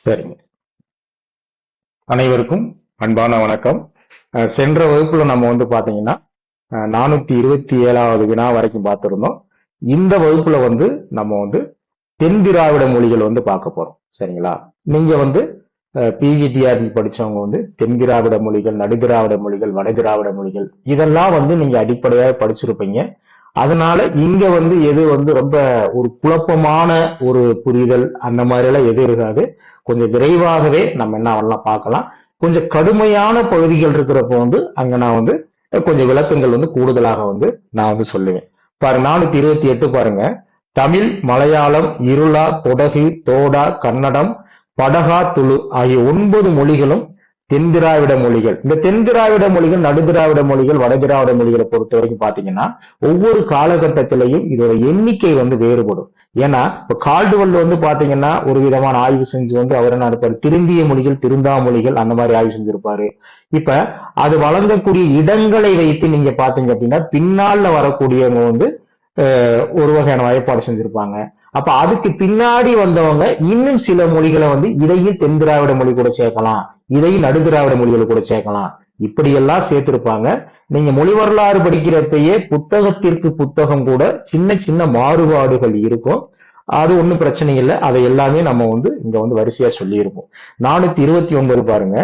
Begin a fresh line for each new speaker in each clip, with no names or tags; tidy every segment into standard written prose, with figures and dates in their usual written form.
சரிங்க. அனைவருக்கும் அன்பான வணக்கம். சென்ற வகுப்புல நம்ம பாத்தீங்கன்னா 427வது வினா வரைக்கும் பார்த்திருந்தோம். இந்த வகுப்புல நம்ம தென் திராவிட மொழிகள் பார்க்க போறோம். சரிங்களா? நீங்க பிஜிடிஆர்பி படிச்சவங்க தென் திராவிட மொழிகள், நடுதிராவிட மொழிகள், வட திராவிட மொழிகள் இதெல்லாம் நீங்க அடிப்படையாக படிச்சிருப்பீங்க. அதனால இங்க எது ரொம்ப ஒரு குழப்பமான ஒரு புரிதல் அந்த மாதிரி எல்லாம் எது இருக்காது. கொஞ்சம் விரைவாகவே நம்ம என்ன பண்ணலாம் பார்க்கலாம். கொஞ்சம் கடுமையான பகுதிகள் இருக்கிறப்போ அங்க நான் கொஞ்சம் விளக்கங்கள் கூடுதலாக நான் சொல்லுவேன். பாருங்க 428 பாருங்க. தமிழ், மலையாளம், இருளா, கொடகு, தோடா, கன்னடம், படகா, துளு ஆகிய 9 மொழிகளும் தென் திராவிட மொழிகள். இந்த தென் திராவிட மொழிகள், நடுதிராவிட மொழிகள், வட திராவிட மொழிகளை பொறுத்த வரைக்கும் பாத்தீங்கன்னா ஒவ்வொரு காலகட்டத்திலையும் இதோட எண்ணிக்கை வேறுபடும். ஏன்னா இப்ப கால்டுவெல் பாத்தீங்கன்னா ஒரு விதமான ஆய்வு செஞ்சு அவர் என்ன இருப்பாரு, திருந்திய மொழிகள், திருந்தா மொழிகள் அந்த மாதிரி ஆய்வு செஞ்சிருப்பாரு. இப்ப அது வழங்கக்கூடிய இடங்களை வைத்து நீங்க பாத்தீங்க அப்படின்னா பின்னால வரக்கூடியவங்க ஒரு வகையான வகைப்பாடு செஞ்சிருப்பாங்க. அப்ப அதுக்கு பின்னாடி வந்தவங்க இன்னும் சில மொழிகளை இதையும் தென் திராவிட மொழி கூட சேர்க்கலாம், இதையும் நடுதிராவிட மொழிகளை கூட சேர்க்கலாம், இப்படியெல்லாம் சேர்த்திருப்பாங்க. நீங்க மொழி வரலாறு படிக்கிறப்பயே புத்தகத்திற்கு புத்தகம் கூட சின்ன சின்ன மாறுபாடுகள் இருக்கும். அது ஒண்ணும் பிரச்சனை இல்லை. அதை எல்லாமே நம்ம இங்க வரிசையா சொல்லி இருப்போம். 429 பாருங்க.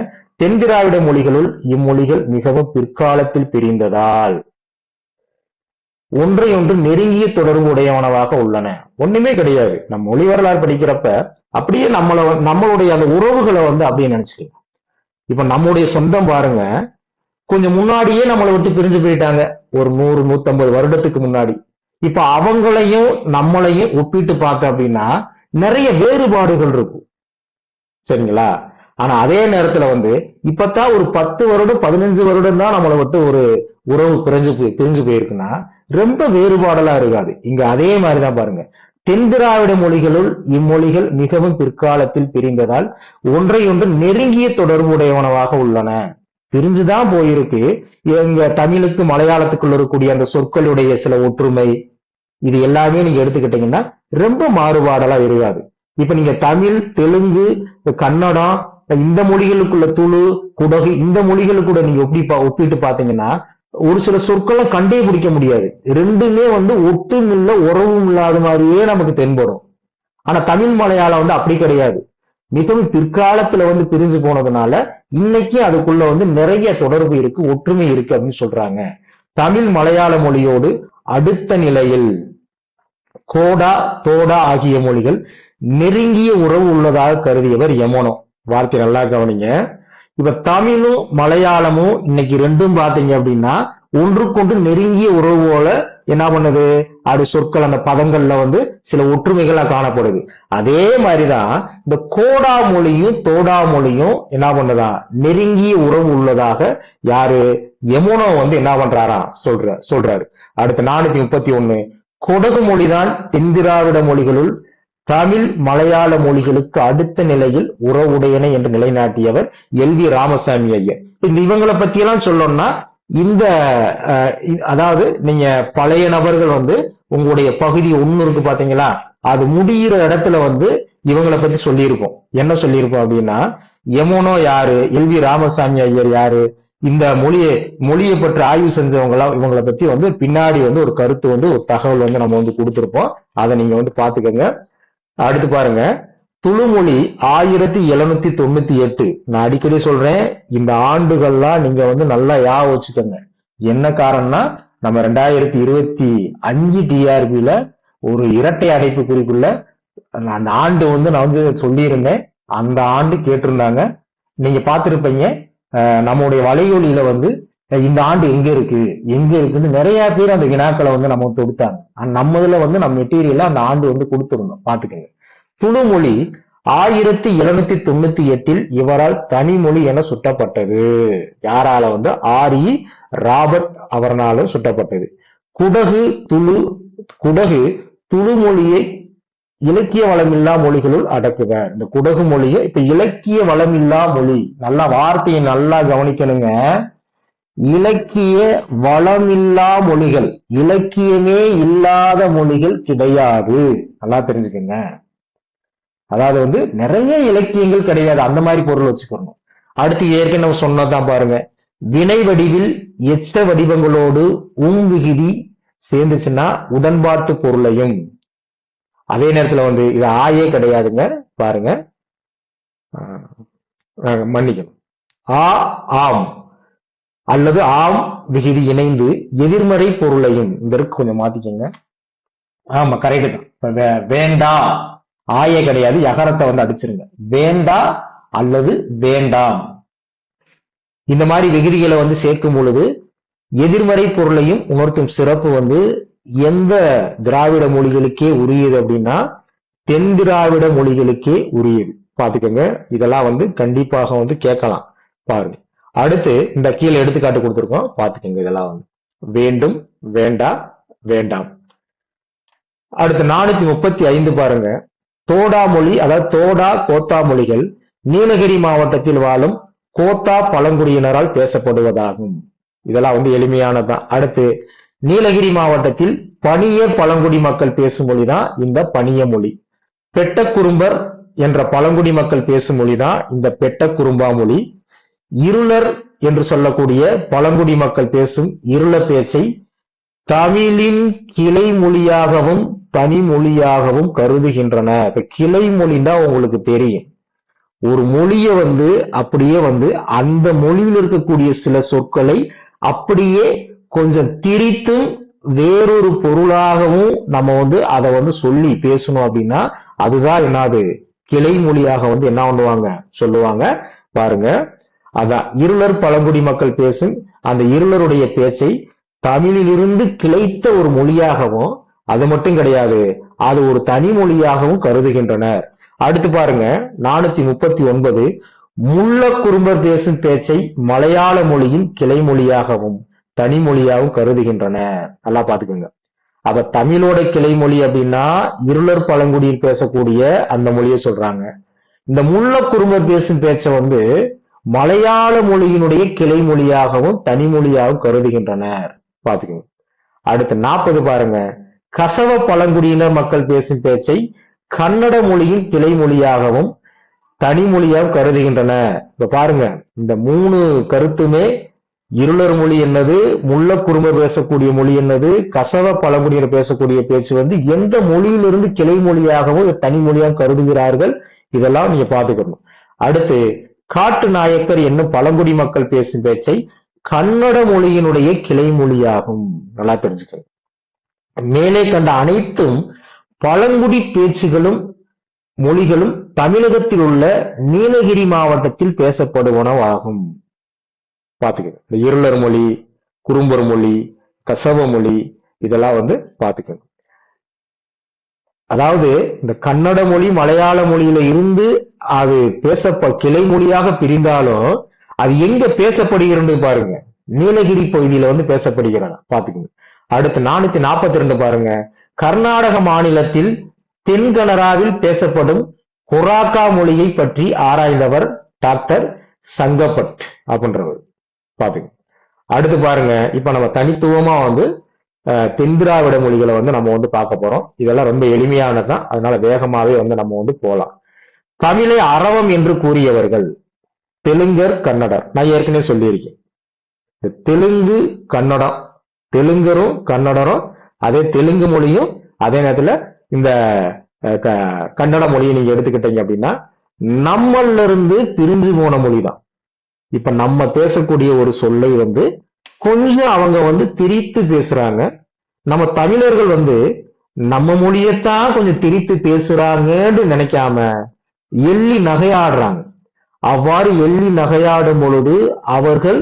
தென் திராவிட மொழிகளுள் இம்மொழிகள் மிகவும் பிற்காலத்தில் பிரிந்ததால் ஒன்றை ஒன்று நெருங்கிய தொடர்பு உடையவனவாக உள்ளன. ஒண்ணுமே கிடையாது. நம்ம மொழி வரலாறு படிக்கிறப்ப அப்படியே நம்மளுடைய அந்த உறவுகளை அப்படியே நினைச்சுக்கலாம். இப்ப நம்முடைய சொந்தம் பாருங்க, கொஞ்சம் முன்னாடியே நம்மளை விட்டு பிரிஞ்சு போயிட்டாங்க, ஒரு 100-150 வருடத்துக்கு முன்னாடி. இப்ப அவங்களையும் நம்மளையும் ஒப்பிட்டு பார்க்க அப்படின்னா நிறைய வேறுபாடுகள் இருக்கும். சரிங்களா? ஆனா அதே நேரத்துல இப்பதான் ஒரு 10 வருடம் 15 வருடம் தான் நம்மளை விட்டு ஒரு உறவு பிரிஞ்சு போயிருக்குன்னா ரொம்ப வேறுபாடெல்லாம் இருக்காது. இங்க அதே மாதிரிதான் பாருங்க. தென் திராவிட மொழிகளுள் இம்மொழிகள் மிகவும் பிற்காலத்தில் பிரிந்ததால் ஒன்றை ஒன்று நெருங்கிய தொடர்பு உடையவனவாக உள்ளன. பிரிஞ்சுதான் போயிருக்கு. எங்க தமிழுக்கு மலையாளத்துக்குள்ள இருக்கக்கூடிய அந்த சொற்களுடைய சில ஒற்றுமை இது எல்லாமே நீங்க எடுத்துக்கிட்டீங்கன்னா ரொம்ப மாறுபாடெல்லாம் இருக்காது. இப்ப நீங்க தமிழ், தெலுங்கு, கன்னடம் இந்த மொழிகளுக்குள்ள துளு, குடகு இந்த மொழிகளுக்கு கூட நீங்க ஒப்பிட்டு பாத்தீங்கன்னா ஒரு சில சொற்களை கண்டே பிடிக்க முடியாது. ரெண்டுமே ஒட்டும் இல்ல உறவும் இல்லாத மாதிரியே நமக்கு தென்படும். ஆனா தமிழ் மலையாளம் அப்படி கிடையாது. மிகவும் பிற்காலத்துல பிரிஞ்சு போனதுனால இன்னைக்கு அதுக்குள்ள நிறைய தொடர்பு இருக்கு, ஒற்றுமை இருக்கு அப்படின்னு சொல்றாங்க. தமிழ் மலையாள மொழியோடு அடுத்த நிலையில் கோடா, தோடா ஆகிய மொழிகள் நெருங்கிய உறவு உள்ளதாக கருதியவர் யமனோ. வார்த்தை நல்லா கவனிங்க. இப்ப தமிழும் மலையாளமும் இன்னைக்கு ரெண்டும் பாத்தீங்க அப்படின்னா ஒன்றுக்கொன்று நெருங்கிய உறவு போல என்ன பண்ணுது, அது சொற்கள் அந்த பதங்கள்ல சில ஒற்றுமைகளா காணப்படுது. அதே மாதிரிதான் இந்த கோடா மொழியும் தோடா மொழியும் என்ன பண்ணுதா, நெருங்கிய உறவு உள்ளதாக யாரு யமுனோ என்ன பண்றாரா சொல்றாரு. அடுத்து 431 கொடகு மொழிதான் தென்திராவிட மொழிகளுள் தமிழ் மலையாள மொழிகளுக்கு அடுத்த நிலையில் உறவுடையன என்று நிலைநாட்டியவர் எல்வி ராமசாமி ஐயர். இவங்களை பத்தி எல்லாம் சொல்லணும்னா இந்த அதாவது நீங்க பழைய நபர்கள் உங்களுடைய பகுதி 1 இருக்கு பாத்தீங்களா, அது முடிகிற இடத்துல இவங்களை பத்தி சொல்லியிருப்போம். என்ன சொல்லியிருப்போம் அப்படின்னா, யமுனோ யாரு, எல்வி ராமசாமி ஐயர் யாரு, இந்த மொழியை பற்றி ஆய்வு செஞ்சவங்களா, இவங்களை பத்தி பின்னாடி ஒரு கருத்து ஒரு தகவல் நம்ம கொடுத்திருப்போம். அதை நீங்க பாத்துக்கோங்க. அடுத்து பாருங்க. துளுமொழி 1798. நான் அடிக்கடி சொல்றேன், இந்த ஆண்டுகள்லாம் நீங்க நல்லா ஞாபகம் வச்சுக்கோங்க. என்ன காரணம்னா நம்ம 2025 டிஆர்பில ஒரு இரட்டை அடைப்பு குறிப்புள்ள அந்த ஆண்டு நான் சொல்லியிருந்தேன். அந்த ஆண்டு கேட்டிருந்தாங்க, நீங்க பார்த்திருப்பீங்க. நம்முடைய வலையொலியில இந்த ஆண்டு எங்க இருக்குன்னு நிறைய பேர் அந்த வினாக்களை நம்ம தொடுத்தாங்க. நம்ம இதுல நம்ம மெட்டீரியல்ல அந்த ஆண்டு கொடுத்துருந்தோம், பாத்துக்கோங்க. துளுமொழி 1798 இவரால் தனிமொழி என சுட்டப்பட்டது. யாரால ஆர் இ ராபர்ட் அவர்னால சுட்டப்பட்டது. குடகு துளுமொழியை இலக்கிய வளமில்லா மொழிகளுள் அடக்குவர். இந்த குடகு மொழியை இப்ப இலக்கிய வளமில்லா மொழி, நல்லா வார்த்தையை நல்லா கவனிக்கணுங்க. இலக்கிய வளமில்லா மொழிகள், இலக்கியமே இல்லாத மொழிகள் கிடையாது. நல்லா தெரிஞ்சுக்கங்க. அதாவது வந்து நிறைய இலக்கியங்கள் கிடையாது, அந்த மாதிரி பொருள் வச்சுக்கணும். அடுத்து ஏற்கனவே சொன்னதான் பாருங்க, வினை வடிவில் எச்ச வடிவங்களோடு விகுதி சேர்ந்துச்சுன்னா உடன்பாட்டு பொருளையும். அதே நேரத்துல வந்து இது ஆயே கிடையாதுங்க, பாருங்க, மன்னிக்கணும், ஆ ஆம் அல்லது ஆம் விகுதி இணைந்து எதிர்மறை பொருளையும். இந்த இருக்கு கொஞ்சம் மாத்திக்கங்க. ஆமா கரெக்ட் தான். வேண்டா ஆயே கிடையாது, யகரத்தை வந்து அடிச்சிருங்க. வேண்டா அல்லது வேண்டாம், இந்த மாதிரி விகுதிகளை வந்து சேர்க்கும் பொழுது எதிர்மறை பொருளையும் உணர்த்தும் சிறப்பு வந்து எந்த திராவிட மொழிகளுக்கே உரியது அப்படின்னா தென் திராவிட மொழிகளுக்கே உரியது. பாத்துக்கோங்க, இதெல்லாம் வந்து கண்டிப்பாக வந்து கேட்கலாம். பாருங்க, அடுத்து இந்த கீழே எடுத்துக்காட்டு கொடுத்துருக்கோம், பாத்துக்கோங்க. இதெல்லாம் வந்து வேண்டும், வேண்டா, வேண்டாம். அடுத்து 435 பாருங்க, தோடா மொழி, அதாவது தோடா கோத்தா மொழிகள் நீலகிரி மாவட்டத்தில் வாழும் கோத்தா பழங்குடியினரால் பேசப்படுவதாகும். இதெல்லாம் வந்து எளிமையானதான். அடுத்து நீலகிரி மாவட்டத்தில் பனிய பழங்குடி மக்கள் பேசும் மொழிதான் இந்த பனிய மொழி. பெட்டக்குறும்பர் என்ற பழங்குடி மக்கள் பேசும் மொழிதான் இந்த பெட்டக்குறும்பா மொழி. இருளர் என்று சொல்லக்கூடிய பழங்குடி மக்கள் பேசும் இருள பேச்சை தமிழின் கிளை மொழியாகவும் தனி மொழியாகவும் கருதுகின்றன. இப்ப கிளை மொழின்னா உங்களுக்கு தெரியும், ஒரு மொழிய வந்து அப்படியே வந்து அந்த மொழியில் இருக்கக்கூடிய சில சொற்களை அப்படியே கொஞ்சம் திரித்தும் வேறொரு பொருளாகவும் நம்ம வந்து அதை வந்து சொல்லி பேசணும் அப்படின்னா அதுதான் என்னது கிளை மொழியாக வந்து என்ன பண்ணுவாங்க சொல்லுவாங்க. பாருங்க, அதான் இருளர் பழங்குடி மக்கள் பேசும் அந்த இருளருடைய பேச்சை தமிழிலிருந்து கிளைத்த ஒரு மொழியாகவும், அது மட்டும் கிடையாது, அது ஒரு தனி மொழியாகவும் கருதுகின்றனர். அடுத்து பாருங்க 439, முள்ள குறும்பர் பேசும் பேச்சை மலையாள மொழியின் கிளை மொழியாகவும் தனி மொழியாகவும் கருதுகின்றனர். நல்லா பாத்துக்கோங்க. அப்ப தமிழோட கிளை மொழி அப்படின்னா இருளர் பழங்குடியில் பேசக்கூடிய அந்த மொழியை சொல்றாங்க. இந்த முள்ள குறும்பர் பேசும் பேச்சை வந்து மலையாள மொழியினுடைய கிளை மொழியாகவும் தனி மொழியாகவும் கருதுகின்றனர். பாத்துக்கோங்க. அடுத்து 40 பாருங்க, கசவ பழங்குடியினர் மக்கள் பேசும் பேச்சை கன்னட மொழியின் கிளை மொழியாகவும் தனி மொழியாகவும் கருதுகின்றன. இப்ப பாருங்க, இந்த 3 கருத்துமே இருளர் மொழி என்னது, முள்ள குறும்பர் பேசக்கூடிய மொழி என்னது, கசவ பழங்குடியினர் பேசக்கூடிய பேச்சு வந்து எந்த மொழியிலிருந்து கிளை மொழியாகவும் தனி மொழியாக கருதுகிறார்கள், இதெல்லாம் நீங்க பாத்துக்கணும். அடுத்து காட்டு நாயக்கர் என்னும் பழங்குடி மக்கள் பேசும் பேச்சை கன்னட மொழியினுடைய கிளை மொழியாகும். நல்லா தெரிஞ்சுக்கணும். மேலே கண்ட அனைத்தும் பழங்குடி பேச்சுகளும் மொழிகளும் தமிழகத்தில் உள்ள நீலகிரி மாவட்டத்தில் பேசப்படுவனவாகும். பாத்துக்கணும். இந்த இருளர் மொழி, குறும்பர் மொழி, கசவ மொழி, இதெல்லாம் வந்து பாத்துக்கணும். அதாவது இந்த கன்னட மொழி மலையாள மொழியில இருந்து அது கிளை மொழியாக பிரிந்தாலும் அது எங்க பேசப்படுகிறது பாருங்க, நீலகிரி பகுதியில வந்து பேசப்படுகிறது. பாத்துக்கோங்க. அடுத்து 442 பாருங்க, கர்நாடக மாநிலத்தில் தென்கனராவில் பேசப்படும் கொராக்கா மொழியை பற்றி ஆராய்ந்தவர் டாக்டர் சங்கப்பட் அப்படின்றவர். பாத்துங்க. அடுத்து பாருங்க, இப்ப நம்ம தனித்துவமா வந்து தென் திராவிட மொழிகளை வந்து நம்ம வந்து பார்க்க போறோம். இதெல்லாம் ரொம்ப எளிமையானதுதான், அதனால வேகமாவே வந்து நம்ம வந்து போலாம். தமிழை அரவம் என்று கூறியவர்கள் தெலுங்கர், கன்னடர். நான் ஏற்கனவே சொல்லியிருக்கேன், தெலுங்கு கன்னடம், தெலுங்கரும் கன்னடரும் அதே தெலுங்கு மொழியும், அதே நேரத்துல இந்த கன்னட மொழியை நீங்க எடுத்துக்கிட்டீங்க அப்படின்னா நம்மள இருந்து பிரிஞ்சு போன மொழிதான். இப்ப நம்ம பேசக்கூடிய ஒரு சொல்லை வந்து கொஞ்சம் அவங்க வந்து திரித்து பேசுறாங்க. நம்ம தமிழர்கள் வந்து நம்ம மொழியத்தான் கொஞ்சம் திரித்து பேசுறாங்கன்னு நினைக்காம எள்ளி நகையாடுறாங்க. அவ்வாறு எள்ளி நகையாடும் பொழுது அவர்கள்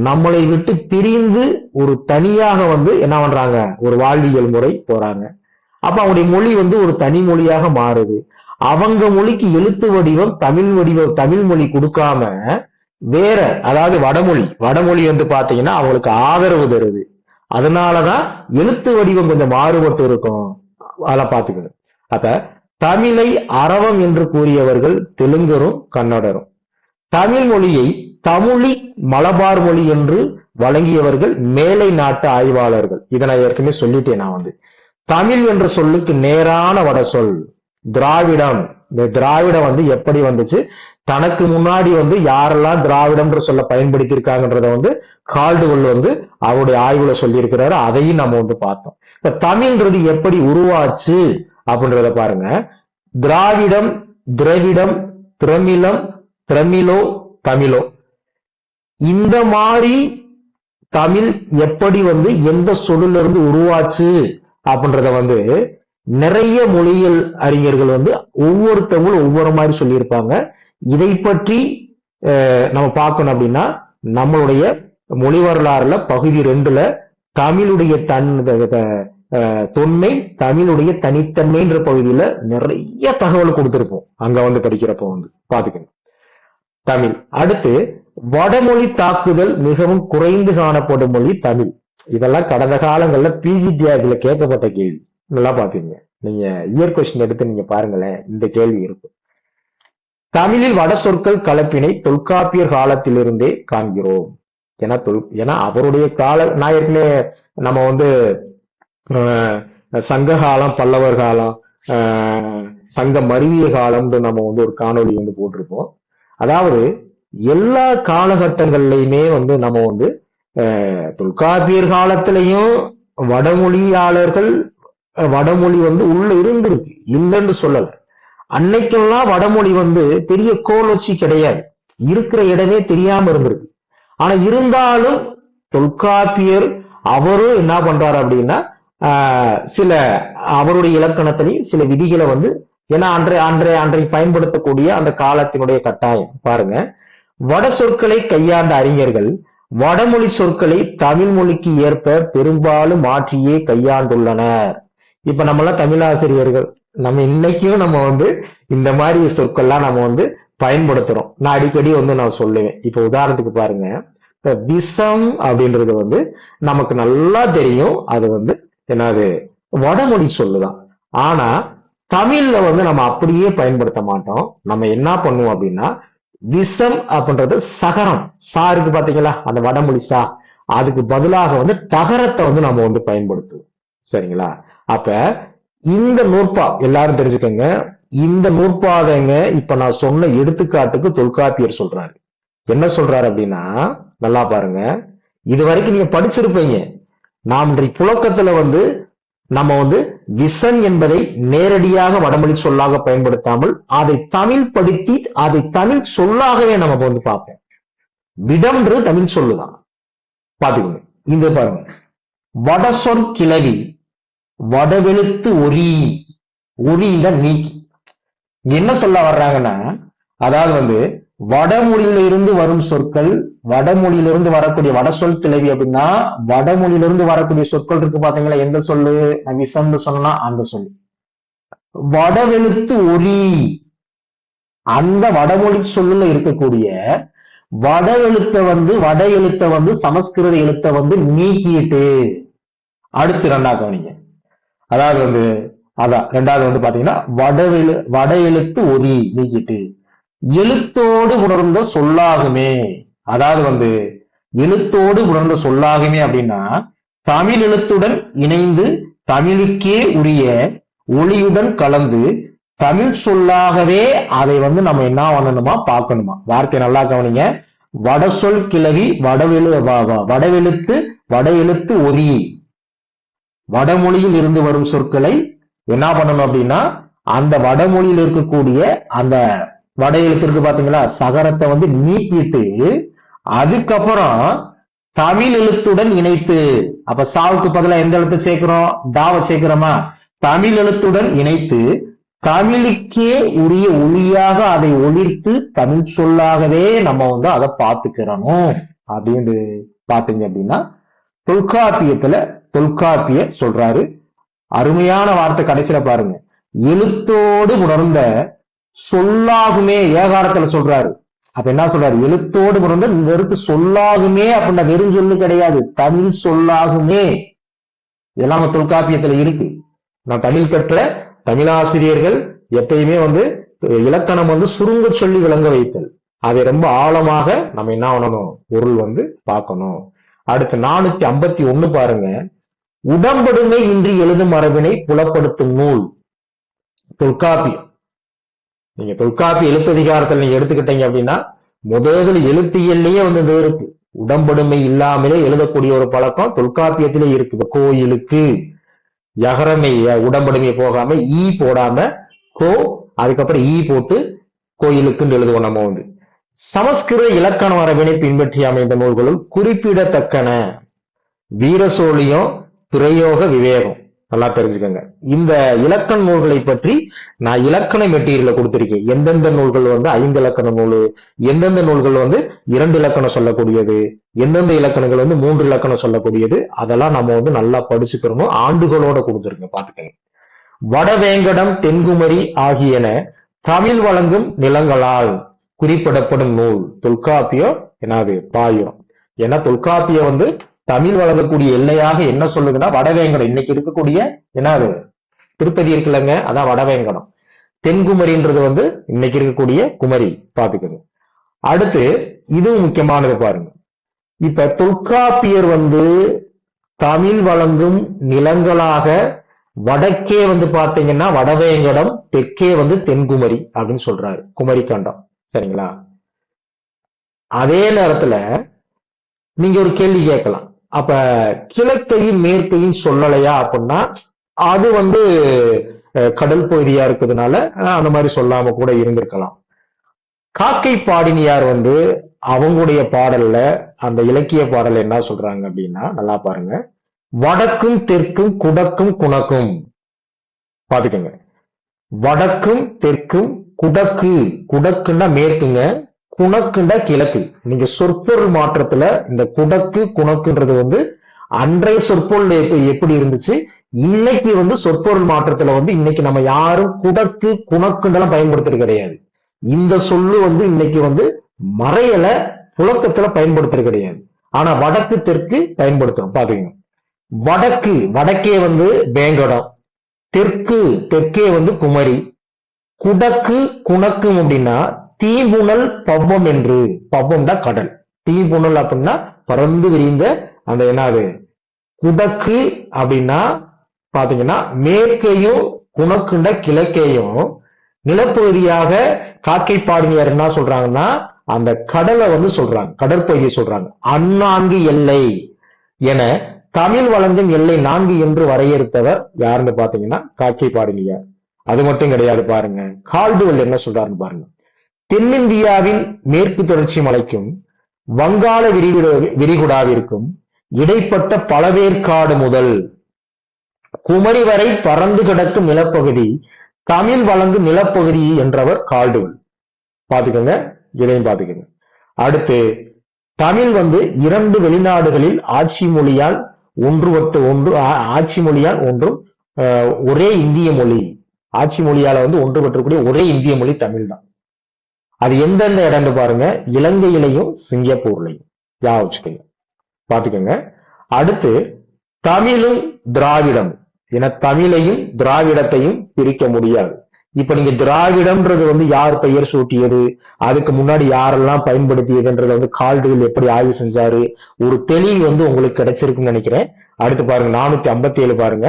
நம்மளை விட்டு பிரிந்து ஒரு தனியாக வந்து என்ன பண்றாங்க, ஒரு வாழ்வியல் முறை போறாங்க. அப்ப அவங்களுடைய மொழி வந்து ஒரு தனி மொழியாக மாறுது. அவங்க மொழிக்கு எழுத்து வடிவம் தமிழ் மொழி கொடுக்காம வேற, அதாவது வடமொழி வந்து பாத்தீங்கன்னா அவங்களுக்கு ஆதரவு தருது. அதனாலதான் எழுத்து வடிவம் கொஞ்சம் மாறுபட்டு இருக்கும். அதெல்லாம் பாத்துக்கணும். அப்ப தமிழை அரவம் என்று கூறியவர்கள் தெலுங்கரும் கன்னடரும். தமிழ் மொழியை தமிழி மலபார் மொழி என்று வழங்கியவர்கள் மேலை நாட்டு ஆய்வாளர்கள். இதை நான் ஏற்கனவே சொல்லிட்டேன். நான் வந்து தமிழ் என்ற சொல்லுக்கு நேரான வட சொல் திராவிடம், இந்த திராவிடம் வந்து எப்படி வந்துச்சு, தனக்கு முன்னாடி வந்து யாரெல்லாம் திராவிடம்ன்ற சொல்ல பயன்படுத்தி இருக்காங்கன்றத வந்து கால்டுவெல் வந்து அவருடைய ஆய்வுல சொல்லி இருக்கிறாரு. அதையும் நம்ம வந்து பார்த்தோம். இப்ப தமிழ்ன்றது எப்படி உருவாச்சு அப்படின்றத பாருங்க. திராவிடம், திரவிடம், திரமிழம், திரமிழோ, தமிழோ, இந்த மாதிரி தமிழ் எப்படி வந்து எந்த சொல்லுல இருந்து உருவாச்சு அப்படின்றத வந்து நிறைய மொழியியல் அறிஞர்கள் வந்து ஒவ்வொருத்தவங்களும் ஒவ்வொரு மாதிரி சொல்லியிருப்பாங்க. இதை பற்றி நம்ம பார்க்கணும் அப்படின்னா நம்மளுடைய மொழி வரலாறுல பகுதி 2ல தமிழுடைய தொன்மை, தமிழுடைய தனித்தன்மைன்ற பகுதியில நிறைய தகவல் கொடுத்திருப்போம். அங்க வந்து படிக்கிறப்போ வந்து பாத்துக்கணும். தமிழ். அடுத்து வடமொழி தாக்குதல் மிகவும் குறைந்து காணப்படும் மொழி தமிழ். இதெல்லாம் கடந்த காலங்கள்ல பிஜிடிஆர்ல கேட்கப்பட்ட கேள்வி. நல்லா பாப்பீங்க. நீங்க இயர் கொஸ்டின் எடுத்து நீங்க பாருங்களேன், இந்த கேள்வி இருக்கும். தமிழில் வட சொற்கள் கலப்பினை தொல்காப்பியர் காலத்திலிருந்தே காண்கிறோம். ஏன்னா அவருடைய கால, நான் ஏற்கனவே நம்ம வந்து சங்க காலம், பல்லவர் காலம், சங்க மருவிய காலம்னு நம்ம வந்து ஒரு காணொலி வந்து போட்டிருப்போம். அதாவது எல்லா காலகட்டங்கள்லயுமே வந்து நம்ம வந்து தொல்காப்பியர் காலத்திலையும் வடமொழியாளர்கள், வடமொழி வந்து உள்ள இருந்திருக்கு, இல்லைன்னு சொல்லல. அன்னைக்கெல்லாம் வடமொழி வந்து பெரிய கோலோச்சி கிடையாது, இருக்கிற இடமே தெரியாம இருந்திருக்கு. ஆனா இருந்தாலும் தொல்காப்பியர் அவரும் என்ன பண்றாரு அப்படின்னா சில அவருடைய இலக்கணத்திலையும் சில விதிகளை வந்து, ஏன்னா அன்றைக்கு பயன்படுத்தக்கூடிய அந்த காலத்தினுடைய கட்டாயம் பாருங்க. வட சொற்களை கையாண்ட அறிஞர்கள் வடமொழி சொற்களை தமிழ் மொழிக்கு ஏற்ப பெரும்பாலும் மாற்றியே கையாண்டுள்ளனர். இப்ப நம்மளாம் தமிழாசிரியர்கள், நம்ம இன்னைக்கும் நம்ம வந்து இந்த மாதிரி சொற்கள்லாம் நம்ம வந்து பயன்படுத்துறோம். நான் அடிக்கடி வந்து நான் சொல்லுவேன். இப்ப உதாரணத்துக்கு பாருங்க, இப்ப விஷம் அப்படின்றது வந்து நமக்கு நல்லா தெரியும், அது வந்து என்னது வடமொழி சொல்லுதான். ஆனா தமிழ்ல வந்து நம்ம அப்படியே பயன்படுத்த மாட்டோம். நம்ம என்ன பண்ணுவோம் அப்படின்னா, விஷம் அப்படின்றது சகரம், சா இருக்கு பாத்தீங்களா, அந்த வடமொழி சா, அதுக்கு பதிலாக வந்து தகரத்தை வந்து நம்ம வந்து பயன்படுத்துவோம். சரிங்களா? அப்ப இந்த நூற்பா எல்லாரும் தெரிஞ்சுக்கங்க. இந்த நூற்பாதைங்க இப்ப நான் சொன்ன எடுத்துக்காட்டுக்கு தொல்காப்பியர் சொல்றாரு. என்ன சொல்றாரு அப்படின்னா, நல்லா பாருங்க. இது வரைக்கும் நீங்க படிச்சிருப்பீங்க. நாம் இன்றைக்கு புழக்கத்துல வந்து நம்ம வந்து விஷம் என்பதை நேரடியாக வடமொழி சொல்லாக பயன்படுத்தாமல் அதை தமிழ் படுத்தி அதை தமிழ் சொல்லாகவே நம்ம வந்து பார்ப்போம். விடம்ன்றது தமிழ் சொல்லுதான். பாத்துக்கோங்க. இந்த பாருங்க, வடசொற் கிளவி, வடவெழுத்து ஒரி, ஒரியில நீக்கி. என்ன சொல்ல வர்றாங்கன்னா, அதாவது வந்து வடமொழியில இருந்து வரும் சொற்கள், வடமொழியிலிருந்து வரக்கூடிய வட சொல் கிளவி அப்படின்னா வடமொழியிலிருந்து வரக்கூடிய சொற்கள் இருக்கு பாத்தீங்களா, எந்த சொல்லு, விஷம்னு சொன்னா அந்த சொல்லு. வடவெழுத்து ஒரி, அந்த வடமொழி சொல்லுல இருக்கக்கூடிய வட எழுத்த வந்து சமஸ்கிருத எழுத்தை வந்து நீக்கிட்டு, அடுத்து ரெண்டாவது கவனிங்க. அதாவது வந்து ரெண்டாவது வந்து பாத்தீங்கன்னா வட எழுத்து ஒரி நீக்கிட்டு எழுத்தோடு உணர்ந்த சொல்லாகுமே. அதாவது வந்து எழுத்தோடு உணர்ந்த சொல்லாகுமே அப்படின்னா தமிழ் எழுத்துடன் இணைந்து தமிழுக்கே உரிய ஒளியுடன் கலந்து தமிழ் சொல்லாகவே அதை வந்து நம்ம என்ன பண்ணணுமா பார்க்கணுமா. வார்த்தை நல்லா கவனிங்க. வட சொல் கிளவி, வடவெழுத்து, வட எழுத்து ஒரி, வடமொழியில் இருந்து வரும் சொற்களை என்ன பண்ணணும் அப்படின்னா அந்த வடமொழியில் இருக்கக்கூடிய அந்த வட எழுத்திற்கு பாத்தீங்களா சகரத்தை வந்து நீக்கிட்டு அதுக்கப்புறம் தமிழ் எழுத்துடன் இணைத்து, அப்ப சாவுக்கு பதிலா எந்த எழுத்து சேர்க்கிறோம், டாவை சேர்க்கிறோமா, தமிழ் எழுத்துடன் இணைத்து தமிழுக்கே உரிய ஒளியாக அதை ஒளிர்த்து தமிழ் சொல்லாகவே நம்ம வந்து அதை பார்த்துக்கிறோம் அப்படின்னு பாத்தீங்க அப்படின்னா தொல்காப்பிய சொல்றாரு. அருமையான வார்த்தை கடைசியில பாருங்க, எழுத்தோடு உணர்ந்த சொல்லாகுமே, ஏகாரத்துல சொல்றாரு. அப்ப என்ன சொல்றாரு, எழுத்தோடு உணர்ந்த இந்த எழுத்து சொல்லாகுமே அப்படின்னா வெறும் சொல்லு கிடையாது, தமிழ் சொல்லாகுமே. இதெல்லாம் நம்ம தொல்காப்பியத்துல இருக்கு. நான் தமிழ் கற்ற தமிழாசிரியர்கள் எப்பயுமே வந்து இலக்கணம் வந்து சுருங்க சொல்லி விளங்க வைத்தல், அதை ரொம்ப ஆழமாக நம்ம என்ன பண்ணணும், பொருள் வந்து பார்க்கணும். அடுத்து 451 பாருங்க, உடம்படுமை இன்றி எழுதும் மரபினை புலப்படுத்தும் நூல் தொல்காப்பியம். நீங்க தொல்காப்பிய எழுத்ததிகாரத்தில் நீங்க எடுத்துக்கிட்டீங்க அப்படின்னா முதல் எழுத்தியல்லையே வந்து இது இருக்கு. உடம்படுமை இல்லாமலே எழுதக்கூடிய ஒரு பழக்கம் தொல்காப்பியத்திலே இருக்கு. கோயிலுக்கு யகரமை உடம்படுமை போகாம ஈ போடாம கோ அதுக்கப்புறம் ஈ போட்டு கோயிலுக்குன்னு எழுதுவோம் நம்ம வந்து. சமஸ்கிருத இலக்கண மரபினை பின்பற்றி அமைந்த நூல்களுள் குறிப்பிடத்தக்கன வீரசோழியம், பிரயோக விவேகம். நல்லா தெரிஞ்சுக்கோங்க. இந்த இலக்கண நூல்களை பற்றி நான் இலக்கண மெட்டீரியல கொடுத்திருக்கேன். எந்தெந்த நூல்கள் வந்து 5 இலக்கண நூல், எந்தெந்த நூல்கள் வந்து 2 இலக்கணம் சொல்லக்கூடியது, எந்தெந்த இலக்கணங்கள் வந்து 3 இலக்கணம் சொல்லக்கூடியது, அதெல்லாம் நம்ம வந்து நல்லா படிச்சுக்கிறோம். ஆண்டுகளோட கொடுத்துருங்க, பாத்துக்கங்க. வடவேங்கடம், தென்குமரி ஆகியன தமிழ் வழங்கும் நிலங்களால் குறிப்பிடப்படும் நூல் தொல்காப்பியம். என்னது? பாயிரம். ஏன்னா தொல்காப்பியம் வந்து தமிழ் வழங்கக்கூடிய எல்லையாக என்ன சொல்லுதுன்னா வடவேங்கடம். இன்னைக்கு இருக்கக்கூடிய என்னது திருப்பதி இருக்குல்லங்க, அதான் வடவேங்கடம். தென்குமரின்றது வந்து இன்னைக்கு இருக்கக்கூடிய குமரி, பாத்துக்கோங்க. அடுத்து இதுவும் முக்கியமானது பாருங்க. இப்ப தொல்காப்பியர் வந்து தமிழ் வழங்கும் நிலங்களாக வடக்கே வந்து பாத்தீங்கன்னா வடவேங்கடம், தெற்கே வந்து தென்குமரி அப்படின்னு சொல்றாரு, குமரி கண்டம். சரிங்களா? அதே நேரத்துல நீங்க ஒரு கேள்வி கேட்கலாம், அப்ப கிழக்கையும் மேற்கையும் சொல்லலையா அப்படின்னா அது வந்து கடல் பகுதியா இருக்கிறதுனால அந்த மாதிரி சொல்லாம கூட இருந்திருக்கலாம். காக்கை பாடினியார் வந்து அவங்களுடைய பாடல்ல அந்த இலக்கிய பாடல் என்ன சொல்றாங்க அப்படின்னா நல்லா பாருங்க. வடக்கும் தெற்கும் குடக்கும் குணக்கும். பாத்துக்கங்க. வடக்கும் தெற்கும் குடக்கு, குடக்குன்னா மேற்குங்க, குணக்குண்டா கிழக்கு. நீங்க சொற்பொருள் மாற்றத்துல இந்த குடக்கு குணக்குன்றது வந்து அன்றைய சொற்பொருள் எப்படி இருந்துச்சு, இன்னைக்கு வந்து சொற்பொருள் மாற்றத்துல வந்து இன்னைக்கு நம்ம யாரும் குடக்கு குணக்குன்றெல்லாம் பயன்படுத்துறது கிடையாது. இந்த சொல்லு வந்து இன்னைக்கு வந்து மறையல, புழக்கத்துல பயன்படுத்துறது கிடையாது. ஆனா வடக்கு தெற்கு பயன்படுத்துறோம். பாத்தீங்க, வடக்கு வடக்கே வந்து வேங்கடம், தெற்கு தெற்கே வந்து குமரி, குடக்கு குணக்கும் அப்படின்னா தீபுணல் பவ்வம் என்று. பவ்வம்னா கடல், தீபுணல் அப்படின்னா பறந்து விரிந்த அந்த என்னது குடக்கு அப்படின்னா பாத்தீங்கன்னா மேற்கையும் குணக்குண்ட கிழக்கையும் நிலப்பகுதியாக காக்கை பாடினியார் என்ன சொல்றாங்கன்னா அந்த கடலை வந்து சொல்றாங்க, கடற்பகுதியை சொல்றாங்க. அந்நான்கு எல்லை என தமிழ் வழங்கும் எல்லை 4 என்று வரையறுத்தவர் யாருன்னு பாத்தீங்கன்னா காக்கை பாடினியார். அது மட்டும் கிடையாது பாருங்க, கால்டுவெல் என்ன சொல்றாருன்னு பாருங்க. தென்னிந்தியாவின் மேற்கு தொடர்ச்சி மலைக்கும் வங்காள விரிகுடாவிற்கும் இடைப்பட்ட பழவேற்காடு முதல் குமரி வரை பறந்து கிடக்கும் நிலப்பகுதி தமிழ் வழங்கும் நிலப்பகுதி என்றவர் கால்டுவெல். பாத்துக்கோங்க, இதையும் பாத்துக்கோங்க. அடுத்து தமிழ் வந்து 2 வெளிநாடுகளில் ஆட்சி மொழியால் ஒன்றும் ஒரே இந்திய மொழி. ஆட்சி மொழியால வந்து ஒன்றுபற்றக்கூடிய ஒரே இந்திய மொழி தமிழ் தான். அது எந்தெந்த இடம்னு பாருங்க, இலங்கையிலையும் சிங்கப்பூர்லையும். வச்சுக்கோங்க, பாத்துக்கோங்க. அடுத்து தமிழும் திராவிடம் என தமிழையும் திராவிடத்தையும் பிரிக்க முடியாது. இப்ப நீங்க திராவிடம்ன்றது வந்து யார் பெயர் சூட்டியது, அதுக்கு முன்னாடி யாரெல்லாம் பயன்படுத்தியதுன்றது வந்து கால்டுவெல் எப்படி ஆய்வு செஞ்சாரு, ஒரு தெளிவு வந்து உங்களுக்கு கிடைச்சிருக்குன்னு நினைக்கிறேன். அடுத்து பாருங்க 457 பாருங்க.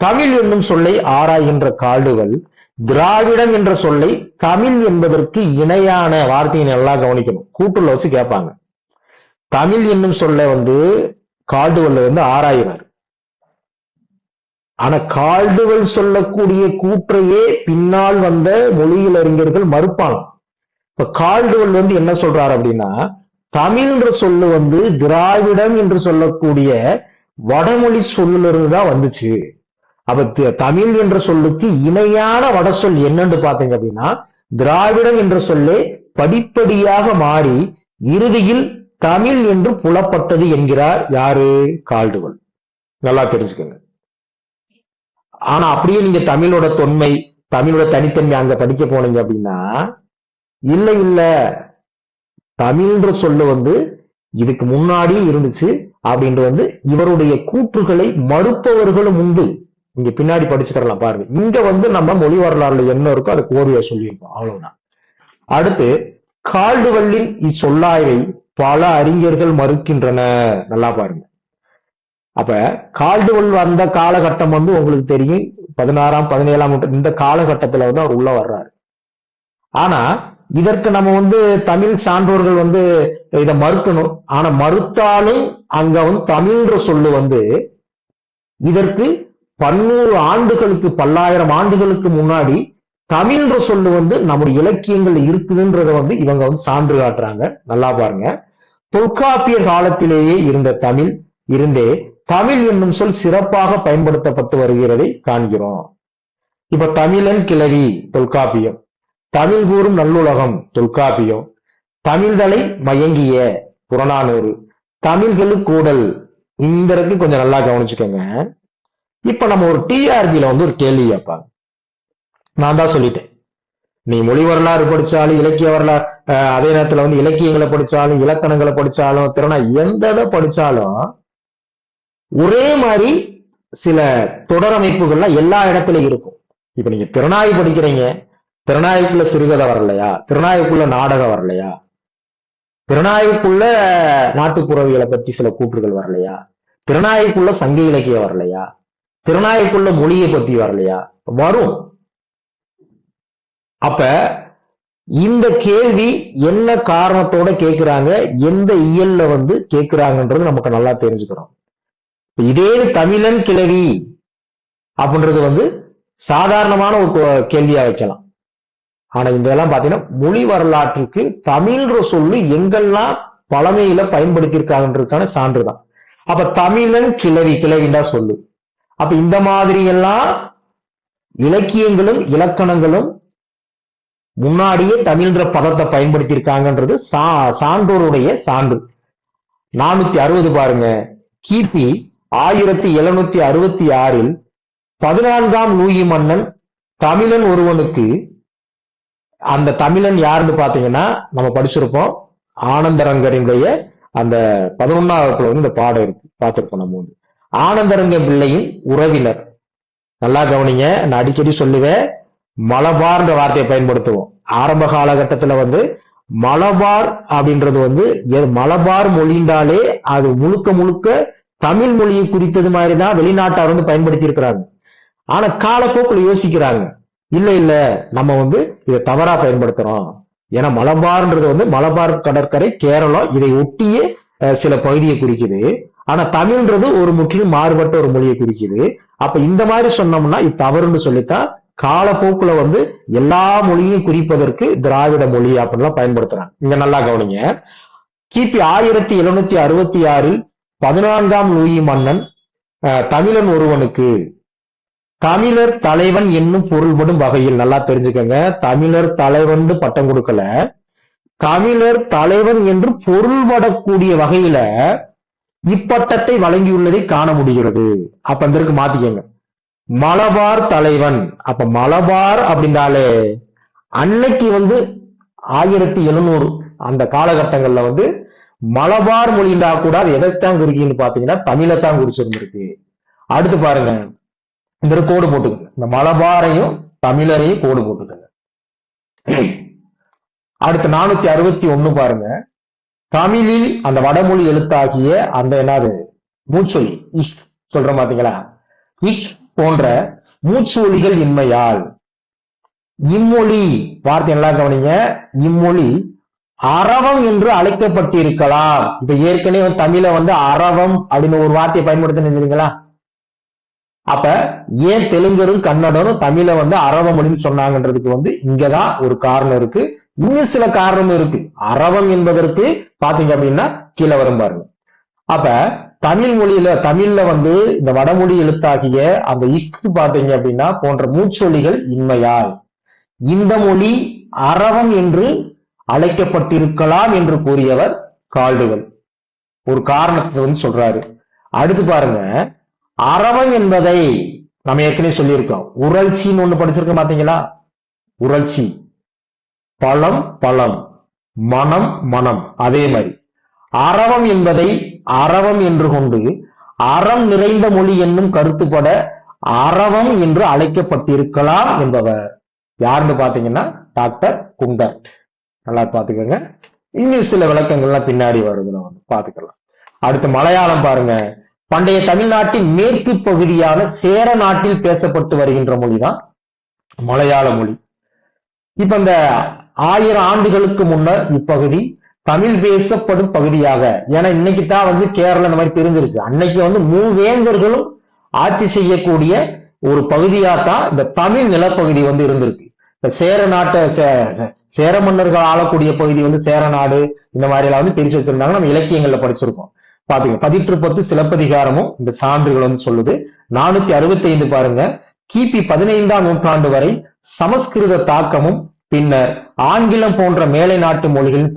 தமிழ் என்னும் சொல்லை ஆராய்கின்ற கால்டுவெல் திராவிடம் என்ற சொல்லை தமிழ் என்பதற்கு இணையான வார்த்தையை நல்லா கவனிக்கணும், கூட்டுல வச்சு கேட்பாங்க. தமிழ் என்னும் சொல்ல வந்து கால்டுவெல் வந்து ஆராயிறாரு. ஆனா கால்டுவெல் சொல்லக்கூடிய கூற்றையே பின்னால் வந்த மொழியில் அறிஞர்கள் மறுப்பாங்க. இப்ப கால்டுவெல் வந்து என்ன சொல்றாரு அப்படின்னா, தமிழ்ன்ற சொல்லு வந்து திராவிடம் என்று சொல்லக்கூடிய வடமொழி சொல்லிலிருந்து தான் வந்துச்சு. அப்ப தமிழ் என்ற சொல்லுக்கு இணையான வட சொல் என்னன்னு பாத்தீங்க அப்படின்னா திராவிடம் என்ற சொல்லே படிப்படியாக மாறி இறுதியில் தமிழ் என்று புலப்பட்டது என்கிறார் யாரு? கால்டுவெல். நல்லா தெரிஞ்சுக்கோங்க. ஆனா அப்படியே நீங்க தமிழோட தொன்மை, தமிழோட தனித்தன்மை அங்க படிக்க போனீங்க அப்படின்னா இல்ல தமிழ்ன்ற சொல்லு வந்து இதுக்கு முன்னாடி இருந்துச்சு அப்படின்ட்டு வந்து இவருடைய கூற்றுகளை மறுப்பவர்களும் உண்டு. இங்க பின்னாடி படிச்சுக்கலாம் பாருங்க. இங்க வந்து நம்ம மொழி வரலாறுல என்ன இருக்கோ அதை கோரியா சொல்லியிருக்கோம், அவ்வளவுதான். அடுத்து கால்டுவெல்லின் இச்சொல்லாய்வை பல அறிஞர்கள் மறுக்கின்றன. நல்லா பாருங்க. அப்ப கால்டுவெல் வந்த காலகட்டம் வந்து உங்களுக்கு தெரியும் 16ஆம் 17ஆம் நூற்றாண்டு. இந்த காலகட்டத்துல வந்து அவர் உள்ள வர்றாரு. ஆனா இதற்கு நம்ம தமிழ் சான்றோர்கள் இதை மறுக்கணும். ஆனா மறுத்தாலும் அங்க தமிழ்ன்ற சொல்லு இதற்கு 100 ஆண்டுகளுக்கு 1000 ஆண்டுகளுக்கு முன்னாடி தமிழ்ன்ற சொல்லு நம்முடைய இலக்கியங்கள் இருக்குதுன்றத இவங்க சான்று காட்டுறாங்க. நல்லா பாருங்க, தொல்காப்பியர் காலத்திலேயே இருந்த தமிழ் என்னும் சொல் சிறப்பாக பயன்படுத்தப்பட்டு வருகிறதை காண்கிறோம். இப்ப தமிழன் கிளவி தொல்காப்பியம், தமிழ் கூறும் நல்லுலகம் தொல்காப்பியம், தமிழ்தலை மயங்கிய புறநானூறு, தமிழ்களு கூடல். இந்த கொஞ்சம் நல்லா கவனிச்சுக்கோங்க. இப்ப நம்ம ஒரு டிஆர்பியில ஒரு கேள்வி கேட்பாங்க. நான் தான் சொல்லிட்டேன், நீ மொழி வரலாறு படிச்சாலும் இலக்கிய வரலாறு, அதே நேரத்துல இலக்கியங்களை படிச்சாலும் இலக்கணங்களை படிச்சாலும் எந்த படிச்சாலும் ஒரே மாதிரி சில தொடரமைப்புகள்லாம் எல்லா இடத்துலயும் இருக்கும். இப்ப நீங்க திறனாய்வு படிக்கிறீங்க, திறனாய்வுக்குள்ள சிறுகதை வரலையா, திறனாய்வுக்குள்ள நாடகம் வரலையா, திறனாய்வுக்குள்ள நாட்டுப்புறவிகளை பற்றி சில கூற்றுகள் வரலையா, திறனாய்வுக்குள்ள சங்க இலக்கியம் வரலையா, திறனாய்வுக்குள்ள மொழியை பத்தி வரலையா, வரும். அப்ப இந்த கேள்வி என்ன காரணத்தோட கேட்கிறாங்க, எந்த இயல்ல கேட்கிறாங்கன்றது நமக்கு நல்லா தெரிஞ்சுக்கிறோம். இதே தமிழன் கிளவி அப்படின்றது சாதாரணமான ஒரு கேள்வியா வைக்கலாம். ஆனா இதெல்லாம் பாத்தீங்கன்னா மொழி வரலாற்றுக்கு தமிழ்ன்ற சொல்லு எங்கெல்லாம் பழமையில பயன்படுத்தியிருக்காங்கன்றதுக்கான சான்றுதான். அப்ப தமிழன் கிளவிண்டா சொல்லு. அப்ப இந்த மாதிரி எல்லாம் இலக்கியங்களும் இலக்கணங்களும் முன்னாடியே தமிழ்ன்ற பதத்தை பயன்படுத்தியிருக்காங்கன்றது சான்றோருடைய சான்று. 460 பாருங்க, கிபி 1766 14ஆம் லூயி மன்னன் தமிழன் ஒருவனுக்கு, அந்த தமிழன் யாருன்னு பாத்தீங்கன்னா நம்ம படிச்சிருப்போம், ஆனந்தரங்கருடைய அந்த 11ஆவது இந்த பாடம் இருக்கு, பார்த்திருப்போம் நம்ம. ஆனந்தரங்க பிள்ளையின் உறவினர். நல்லா கவனிங்க, நான் அடிக்கடி சொல்லுவேன், மலபார்ன்ற வார்த்தையை பயன்படுத்துவோம். ஆரம்ப காலகட்டத்துல மலபார் அப்படின்றது மலபார் மொழிண்டாலே அது முழுக்க முழுக்க தமிழ் மொழியை குறித்தது மாதிரிதான் வெளிநாட்டார் பயன்படுத்தி இருக்கிறாங்க. ஆனா காலப்போக்கில் யோசிக்கிறாங்க, இல்ல நம்ம இதை தவறா பயன்படுத்துறோம். ஏன்னா மலபார்ன்றது மலபார் கடற்கரை கேரளம் இதை ஒட்டிய சில பகுதியை குறிக்குது. ஆனா தமிழ்ன்றது ஒரு முற்றிலும் மாறுபட்ட ஒரு மொழியை குறிக்குது. அப்ப இந்த மாதிரி சொன்னோம்னா இது தவறுன்னு சொல்லித்தான் காலப்போக்குல எல்லா மொழியும் குறிப்பதற்கு திராவிட மொழி அப்படின்லாம் பயன்படுத்துறாங்க. இங்க நல்லா கவனிங்க, கிபி 1766 14ஆம் லூயி மன்னன் தமிழன் ஒருவனுக்கு தமிழர் தலைவன் என்னும் பொருள்படும் வகையில், நல்லா தெரிஞ்சுக்கங்க, தமிழர் தலைவன் பட்டம் கொடுக்கல, தமிழர் தலைவன் என்று பொருள்படக்கூடிய வகையில இப்பட்டத்தை வழங்கியுள்ளதை காண முடிகிறது. அப்ப இதற்கு மாத்திக்கங்க, மலபார் தலைவன். அப்ப மலபார் அப்படின்னாலே அன்னைக்கு 1700 அந்த காலகட்டங்கள்ல மலபார் மொழிண்டா கூட அது எதைத்தான் குறிக்குன்னு பாத்தீங்கன்னா தமிழைத்தான் குறிச்சிருந்திருக்கு. அடுத்து பாருங்க, இந்த கோடு போட்டுக்கங்க, இந்த மலபாரையும் தமிழரையும் கோடு போட்டுக்கங்க. அடுத்து 461 பாருங்க, தமிழில் அந்த வடமொழி எழுத்தாகிய அந்த என்னது மூச்சொலி இஷ் சொல்ற பாத்தீங்களா, இஷ் போன்ற மூச்சு ஒலிகள் இன்மையால் இம்மொழி வார்த்தை நல்லா கவனிங்க, இம்மொழி அரவம் என்று அழைக்கப்பட்டிருக்கலாம். இப்ப ஏற்கனவே தமிழ அரவம் அப்படின்னு ஒரு வார்த்தையை பயன்படுத்தினீங்களா? அப்ப ஏன் தெலுங்கரும் கன்னடரும் தமிழ அரவ மொழின்னு சொன்னாங்கன்றதுக்கு இங்கதான் ஒரு காரணம் இருக்கு. இன்னும் சில காரணமும் இருக்கு. அரவம் என்பதற்கு பாத்தீங்க அப்படின்னா கீழே வரும் பாருங்க. அப்ப தமிழ் மொழியில தமிழ்ல இந்த வடமொழி எழுத்தாகிய அந்த இக்கு பாத்தீங்க அப்படின்னா போன்ற மூச்சொலிகள் இன்மையால் இந்த மொழி அரவம் என்று அழைக்கப்பட்டிருக்கலாம் என்று கூறியவர் கால்டுவெல். ஒரு காரணத்தை சொல்றாரு. அடுத்து பாருங்க, அரவம் என்பதை நம்ம ஏற்கனவே சொல்லியிருக்கோம், உரல்ச்சின்னு ஒண்ணு படிச்சிருக்க பாத்தீங்களா? உரல்ச்சி, பழம் பழம், மனம் மனம். அதே மாதிரி அரவம் என்பதை அரவம் என்று கொண்டு அறம் நிறைந்த மொழி என்னும் கருத்துப்பட அரவம் என்று அழைக்கப்பட்டிருக்கலாம் என்பவர் யாருன்னு பாத்தீங்கன்னா டாக்டர் குண்டர். நல்லா பாத்துக்கோங்க, இன்னும் சில விளக்கங்கள்லாம் பின்னாடி வருது, நம்ம பாத்துக்கலாம். அடுத்து மலையாளம் பாருங்க, பண்டைய தமிழ்நாட்டின் மேற்கு பகுதியான சேர நாட்டில் பேசப்பட்டு வருகின்ற மொழிதான் மலையாள மொழி. இப்ப இந்த 1000 ஆண்டுகளுக்கு முன்னர் இப்பகுதி தமிழ் பேசப்படும் பகுதியாக, ஏன்னா இன்னைக்கு தான் வந்து கேரளா இந்த மாதிரி பிரிஞ்சிருச்சு. அன்னைக்கு வந்து மூவேந்தர்களும் ஆட்சி செய்யக்கூடிய ஒரு பகுதியா தான் இந்த தமிழ் நிலப்பகுதி வந்து இருந்திருக்கு. இந்த சேர நாட்டை சேர மன்னர்கள் ஆளக்கூடிய பகுதி வந்து சேர நாடு, இந்த மாதிரி எல்லாம் வந்து பிரிச்சு வச்சிருந்தாங்க. நம்ம இலக்கியங்கள்ல படிச்சிருக்கோம். பாத்தீங்க 18 சிலப்பதிகாரமும் இந்த சான்றுகள் வந்து சொல்லுது. 465 பாருங்க, கிபி 15ஆம் நூற்றாண்டு வரை சமஸ்கிருத தாக்கமும் பின்னர் ஆங்கிலம் போன்ற மேலை நாட்டு மொழிகளின்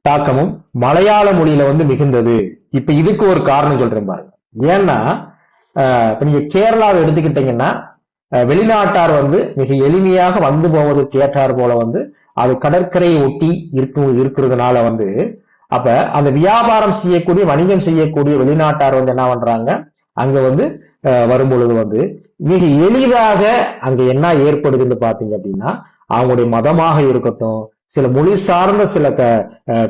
தாக்கமும் மலையாள மொழியில வந்து மிகுந்தது. இப்ப இதுக்கு ஒரு காரணம் சொல்றேன் பாருங்க. ஏன்னா இப்ப நீங்க கேரளாவை எடுத்துக்கிட்டீங்கன்னா வெளிநாட்டார் வந்து மிக எளிமையாக வந்து போவதற்கு ஏற்றார் போல வந்து அது கடற்கரையை ஒட்டி இருக்கிறதுனால வந்து அப்ப அந்த வியாபாரம் செய்யக்கூடிய வணிகம் செய்யக்கூடிய வெளிநாட்டார் வந்து என்ன பண்றாங்க, அங்க வந்து வரும் பொழுது வந்து மிக எளிதாக அங்க என்ன ஏற்படுதுன்னு பாத்தீங்க அப்படின்னா, அவங்களுடைய மதமாக இருக்கட்டும், சில மொழி சார்ந்த சில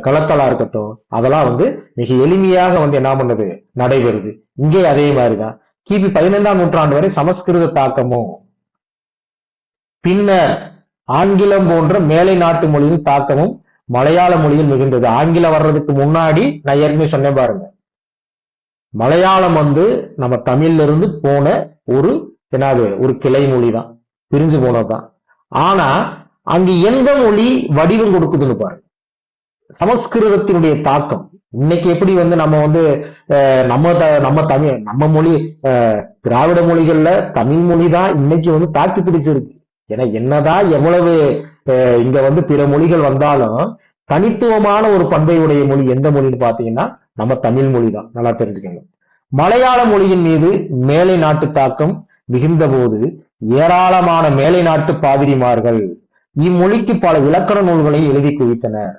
கலத்தலா இருக்கட்டும், அதெல்லாம் வந்து மிக எளிமையாக வந்து என்ன பண்ணுது, நடைபெறுது. இங்கே அதே மாதிரிதான் கிபி 15ஆம் நூற்றாண்டு வரை சமஸ்கிருத தாக்கமும் பின்னர் ஆங்கிலம் போன்ற மேலை நாட்டு மொழியின் தாக்கமும் மலையாள மொழியில் மிகுந்தது. ஆங்கிலம் வர்றதுக்கு முன்னாடி நான் ஏற்கனவே சொன்னேன் பாருங்க, மலையாளம் வந்து நம்ம தமிழ்ல இருந்து போன ஒரு ஒரு கிளை மொழி தான், பிரிஞ்சு போனதுதான். ஆனா அங்கு எந்த மொழி வடிவம் கொடுக்குதுன்னு பாருங்க, சமஸ்கிருதத்தினுடைய தாக்கம். இன்னைக்கு எப்படி வந்து நம்ம வந்து நம்ம தமிழ் நம்ம மொழி திராவிட மொழிகள்ல தமிழ் மொழி தான் இன்னைக்கு வந்து தாக்கி பிடிச்சிருக்கு. ஏன்னா என்னதான் எவ்வளவு இங்க வந்து பிற மொழிகள் வந்தாலும் தனித்துவமான ஒரு பண்பை உடைய மொழி எந்த மொழின்னு பாத்தீங்கன்னா நம்ம தமிழ் மொழி தான். நல்லா தெரிஞ்சுக்கோங்க. மலையாள மொழியின் மீது மேலை நாட்டு தாக்கம் மிகுந்த போது ஏராளமான மேலை நாட்டு பாதிரிமார்கள் இம்மொழிக்கு பல இலக்கண நூல்களை எழுதி குவித்தனர்.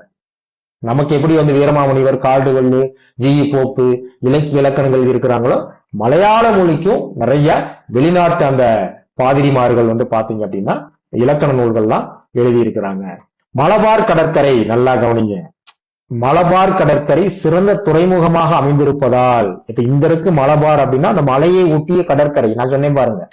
நமக்கு எப்படி வந்து வீரமாமுனிவர், கால்டுவெல்லு, ஜி.இ. போப்பு இலக்கிய இலக்கணங்கள் இருக்கிறாங்களோ, மலையாள மொழிக்கும் நிறைய வெளிநாட்டு அந்த பாதிரிமார்கள் வந்து பாத்தீங்க அப்படின்னா இலக்கண நூல்கள்லாம் எழுதி இருக்கிறாங்க. மலபார் கடற்கரை நல்லா கவனிங்க. மலபார் கடற்கரை சிறந்த துறைமுகமாக அமைந்திருப்பதால், இப்ப இந்த இருக்கு மலபார் அப்படின்னா அந்த மலையை ஒட்டிய கடற்கரை. நான் சொன்னேன் பாருங்க,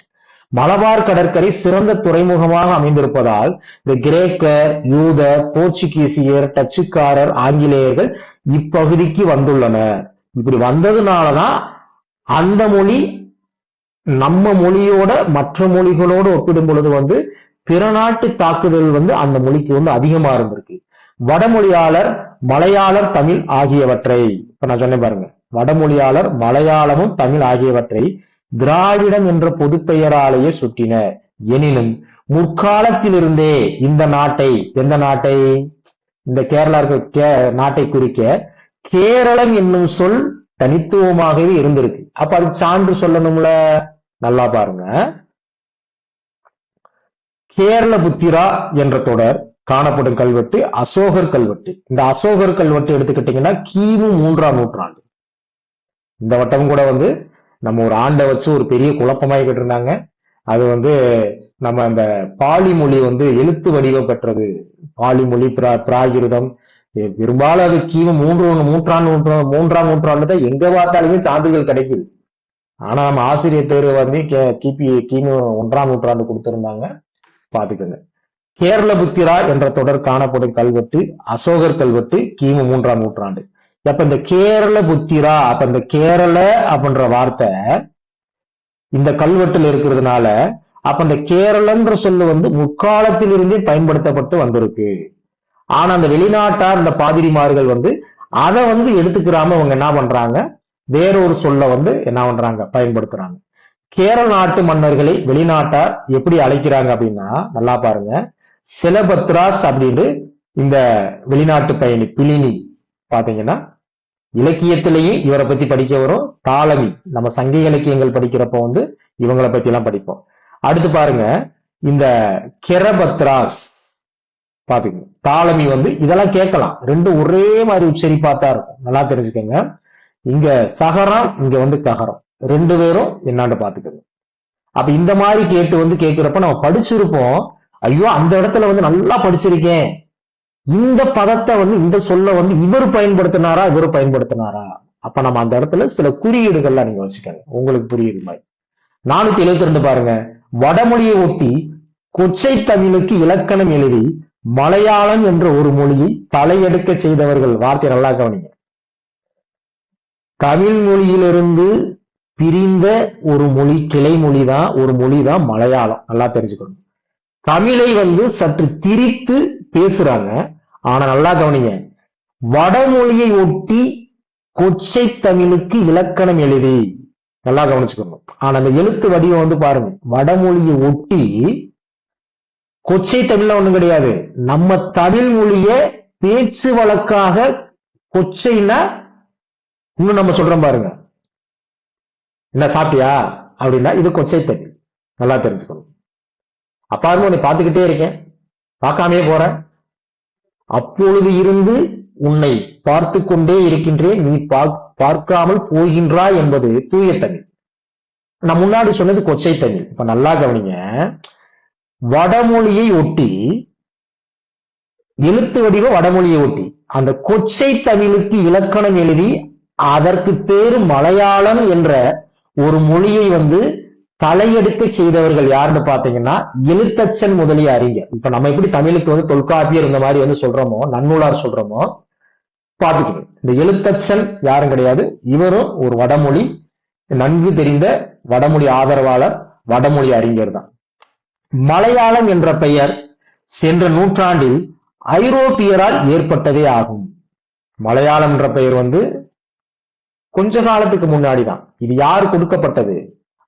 மலபார் கடற்கரை சிறந்த துறைமுகமாக அமைந்திருப்பதால் இந்த கிரேக்கர், யூதர், போர்ச்சுகீசியர், டச்சுக்காரர், ஆங்கிலேயர்கள் இப்பகுதிக்கு வந்துள்ளனர். இப்படி வந்ததுனாலதான் அந்த மொழி நம்ம மொழியோட மற்ற மொழிகளோடு ஒப்பிடும் பொழுது வந்து பிற நாட்டு தாக்குதல் வந்து அந்த மொழிக்கு வந்து அதிகமா இருந்திருக்கு. வடமொழியாளர் மலையாளர், தமிழ் ஆகியவற்றை, இப்ப நான் சொன்னேன் பாருங்க, வடமொழியாளர் மலையாளமும் தமிழ் ஆகியவற்றை திராவிடம் என்ற பொது பெயராலேயே சுட்டினர். எனினும் முற்காலத்திலிருந்தே இந்த நாட்டை, எந்த நாட்டை, இந்த கேரளா நாட்டை குறிக்க கேரளம் என்னும் சொல் தனித்துவமாகவே இருந்திருக்கு. அப்ப அதுக்கு சான்று சொல்லணும்ல. நல்லா பாருங்க, கேரள புத்திரா என்ற தொடர் காணப்படும் கல்வெட்டு அசோகர் கல்வெட்டு. இந்த அசோகர் கல்வெட்டு எடுத்துக்கிட்டீங்கன்னா கிமு 3ஆம் நூற்றாண்டு. இந்த வட்டம் கூட வந்து நம்ம ஒரு ஆண்டை வச்சு ஒரு பெரிய குழப்பமாயிக்கிட்டு இருந்தாங்க. அது வந்து நம்ம அந்த பாலி மொழி வந்து எழுத்து வடிவம் பெற்றது. பாலி மொழி பிராகிருதம் பெரும்பாலும் அது கிமு 3ஆம் நூற்றாண்டு தான் எங்க பார்த்தாலுமே சான்றுகள் கிடைக்குது. ஆனா நம்ம ஆசிரியர் தேர்வு வந்து கிமு 1ஆம் நூற்றாண்டு கொடுத்திருந்தாங்க. பாத்துக்கோங்க. கேரள புத்திரா என்ற தொடர் காணப்படும் கல்வெட்டு அசோகர் கல்வெட்டு கிமு 3ஆம் நூற்றாண்டு. அப்ப இந்த கேரள புத்திரா, அப்ப இந்த கேரள அப்படின்ற வார்த்தை இந்த கல்வெட்டுல இருக்கிறதுனால அப்ப இந்த கேரளன்ற சொல்லு வந்து முற்காலத்தில் இருந்தே பயன்படுத்தப்பட்டு வந்திருக்கு. ஆனா அந்த வெளிநாட்டார், இந்த பாதிரிமார்கள் வந்து அதை வந்து எடுத்துக்கிறாம அவங்க என்ன பண்றாங்க, வேறொரு சொல்ல வந்து என்ன பண்றாங்க, பயன்படுத்துறாங்க. கேரள நாட்டு மன்னர்களை வெளிநாட்டார் எப்படி அழைக்கிறாங்க அப்படின்னா, நல்லா பாருங்க, சிலபத்ராஸ் அப்படின்னு இந்த வெளிநாட்டு பயணி பிலினி பாத்தீங்கன்னா இலக்கியத்திலேயும் இவரை பத்தி படிக்க வரும். தாளமி, நம்ம சங்க இலக்கியங்கள் படிக்கிறப்ப வந்து இவங்களை பத்தி எல்லாம் படிப்போம். அடுத்து பாருங்க, இந்த கெரபத்ராஸ் பாத்தீங்க, தாளமி வந்து இதெல்லாம் கேட்கலாம். ரெண்டும் ஒரே மாதிரி உச்சரிப்பாத்தான் இருக்கும். நல்லா தெரிஞ்சுக்கோங்க. இங்க சகரம், இங்க வந்து ககரம், ரெண்டு பேரும் என்னான்னு பாத்துக்கோங்க. அப்ப இந்த மாதிரி கேட்டு வந்து கேட்கிறப்ப நம்ம படிச்சிருப்போம், ஐயோ அந்த இடத்துல வந்து நல்லா படிச்சிருக்கேன், இந்த பதத்தை வந்து இந்த சொல்ல வந்து இவர் பயன்படுத்தினாரா இவர் பயன்படுத்தினாரா. அப்ப நம்ம அந்த இடத்துல சில குறியீடுகள்லாம் நீங்க வச்சுக்கோங்க, உங்களுக்கு புரியுது மாதிரி. 472 பாருங்க, வடமொழியை ஒட்டி கொச்சை தமிழுக்கு இலக்கணம் எழுதி மலையாளம் என்ற ஒரு மொழியை தலையெடுக்க செய்தவர்கள். வார்த்தை நல்லா கவனிங்க. தமிழ் மொழியிலிருந்து பிரிந்த ஒரு மொழி, கிளை மொழி தான், ஒரு மொழி தான் மலையாளம். நல்லா தெரிஞ்சுக்கணும். தமிழை சற்று திரித்து பேசுறாங்க. ஆனா நல்லா கவனிங்க, வடமொழியை ஒட்டி கொச்சை தமிழுக்கு இலக்கணம் எழுதி, நல்லா கவனிச்சுக்கணும். ஆனா அந்த எழுத்து வடிவம் பாருங்க, வடமொழியை ஒட்டி. கொச்சை தமிழ்ல ஒண்ணும் கிடையாது. நம்ம தமிழ் மொழிய பேச்சு வழக்காக கொச்சைன்னா இன்னும் நம்ம சொல்றோம் பாருங்க, என்ன சாப்பிட்டியா அப்படின்னா இது கொச்சை தமிழ். நல்லா தெரிஞ்சுக்கணும். அப்பாருங்க உன்னை பார்த்துக்கிட்டே இருக்கேன், பார்க்காமே போறேன், அப்பொழுது இருந்து உன்னை பார்த்து கொண்டே இருக்கின்றேன், நீ பார்க்காமல் போகின்றாய் என்பது தூய தமிழ். நான் முன்னாடி சொன்னது கொச்சை தமிழ். இப்ப நல்லா கவனிங்க, வடமொழியை ஒட்டி, எழுத்து வடிவ வடமொழியை ஒட்டி அந்த கொச்சை தமிழுக்கு இலக்கணம் எழுதி அதற்கு பேரு மலையாளம் என்ற ஒரு மொழியை தலையெடுக்க செய்தவர்கள் யாருன்னு பாத்தீங்கன்னா எழுத்தச்சன் முதலிய அறிஞர். இப்ப நம்ம எப்படி தமிழுக்கு தொல்காப்பியர் இந்த மாதிரி சொல்றோமோ, நன்னூலார் சொல்றோமோ, பாத்துக்கணும். இந்த எழுத்தச்சன் யாரும் கிடையாது, இவரும் ஒரு வடமொழி நன்கு தெரிந்த வடமொழி ஆதரவாளர், வடமொழி அறிஞர் தான். மலையாளம் என்ற பெயர் சென்ற நூற்றாண்டில் ஐரோப்பியரால் ஏற்பட்டதே ஆகும். மலையாளம் என்ற பெயர் கொஞ்ச காலத்துக்கு முன்னாடிதான். இது யாரு கொடுக்கப்பட்டது?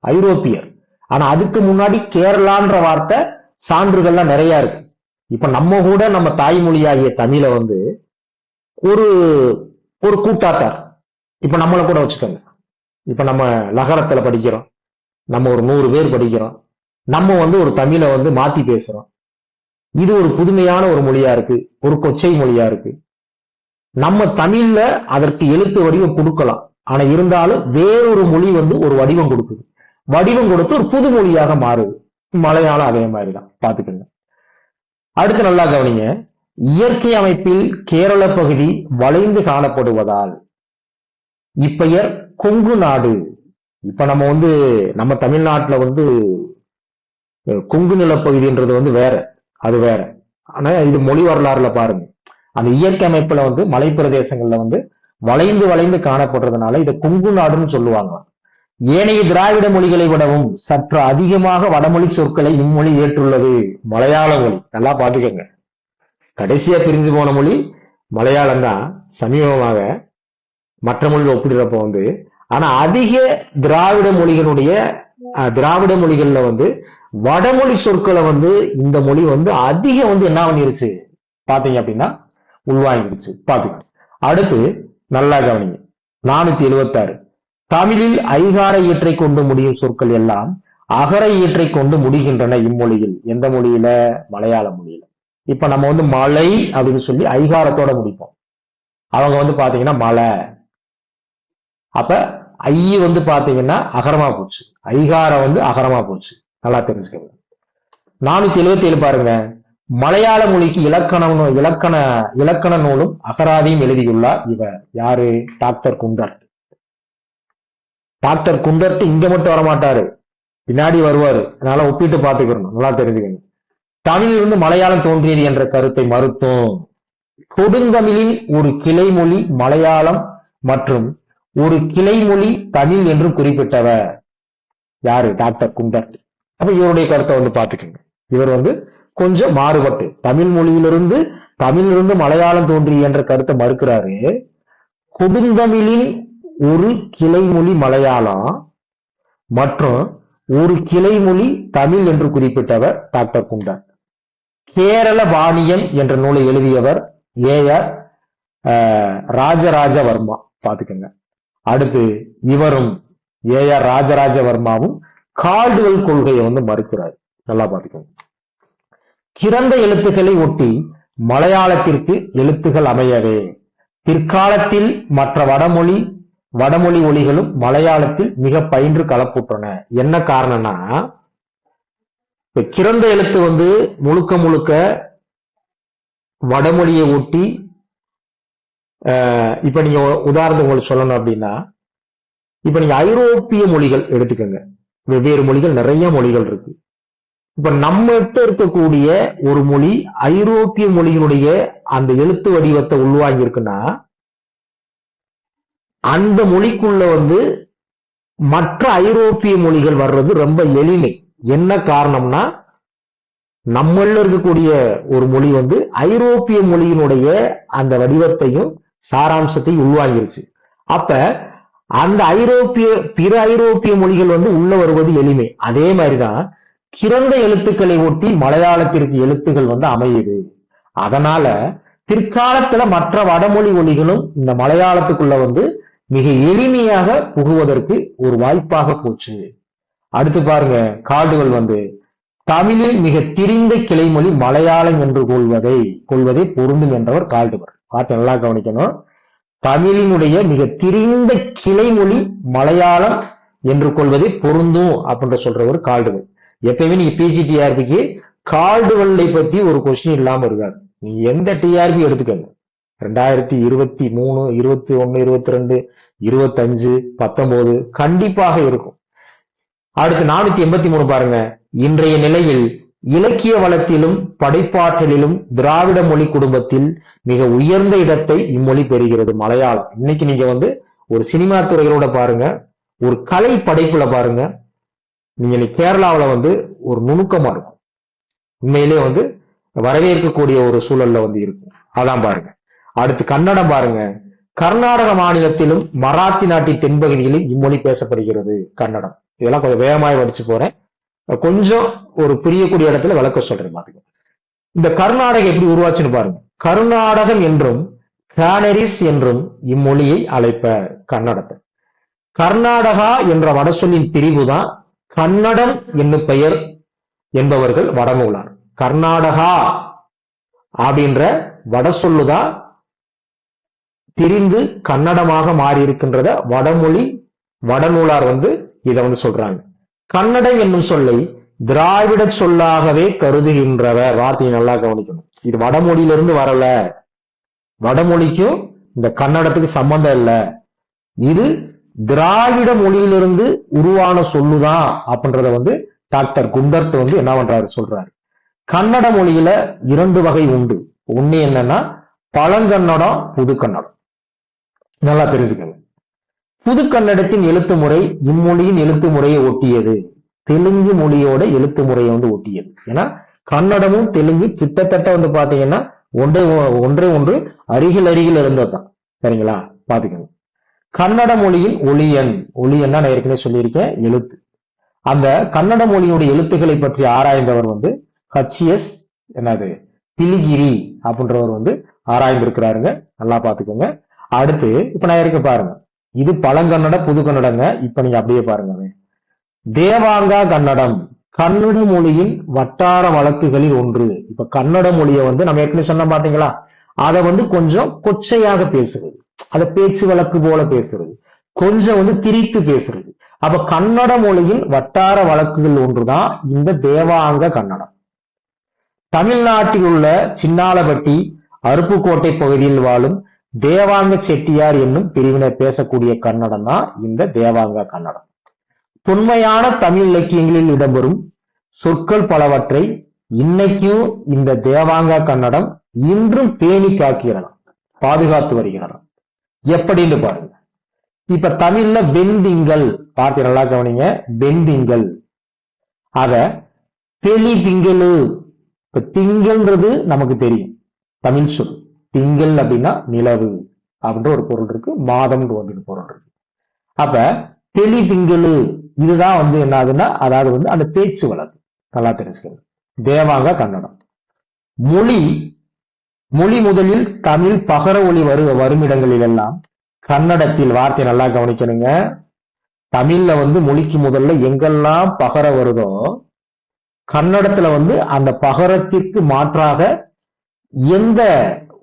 ஐரோப்பியர். ஆனா அதுக்கு முன்னாடி கேரளான்ற வார்த்தை சான்றுகள்லாம் நிறைய இருக்கு. இப்ப நம்ம கூட நம்ம தாய்மொழியாகிய தமிழ ஒரு ஒரு கூட்டாத்தார், இப்ப நம்மளை கூட வச்சுக்கோங்க. இப்ப நம்ம நகரத்துல படிக்கிறோம், நம்ம ஒரு 100 பேர் படிக்கிறோம், நம்ம ஒரு தமிழை மாத்தி பேசுறோம். இது ஒரு புதுமையான ஒரு மொழியா இருக்கு, ஒரு கொச்சை மொழியா இருக்கு. நம்ம தமிழ்ல அதற்கு எழுத்து வடிவம் கொடுக்கலாம். ஆனா இருந்தாலும் வேறொரு மொழி ஒரு வடிவம் கொடுக்குது, வடிவம் கொடுத்து ஒரு புது மொழியாக மாறுது. மலையாளம் அதே மாதிரிதான், பாத்துக்கங்க. அடுத்து நல்லா கவனிங்க, இயற்கை அமைப்பில் கேரள பகுதி வளைந்து காணப்படுவதால் இப்பெயர் கொங்கு நாடு. இப்ப நம்ம நம்ம தமிழ்நாட்டுல கொங்கு நிலப்பகுதின்றது வேற, அது வேற. ஆனா இது மொழி வரலாறுல பாருங்க, அந்த இயற்கை அமைப்புல மலை பிரதேசங்கள்ல வளைந்து வளைந்து காணப்படுறதுனால இதை கொங்கு நாடுன்னு சொல்லுவாங்க. ஏனைய திராவிட மொழிகளை விடவும் சற்று அதிகமாக வடமொழி சொற்களை இம்மொழி ஏற்றுள்ளது. மலையாள மொழி நல்லா பாத்துக்கங்க. கடைசியா பிரிஞ்சு போன மொழி மலையாளம் தான். சமீபமாக மற்ற மொழிகள் ஒப்பிடுறப்ப ஆனா அதிக திராவிட மொழிகளுடைய திராவிட மொழிகள்ல வடமொழி சொற்களை இந்த மொழி அதிகம் என்ன பண்ணிருச்சு பாத்தீங்க அப்படின்னா உள்வாங்கிடுச்சு. பாத்துக்க. அடுத்து நல்லா கவனிங்க, 476 தமிழில் ஐகார ஈற்றை கொண்டு முடியும் சொற்கள் எல்லாம் அகர ஈற்றை கொண்டு முடிகின்றன இம்மொழியில். எந்த மொழியில? மலையாள மொழியில. இப்ப நம்ம மலை அப்படின்னு சொல்லி ஐகாரத்தோட முடிப்போம். அவங்க பாத்தீங்கன்னா மலை. அப்ப ஐ பாத்தீங்கன்னா அகரமா போச்சு, ஐகாரம் அகரமா போச்சு. நல்லா தெரிஞ்சுக்கோங்க. 477 பாருங்க, மலையாள மொழிக்கு இலக்கண நூலும் அகராதியும் எழுதியுள்ளார் இவர். யாரு? டாக்டர் குண்டர். டாக்டர் குண்டர்ட்டு இங்க மட்டும் வரமாட்டாரு, பின்னாடி வருவாரு. அதனால ஒப்பிட்டு பாத்துக்கணும், நல்லா தெரிஞ்சுக்கணும். தமிழிலிருந்து மலையாளம் தோன்றியது என்ற கருத்தை மறுத்தும், கொடுந்தமிழின் ஒரு கிளைமொழி மலையாளம் மற்றும் ஒரு கிளைமொழி தமிழ் என்று குறிப்பிட்டவர் யாரு? டாக்டர் குண்டர். அப்ப இவருடைய கருத்தை பாத்துக்கோங்க. இவர் கொஞ்சம் மாறுபட்டு தமிழிலிருந்து மலையாளம் தோன்றிய என்ற கருத்தை மறுக்கிறாரு. கொடுந்தமிழின் ஒரு கிளைமொழி மலையாளம் மற்றும் ஒரு கிளைமொழி தமிழ் என்று குறிப்பிட்டவர் டாக்டர் குண்டர். கேரள வாணியம் என்ற நூலை எழுதியவர் ஏஆர் ராஜராஜவர்மா. பாத்துக்கங்க. அடுத்து இவரும் ஏஆர் ராஜராஜவர்மாவும் கால்டுவெல் கொள்கையை மறுக்கிறார். நல்லா பாத்துக்கோங்க. கிறந்த எழுத்துக்களை ஒட்டி மலையாளத்திற்கு எழுத்துகள் அமையவே பிற்காலத்தில் மற்ற வடமொழி ஒலிகளும் மலையாளத்தில் மிக பயின்று கலப்புற்றன. என்ன காரணம்னா, இப்ப கிறந்த எழுத்து முழுக்க வடமொழியை ஒட்டி. இப்ப நீங்க உதாரணத்துக்கு உங்களுக்கு சொல்லணும் அப்படின்னா, இப்ப நீங்க ஐரோப்பிய மொழிகள் எடுத்துக்கோங்க. வெவ்வேறு மொழிகள், நிறைய மொழிகள் இருக்கு. இப்ப நம்மகிட்ட இருக்கக்கூடிய ஒரு மொழி ஐரோப்பிய மொழியினுடைய அந்த எழுத்து வடிவத்தை உள்வாங்கி இருக்குன்னா அந்த மொழிக்குள்ள வந்து மற்ற ஐரோப்பிய மொழிகள் வர்றது ரொம்ப எளிமை. என்ன காரணம்னா நம்மள இருக்கக்கூடிய ஒரு மொழி வந்து ஐரோப்பிய மொழியினுடைய அந்த வடிவத்தையும் சாராம்சத்தையும் உள்வாங்கிருச்சு. அப்ப அந்த பிற ஐரோப்பிய மொழிகள் வந்து உள்ள வருவது எளிமை. அதே மாதிரிதான் கிறந்த எழுத்துக்களை ஒட்டி மலையாளத்திற்கு எழுத்துகள் வந்து அமையுது. அதனால பிற்காலத்துல மற்ற வடமொழி மொழிகளும் இந்த மலையாளத்துக்குள்ள வந்து மிக எளிமையாக புகுவதற்கு ஒரு வாய்ப்பாக போச்சு. அடுத்து பாருங்க, கால்டுவெல் வந்து தமிழில் மிக திரிந்த கிளைமொழி மலையாளம் என்று கொள்வதை பொருந்தும் என்றவர் கால்டுவெல். பார்த்து நல்லா கவனிக்கணும். தமிழினுடைய மிக திரிந்த கிளைமொழி மலையாளம் என்று கொள்வதை பொருந்தும் அப்படின்னு சொல்றவர் கால்டுவெல். எப்பயுமே நீங்க பிஜிடிஆர்பிக்கு கால்டுவெல்லை பத்தி ஒரு கொஸ்டின் இல்லாம இருக்காது. நீங்க எந்த டிஆர்பி எடுத்துக்கங்க, 2023, 21, 22, 25, 19 கண்டிப்பாக இருக்கும். அடுத்து 483 பாருங்க. இன்றைய நிலையில் இலக்கிய வளத்திலும் படைப்பாற்றலிலும் திராவிட மொழி குடும்பத்தில் மிக உயர்ந்த இடத்தை இம்மொழி பெறுகிறது மலையாளம். இன்னைக்கு நீங்க வந்து ஒரு சினிமா துறைகளோட பாருங்க, ஒரு கலை படைப்புல பாருங்க, நீங்க கேரளாவில் வந்து ஒரு நுணுக்கமா இருக்கும். உண்மையிலே வந்து வரவேற்கக்கூடிய ஒரு சூழல்ல வந்து இருக்கும். அதான் பாருங்க. அடுத்து கன்னடம் பாருங்க. கர்நாடக மாநிலத்திலும் மராத்தி நாட்டின் தென்பகுதியிலும் இம்மொழி பேசப்படுகிறது கன்னடம். இதெல்லாம் கொஞ்சம் வேகமாய் படிச்சு போறேன், கொஞ்சம் ஒரு புரியக்கூடிய இடத்துல விளக்க சொல்றேன் பாத்துக்க. இந்த கர்நாடகம் எப்படி உருவாச்சுன்னு பாருங்க. கர்நாடகம் என்றும் கானரிஸ் என்றும் இம்மொழியை அழைப்ப கன்னடத்தை. கர்நாடகா என்ற வடசொல்லின் பிரிவுதான் கன்னடம் என்னும் பெயர் என்பவர்கள் வடநூலார். கர்நாடகா அப்படின்ற வடசொல்லுதான் பிரிந்து கன்னடமாக மாறி இருக்கின்றத வடநூலார் வந்து இதை வந்து சொல்றாங்க. கன்னடம் என்னும் சொல்லை திராவிட சொல்லாகவே கருதுகின்றவர். வார்த்தையை நல்லா கவனிக்கணும். இது வடமொழியிலிருந்து வரல, வடமொழிக்கும் இந்த கன்னடத்துக்கு சம்பந்தம் இல்லை, இது திராவிட மொழியிலிருந்து உருவான சொல்லுதான் அப்படின்றத வந்து டாக்டர் குண்டர்ட் வந்து என்ன பண்றாரு சொல்றாரு. கன்னட மொழியில 2 வகை உண்டு. ஒண்ணு என்னன்னா பழங்கன்னடம், புது கன்னடம். நல்லா தெரிஞ்சுக்கங்க. புது கன்னடத்தின் எழுத்து முறை இம்மொழியின் எழுத்து முறையை ஒட்டியது, தெலுங்கு மொழியோட எழுத்து முறையை வந்து ஒட்டியது. ஏன்னா கன்னடமும் தெலுங்கு கிட்டத்தட்ட வந்து பாத்தீங்கன்னா ஒன்றே ஒன்று அருகில் இருந்ததுதான். சரிங்களா, பாத்துக்கங்க. கன்னட மொழியின் ஒளியன்னா நான் ஏற்கனவே சொல்லியிருக்கேன், எழுத்து. அந்த கன்னட மொழியுடைய எழுத்துக்களை பற்றி ஆராய்ந்தவர் வந்து ஹச்சிஎஸ் பிலிகிரி அப்படின்றவர் வந்து ஆராய்ந்திருக்கிறாருங்க. நல்லா பாத்துக்கோங்க. அடுத்து இப்ப நான் இருக்க பாருங்க, இது பழங்கன்னட புது கன்னடங்க. இப்ப நீங்க அப்படியே பாருங்க. தேவாங்கா கன்னடம் கன்னட மொழியின் வட்டார வழக்குகளில் ஒன்று. இப்ப கன்னட மொழியை வந்து நம்ம ஏற்கனவே சொன்ன பாத்தீங்களா, அதை வந்து கொஞ்சம் கொச்சையாக பேசுறது, அதை பேச்சு வழக்கு போல பேசுறது, கொஞ்சம் வந்து திரித்து பேசுறது. அப்ப கன்னட மொழியின் வட்டார வழக்குகள் ஒன்றுதான் இந்த தேவாங்க கன்னடம். தமிழ்நாட்டில் உள்ள சின்னாலப்பட்டி அருப்புக்கோட்டை பகுதியில் வாழும் தேவாங்க செட்டியார் என்னும் பிரிவினர் பேசக்கூடிய கன்னடம் தான் இந்த தேவாங்க கன்னடம். தொன்மையான தமிழ் இலக்கியங்களில் இடம்பெறும் சொற்கள் பலவற்றை இன்னைக்கும் இந்த தேவாங்க கன்னடம் இன்றும் பேணி காக்கிறான், பாதுகாத்து வருகிறான். எப்படின்னு பாருங்க. இப்ப தமிழ்ல வெண்திங்கள், பார்த்து நல்லா கவனிங்க, வெண்திங்கள். அத தெளி திங்களு. இப்ப திங்கள்ன்றது நமக்கு தெரியும், தமிழ் சொல். திங்கள் அப்படின்னா நிலவு அப்படின்ற ஒரு பொருள் இருக்கு, மாதம் ஒரு பொருள் இருக்கு. அப்ப தெளி திங்களு இதுதான் வந்து என்ன ஆகுதுன்னா, அதாவது வந்து அந்த பேச்சு வழக்கு. நல்லா தெரிஞ்சுக்கணும். தேவாங்க கன்னடம். மொழி முதலில் தமிழ் பகர ஒளி வரும் இடங்களில் எல்லாம் கன்னடத்தில், வார்த்தை நல்லா கவனிக்கணுங்க, தமிழ்ல வந்து மொழிக்கு முதல்ல எங்கெல்லாம் பகர வருதோ கன்னடத்துல வந்து அந்த பகரத்திற்கு மாற்றாக எந்த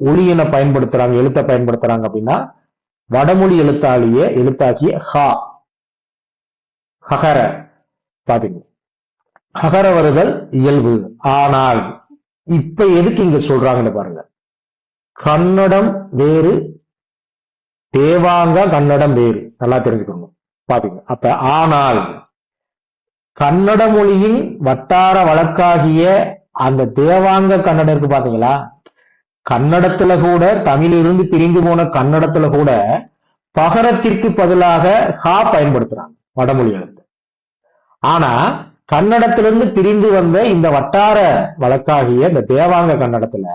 ஒளியினை பயன்படுத்துறாங்க, எழுத்தை பயன்படுத்துறாங்க அப்படின்னா வடமொழி எழுத்தாக்கிய ஹகர. பாத்தீங்க, ஹகர வருதல் இயல்பு. ஆனால் இப்ப எதுக்கு இங்க சொல்றாங்கன்னு பாருங்க. கன்னடம் வேறு, தேவாங்க கன்னடம் வேறு. நல்லா தெரிஞ்சுக்கணும். பாத்தீங்க. அப்ப ஆனால் கன்னட மொழியின் வட்டார வழக்காகிய அந்த தேவாங்க கன்னடம் இருக்கு பாத்தீங்களா, கன்னடத்துல கூட தமிழிலிருந்து பிரிந்து போன கன்னடத்துல கூட பகரத்திற்கு பதிலாக ஹா பயன்படுத்துறாங்க வடமொழி எழுத்து. ஆனா கன்னடத்திலிருந்து பிரிந்து வந்த இந்த வட்டார வழக்காகிய இந்த தேவாங்க கன்னடத்துல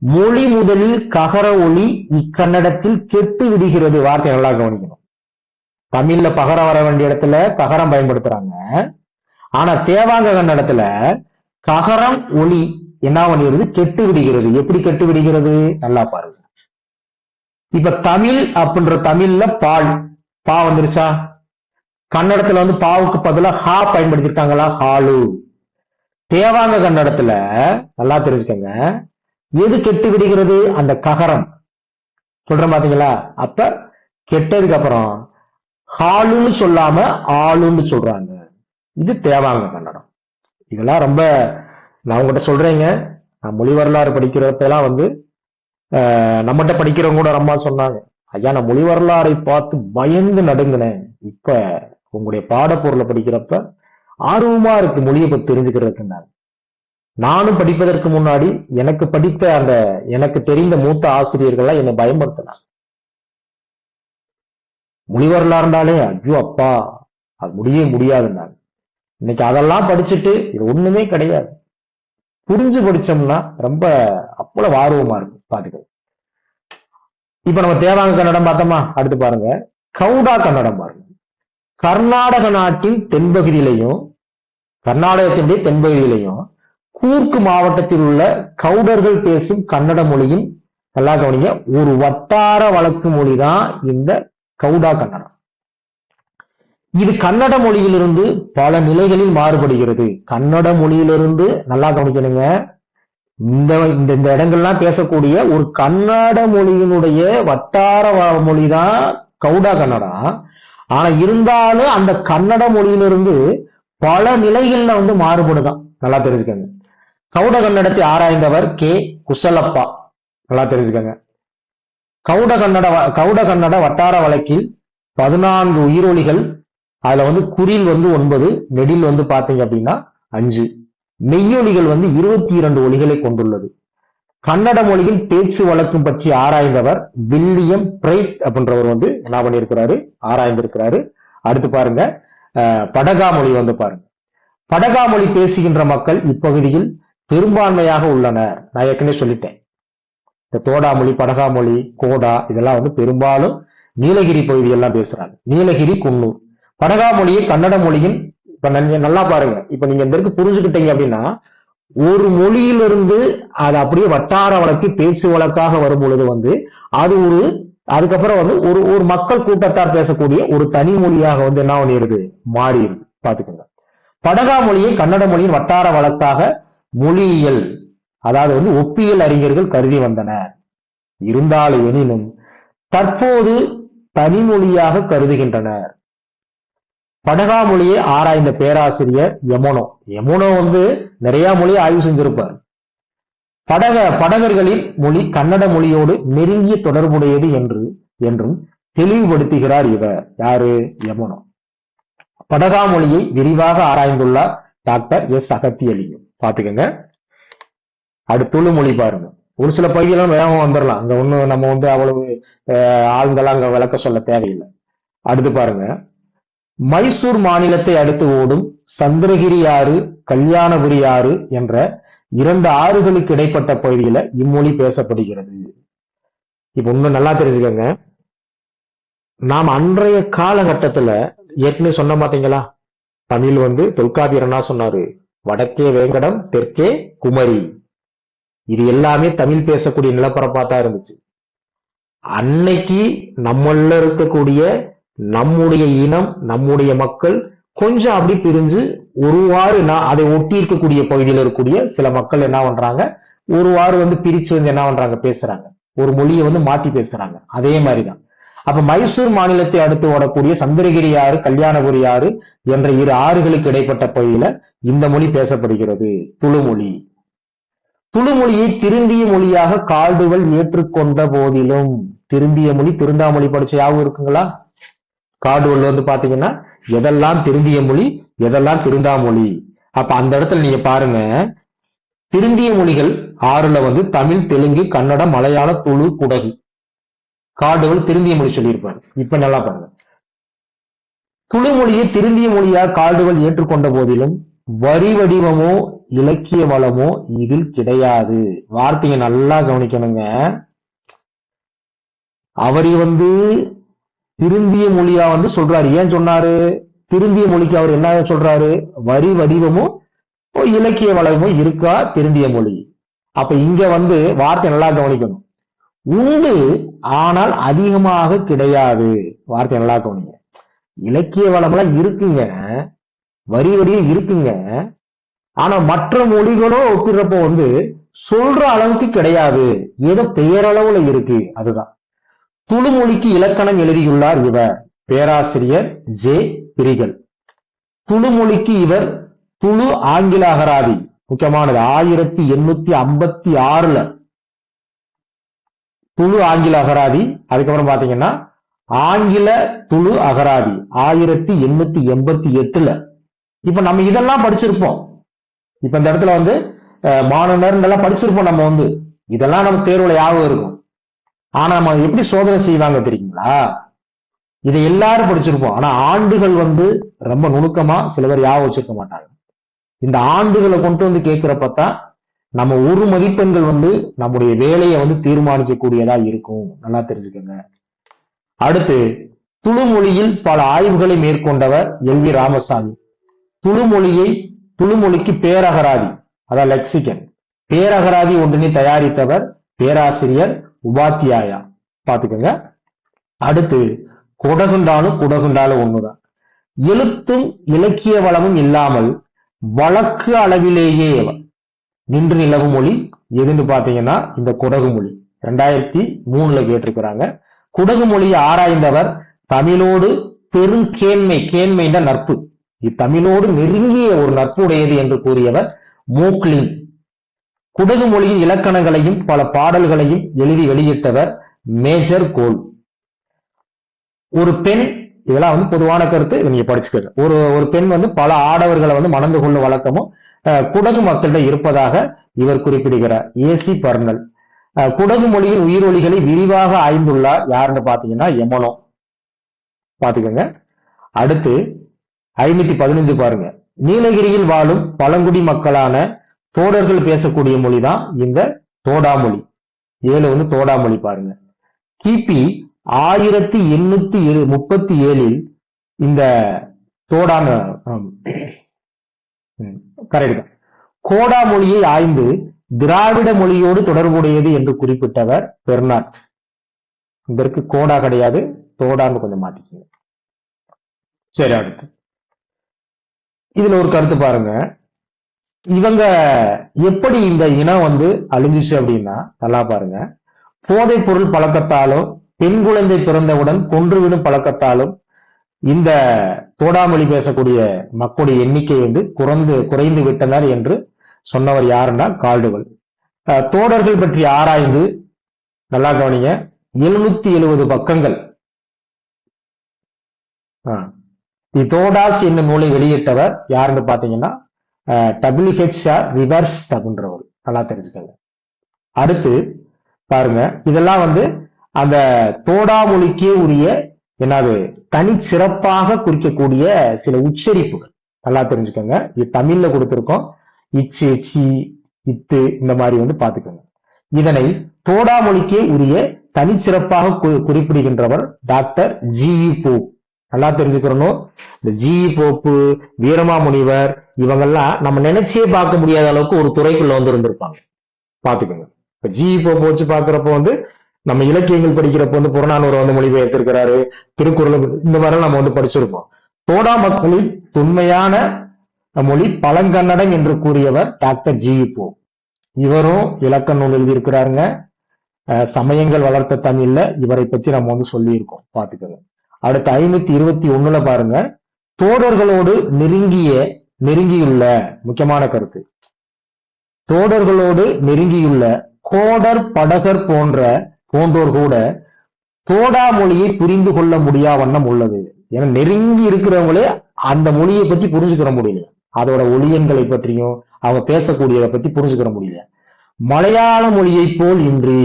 மொழி முதலில் ககர ஒளி இக்கன்னடத்தில் கெட்டு விடுகிறது. வார்த்தை நல்லா கவனிக்கணும். தமிழ்ல பகரம் வர வேண்டிய இடத்துல ககரம் பயன்படுத்துறாங்க. ஆனா தேவாங்க கன்னடத்துல ககரம் ஒளி என்ன பண்ணிடுது, கெட்டு விடுகிறது. எப்படி கெட்டு விடுகிறது நல்லா பாருங்க. இப்ப தமிழ் அப்படின்ற தமிழ்ல பால் பா வந்துருச்சா, கன்னடத்துல வந்து பாவுக்கு பதிலா ஹா பயன்படுத்திருக்காங்களா, ஹாலு. தேவாங்க கன்னடத்துல நல்லா தெரிஞ்சுக்கங்க, எது கெட்டு விடுகிறது, அந்த ககரம் சொல்ற பாத்தீங்களா. அப்ப கெட்டதுக்கு அப்புறம் ஹாலுன்னு சொல்லாம ஆளுன்னு சொல்றாங்க. இது தேவாங்க கன்னடம். இதெல்லாம் ரொம்ப நான் உங்ககிட்ட சொல்றேங்க. நான் மொழி வரலாறு படிக்கிறப்பெல்லாம் வந்து நம்மகிட்ட படிக்கிறவங்க கூட ரொம்ப சொன்னாங்க, ஐயா நான் மொழி வரலாறை பார்த்து பயந்து நடுங்கினேன். இப்ப உங்களுடைய பாடப்பொருளை படிக்கிறப்ப ஆர்வமா இருக்கு மொழியை பத்தி தெரிஞ்சுக்கிறதுக்கு. நானும் படிப்பதற்கு முன்னாடி எனக்கு படித்த அந்த எனக்கு தெரிந்த மூத்த ஆசிரியர்கள்லாம் என்னை பயன்படுத்தினாங்க. மொழி வரலாறுனாலே ஐயோ அப்பா அது முடியவே முடியாதுன்னாங்க. இன்னைக்கு அதெல்லாம் படிச்சுட்டு இது ஒண்ணுமே கிடையாது, புரிஞ்சு படிச்சோம்னா ரொம்ப அவ்வளவு ஆர்வமா இருக்கு பாத்துக்கள். இப்ப நம்ம தேவாங்க கன்னடம் பார்த்தோமா, அடுத்து பாருங்க கவுடா கன்னடம் பாருங்க. கர்நாடக நாட்டின் தென்பகுதியிலையும் கர்நாடகத்தினுடைய தென்பகுதியிலையும் கூர்க்கு மாவட்டத்தில் உள்ள கவுடர்கள் பேசும் கன்னட மொழியின் நல்லா கவனிங்க ஒரு வட்டார வழக்கு மொழிதான் இந்த கவுடா கன்னடம். இது கன்னட மொழியிலிருந்து பல நிலைகளில் மாறுபடுகிறது. கன்னட மொழியிலிருந்து நல்லா கவனிக்கணுங்க, இந்த இந்த இடங்கள்லாம் பேசக்கூடிய ஒரு கன்னட மொழியினுடைய வட்டார மொழிதான் கவுடா கன்னடம். ஆனா இருந்தாலும் அந்த கன்னட மொழியிலிருந்து பல நிலைகள்ல வந்து மாறுபடுதான். நல்லா தெரிஞ்சுக்கங்க. கவுட கன்னடத்தை ஆராய்ந்தவர் கே குசலப்பா. நல்லா தெரிஞ்சுக்கங்க. கவுட கன்னட வட்டார வழக்கில் 14 உயிரொலிகள், அதுல வந்து குறில் வந்து 9, நெடில் வந்து பாத்தீங்க அப்படின்னா 5, மெய்யொலிகள் வந்து 22 ஒலிகளை கொண்டுள்ளது. கன்னட மொழியில் பேச்சு வழக்கம் பற்றி ஆராய்ந்தவர் வில்லியம் பிரைட் அப்படின்றவர் வந்து என்ன பண்ணியிருக்கிறாரு, ஆராய்ந்திருக்கிறாரு. அடுத்து பாருங்க படகா மொழி வந்து பாருங்க. படகா மொழி பேசுகின்ற மக்கள் இப்பகுதியில் பெரும்பான்மையாக உள்ளனர். நான் ஏற்கனவே சொல்லிட்டேன், இந்த தோடா மொழி, படகா மொழி, கோடா இதெல்லாம் வந்து பெரும்பாலும் நீலகிரி பகுதியெல்லாம் பேசுறாங்க. நீலகிரி, குன்னூர். படகா மொழியை கன்னட மொழியின் இப்ப நல்லா பாருங்க. இப்ப நீங்க இந்த இருக்கு புரிஞ்சுக்கிட்டீங்க அப்படின்னா ஒரு மொழியிலிருந்து அது அப்படியே வட்டார வழக்கு பேச்சு வழக்காக வரும் பொழுது வந்து அது அதுக்கப்புறம் வந்து ஒரு மக்கள் கூட்டத்தார் பேசக்கூடிய ஒரு தனி மொழியாக வந்து என்ன பண்ணிடுது, மாறிடுது. பாத்துக்கோங்க. படகா மொழியை கன்னட மொழியின் வட்டார வழக்காக மொழியியல் அதாவது வந்து ஒப்பியல் அறிஞர்கள் கருதி வந்தனர். இருந்தாலும் எனினும் தற்போது தனிமொழியாக கருதுகின்றனர். படகா மொழியை ஆராய்ந்த பேராசிரியர் யமுனோ வந்து நிறைய மொழியை ஆய்வு செஞ்சிருப்பார். படகர்களின் மொழி கன்னட மொழியோடு நெருங்கிய தொடர்புடையது என்றும் தெளிவுபடுத்துகிறார் இவர். யாரு? யமுனோ. படகா மொழியை விரிவாக ஆராய்ந்துள்ளார் டாக்டர் எஸ் அகத்தியலிங்கம். பாத்துக்கங்க. அடுத்து துளு மொழி பாருங்க. ஒரு சில பகுதியெல்லாம் வேகமா வந்துடலாம், அங்க ஒண்ணு நம்ம வந்து அவ்வளவு ஆழ்ந்தெல்லாம் அங்க விளக்க சொல்ல தேவையில்லை. அடுத்து பாருங்க, மைசூர் மாநிலத்தை அடுத்து ஓடும் சந்திரகிரி ஆறு, கல்யாணபுரி ஆறு என்ற 2 ஆறுகளுக்கு இடைப்பட்ட பகுதியில இம்மொழி பேசப்படுகிறது. இப்ப ஒண்ணு நல்லா தெரிஞ்சுக்கங்க, நாம் அன்றைய காலகட்டத்துல ஏற்கனவே சொன்ன மாட்டீங்களா, தமிழ் வந்து தொல்காப்பியர் என்ன சொன்னாரு, வடக்கே வேங்கடம் தெற்கே குமரி. இது எல்லாமே தமிழ் பேசக்கூடிய நிலப்பரப்பா தான் இருந்துச்சு. அன்னைக்கு நம்மள இருக்கக்கூடிய நம்முடைய இனம், நம்முடைய மக்கள் கொஞ்சம் அப்படி பிரிஞ்சு ஒருவாறு அதை ஒட்டி இருக்கக்கூடிய பகுதியில் இருக்கக்கூடிய சில மக்கள் என்ன பண்றாங்க, ஒருவாறு வந்து பிரிச்சு வந்து என்ன பண்றாங்க, பேசுறாங்க, ஒரு மொழியை வந்து மாத்தி பேசுறாங்க. அதே மாதிரிதான் அப்ப மைசூர் மாநிலத்தை அடுத்து ஓடக்கூடிய சந்திரகிரி ஆறு, கல்யாணபுரி ஆறு என்ற 2 ஆறுகளுக்கு இடைப்பட்ட பகுதியில இந்த மொழி பேசப்படுகிறது, துளுமொழி. துளுமொழியை திருந்திய மொழியாக கால்டுவல் ஏற்றுக்கொண்ட போதிலும், திருந்திய மொழி திருந்தாமொழி படிச்ச யாவும் இருக்குங்களா? கால்டுவல் வந்து பாத்தீங்கன்னா எதெல்லாம் திருந்திய மொழி எதெல்லாம் திருந்தா மொழி. அப்ப அந்த இடத்துல நீங்க பாருங்க, திருந்திய மொழிகள் 6ல வந்து தமிழ், தெலுங்கு, கன்னடம், மலையாளம், துளு, குடகு. காடுகள் திருந்திய மொழி சொல்லியிருப்பாரு. இப்ப நல்லா பாருங்க, துளு மொழியை திருந்திய மொழியாக காடுகள் ஏற்றுக்கொண்ட போதிலும் வரி வடிவமோ இலக்கிய வளமோ இதில் கிடையாது. வார்த்தையை நல்லா கவனிக்கணுங்க. அவர் வந்து திருந்திய மொழியா வந்து சொல்றாரு. ஏன் சொன்னாரு? திருந்திய மொழிக்கு அவர் என்ன சொல்றாரு? வரி வடிவமும் இலக்கிய வளமும் இருக்கா திருந்திய மொழி. அப்ப இங்க வந்து வார்த்தை நல்லா கவனிக்கணும். உண்டு, ஆனால் அதிகமாக கிடையாது. வார்த்தை நல்லா கவனிங்க. இலக்கிய வளம்லாம் இருக்குங்க, வரி வடியும் இருக்குங்க. ஆனா மற்ற மொழிகளும் ஒப்பிடுறப்போ வந்து சொல்ற அளவுக்கு கிடையாது. ஏதோ பெயரளவுல இருக்கு. அதுதான். துளு மொழிக்கு இலக்கணம் எழுதியுள்ளார் இவர் பேராசிரியர் ஜே பிரிகல். துளு மொழிக்கு இவர் துளு ஆங்கில அகராதி, முக்கியமானது, 1856ல துளு ஆங்கில அகராதி. அதுக்கப்புறம் பாத்தீங்கன்னா ஆங்கில துளு அகராதி 1888ல. இப்ப நம்ம இதெல்லாம் படிச்சிருப்போம். இப்ப இந்த இடத்துல வந்து மாணவர் எல்லாம் படிச்சிருப்போம். நம்ம வந்து இதெல்லாம் நம்ம தேர்வுல ஞாபகம் இருக்கும். ஆனா நம்ம எப்படி சோதனை செய்வாங்க தெரியுங்களா? இதை எல்லாரும் படிச்சிருப்போம். ஆனா ஆண்டுகள் வந்து ரொம்ப நுணுக்கமா சில பேர் ஞாபகம் வச்சிருக்க மாட்டாங்க. இந்த ஆண்டுகளை கொண்டு வந்து கேட்கிறப்பதான் நம்ம ஒரு மதிப்பெண்கள் வந்து நம்முடைய வேலையை வந்து தீர்மானிக்கக்கூடியதா இருக்கும். நல்லா தெரிஞ்சுக்கோங்க. அடுத்து, துளு மொழியில் பல ஆய்வுகளை மேற்கொண்டவர் எல் வி ராமசாமி. துளு மொழிக்கு பேரகராதி, அதான் லெக்சிகன், பேரகராதி ஒன்றினை தயாரித்தவர் பேராசிரியர் உபாத்தியாயா. பாத்துக்கோங்க. அடுத்து, குடகுண்டாலும் ஒண்ணுதான். எழுத்தும் இலக்கிய வளமும் இல்லாமல் வழக்கு அளவிலேயே நின்று நிலவும் மொழி எதுன்னு பாத்தீங்கன்னா இந்த குடகு மொழி. 2003ல கேட்டிருக்கிறாங்க. குடகு மொழியை ஆராய்ந்தவர் தமிழோடு கேண்மைன்ற நட்பு, இத்தமிழோடு நெருங்கிய ஒரு நட்பு உடையது என்று கூறியவர் மோக்லின். குடகு மொழியின் இலக்கணங்களையும் பல பாடல்களையும் எழுதி வெளியிட்டவர் மேஜர் கோல். ஒரு பெண், இதெல்லாம் வந்து பொதுவான கருத்து, நீங்க படிச்சுக்கிறது. ஒரு பெண் வந்து பல ஆடவர்களை வந்து மணந்து கொள்ளும் வழக்கமும் குடகு மக்களிடம் இருப்பதாக இவர் குறிப்பிடுகிறார். AC Parnell. குடகு மொழியின் உயிரொலிகளை விரிவாக ஆய்ந்துள்ளார். யாருன்னு பாத்தீங்கன்னா எமனோ. பாத்துக்கோங்க. அடுத்து 515 பாருங்க. நீலகிரியில் வாழும் பழங்குடி மக்களான தோடர்கள் பேசக்கூடிய மொழிதான் இந்த தோடாமொழி. 7 வந்து தோடாமொழி பாருங்க. கிபி 1837 இந்த தோடான கரெக்ட் தான். கோடா மொழியை ஆய்ந்து திராவிட மொழியோடு தொடர்புடையது என்று குறிப்பிட்டவர் பெர்னாட். இதற்கு கோடா கிடையாது, தோடான்னு கொஞ்சம் மாத்திக்கங்க. சரி, அடுத்து இதுல ஒரு கருத்து பாருங்க. இவங்க எப்படி இந்த இனம் வந்து அழிஞ்சிச்சு அப்படின்னா, நல்லா பாருங்க. போதைப் பொருள் பழக்கத்தாலும் பெண் குழந்தை பிறந்தவுடன் கொன்றுவிடும் பழக்கத்தாலும் இந்த தோடாமொழி பேசக்கூடிய மக்களுடைய எண்ணிக்கை வந்து குறைந்து விட்டனர் என்று சொன்னவர் யாருன்னா கால்டுவெல். தோடர்கள் பற்றி ஆராய்ந்து, நல்லா கவனிங்க, 770 பக்கங்கள் தோடாஸ் என்னும் நூலை வெளியிட்டவர் யாருன்னு பாத்தீங்கன்னா WH ரிவர்ஸ் அப்படின்றவர். நல்லா தெரிஞ்சுக்கங்க. அடுத்து பாருங்க, இதெல்லாம் வந்து அந்த தோடாமொழிக்கே உரிய என்னது தனி சிறப்பாக குறிக்கக்கூடிய சில உச்சரிப்புகள். நல்லா தெரிஞ்சுக்கோங்க. இது தமிழ்ல கொடுத்திருக்கோம். இச்சு, சி, இத்து, இந்த மாதிரி வந்து பாத்துக்கோங்க. இதனை தோடாமொழிக்கே உரிய தனி சிறப்பாக குறிப்பிடுகின்றவர் டாக்டர் ஜி.இ. போப். நல்லா தெரிஞ்சுக்கிறணும். இந்த ஜி.இ. போப்பு, வீரமாமுனிவர், இவங்கெல்லாம் நம்ம நினைச்சே பார்க்க முடியாத அளவுக்கு ஒரு துறைக்குள்ள வந்து இருந்திருப்பாங்க. பாத்துக்கோங்க. இப்ப ஜி.இ. போப்பு வச்சு பாக்குறப்ப வந்து நம்ம இலக்கியங்கள் படிக்கிறப்ப வந்து புறநானூறு வந்து மொழிபெயர்த்திருக்கிறாரு, திருக்குறள், இந்த மாதிரி நம்ம வந்து படிச்சிருப்போம். தோடா மக்களின் தொன்மையான மொழி பழங்கன்னடம் என்று கூறியவர் டாக்டர் ஜி.இ. போப். இவரும் இலக்கண நூல் எழுதியிருக்கிறாருங்க. சமயங்கள் வளர்த்த தமிழ்ல இவரை பத்தி நம்ம வந்து சொல்லியிருக்கோம். பாத்துக்கோங்க. அடுத்து 521 பாருங்க. தோடர்களோடு நெருங்கியுள்ள முக்கியமான கருத்து, தோடர்களோடு நெருங்கியுள்ள கோடர் படகர் போன்றோர் கூட தோடா மொழியை புரிந்து கொள்ள முடியா வண்ணம் உள்ளது. ஏன்னா நெருங்கி இருக்கிறவங்களே அந்த மொழியை பத்தி புரிஞ்சுக்கிற முடியல, அதோட ஒளியன்களை பற்றியும் அவங்க பேசக்கூடியதை பத்தி புரிஞ்சுக்கிற முடியல. மலையாள மொழியை போல் இன்றி,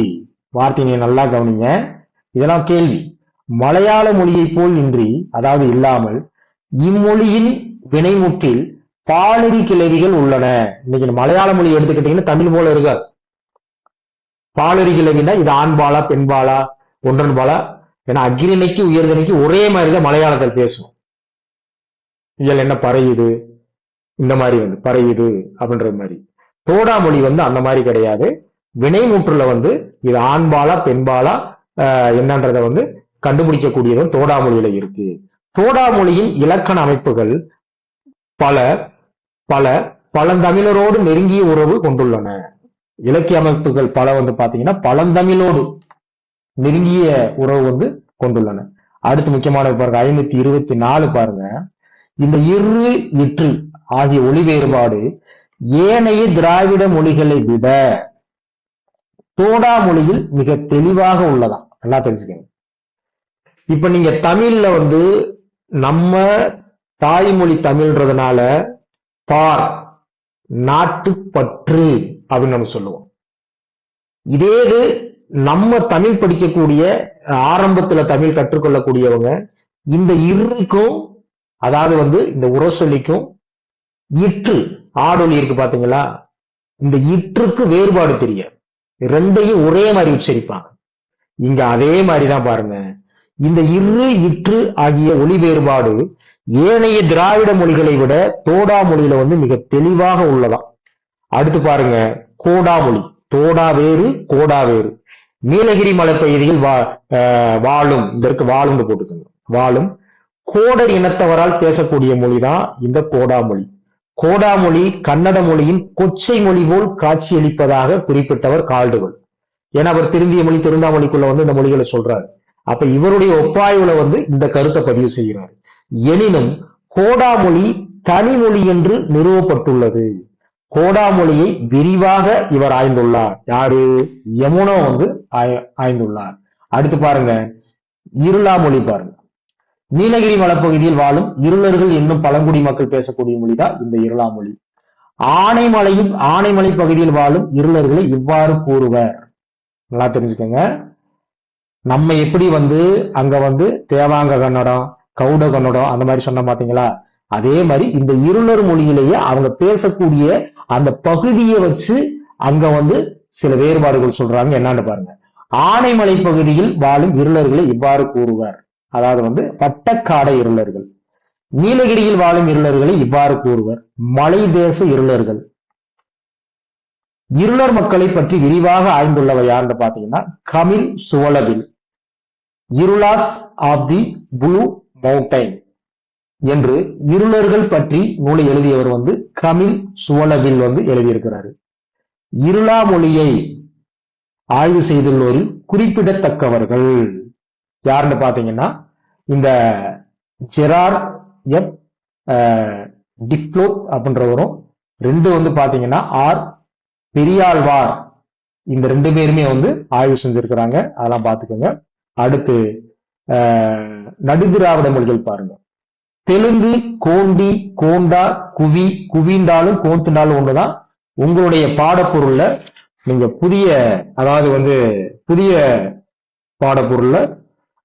வார்த்தையை நல்லா கவனிங்க, இதெல்லாம் கேள்வி. மலையாள மொழியை போல் இன்றி, அதாவது இல்லாமல், இம்மொழியின் வினைமுற்றில் பாலரி கிளவிகள் உள்ளன. இன்னைக்கு மலையாள மொழி எடுத்துக்கிட்டீங்கன்னா தமிழ் போல இருக்காது. பாலரி கிளவினா இது ஆண்பாலா பெண்பாலா ஒன்றன்பாலா? ஏன்னா அக்னிக்கு உயர்தனைக்கு ஒரே மாதிரிதான் மலையாளத்தில் பேசும். இயல் என்ன பறையுது, இந்த மாதிரி வந்து பறையுது அப்படின்றது மாதிரி. தோடா மொழி வந்து அந்த மாதிரி கிடையாது. வினைமுற்றுல வந்து இது ஆண்பாலா பெண்பாலா என்னன்றதை வந்து கண்டுபிடிக்கக்கூடியதும் தோடா மொழியில இருக்கு. தோடா மொழியின் இலக்கண அமைப்புகள் பல பல பழந்தமிழரோடு நெருங்கிய உறவு கொண்டுள்ளன. இலக்கிய அமைப்புகள் பல வந்து பாத்தீங்கன்னா பழந்தமிழோடு நெருங்கிய உறவு வந்து கொண்டுள்ளன. அடுத்து முக்கியமான பாருங்க 524 பாருங்க. இந்த இரு இற்று ஆகிய ஒளி வேறுபாடு ஏனைய திராவிட மொழிகளை விட தோடா மொழியில் மிக தெளிவாக உள்ளதா. நல்லா தெரிஞ்சுக்கங்க. இப்ப நீங்க தமிழ்ல வந்து நம்ம தாய்மொழி தமிழ்ன்றதுனால பார், நாட்டுப்பற்று அப்படின்னு நம்ம சொல்லுவோம். இதே இது நம்ம தமிழ் படிக்கக்கூடிய ஆரம்பத்துல தமிழ் கற்றுக்கொள்ளக்கூடியவங்க இந்த இறுக்கும், அதாவது வந்து இந்த உரசொலிக்கும் இற்று ஆடொலி இருக்கு பாத்தீங்களா, இந்த இற்றுக்கு வேறுபாடு தெரியாது. ரெண்டையும் ஒரே மாதிரி உச்சரிப்பாங்க. இங்க அதே மாதிரிதான் பாருங்க. இந்த இரு இற்று ஆகிய ஒளி வேறுபாடு ஏனைய திராவிட மொழிகளை விட தோடா மொழியில வந்து மிக தெளிவாக உள்ளதாம். அடுத்து பாருங்க கோடாமொழி. தோடா வேறு கோடா வேறு. நீலகிரி மலைப்பகுதியில் வாழும், இதற்கு வாழும் போட்டுக்கோங்க, வாழும் கோடர் இனத்தவரால் பேசக்கூடிய மொழிதான் இந்த கோடாமொழி. கோடாமொழி கன்னட மொழியின் கொச்சை மொழி போல் காட்சியளிப்பதாக குறிப்பிட்டவர் கால்டுவல். ஏன்னா அவர் திருந்திய மொழி திருந்தாமொழிக்குள்ள வந்து இந்த மொழிகளை சொல்றாரு. அப்ப இவருடைய ஒப்பாய்வுல வந்து இந்த கருத்தை பதிவு செய்கிறார். எனினும் கோடாமொழி தனிமொழி என்று நிறுவப்பட்டுள்ளது. கோடாமொழியை விரிவாக இவர் ஆய்ந்துள்ளார். யாரு? யமுனா வந்து ஆய்ந்துள்ளார். அடுத்து பாருங்க இருளாமொழி பாருங்க. நீலகிரி மலைப்பகுதியில் வாழும் இருளர்கள் என்னும் பழங்குடி மக்கள் பேசக்கூடிய மொழிதான் இந்த இருளாமொழி. ஆனைமலை பகுதியில் வாழும் இருளர்களை இவ்வாறு கூறுவர். நல்லா தெரிஞ்சுக்கோங்க. நம்ம எப்படி வந்து அங்க வந்து தேவாங்க கன்னடம், கவுட கன்னடம் அந்த மாதிரி சொன்ன பாத்தீங்களா, அதே மாதிரி இந்த இருளர் மொழியிலேயே அவங்க பேசக்கூடிய அந்த பகுதியை வச்சு அங்க வந்து சில வேறுபாடுகள் சொல்றாங்க. என்னன்னு பாருங்க. ஆனைமலை பகுதியில் வாழும் இருளர்களை இவ்வாறு கூறுவர், அதாவது வந்து பட்டக்காடை இருளர்கள். நீலகிரியில் வாழும் இருளர்களை இவ்வாறு கூறுவர், மலை தேச இருளர்கள். இருளர் மக்களை பற்றி விரிவாக ஆய்ந்துள்ளவர் யாருன்னு பாத்தீங்கன்னா கமில் சுவலவில். இருளாஸ் ஆப் தி ப்ளூ மவுண்டைன் என்று இருளர்கள் பற்றி நூலை எழுதியவர் வந்து கமில் சுவலவில் வந்து எழுதியிருக்கிறாரு. இருளா மொழியை ஆய்வு செய்துள்ளோரில் குறிப்பிடத்தக்கவர்கள் யாருன்னு பாத்தீங்கன்னா இந்த ஜெரார்ட் எப் டிப்ளோப் அப்படின்றவரும், ரெண்டு வந்து பாத்தீங்கன்னா ஆர் பெரியாழ்வார். இந்த ரெண்டு பேருமே வந்து ஆய்வு செஞ்சிருக்கிறாங்க. அதெல்லாம் பாத்துக்கோங்க. அடுத்து நடுதிராவிட மொழிகள் பாருங்க. தெலுங்கு கோண்டி, கோண்டா, குவி, குவிந்தாலும் கோந்துண்டாலும் ஒண்ணுதான். உங்களுடைய பாடப்பொருள்ல நீங்க அதாவது வந்து புதிய பாடப்பொருள்ல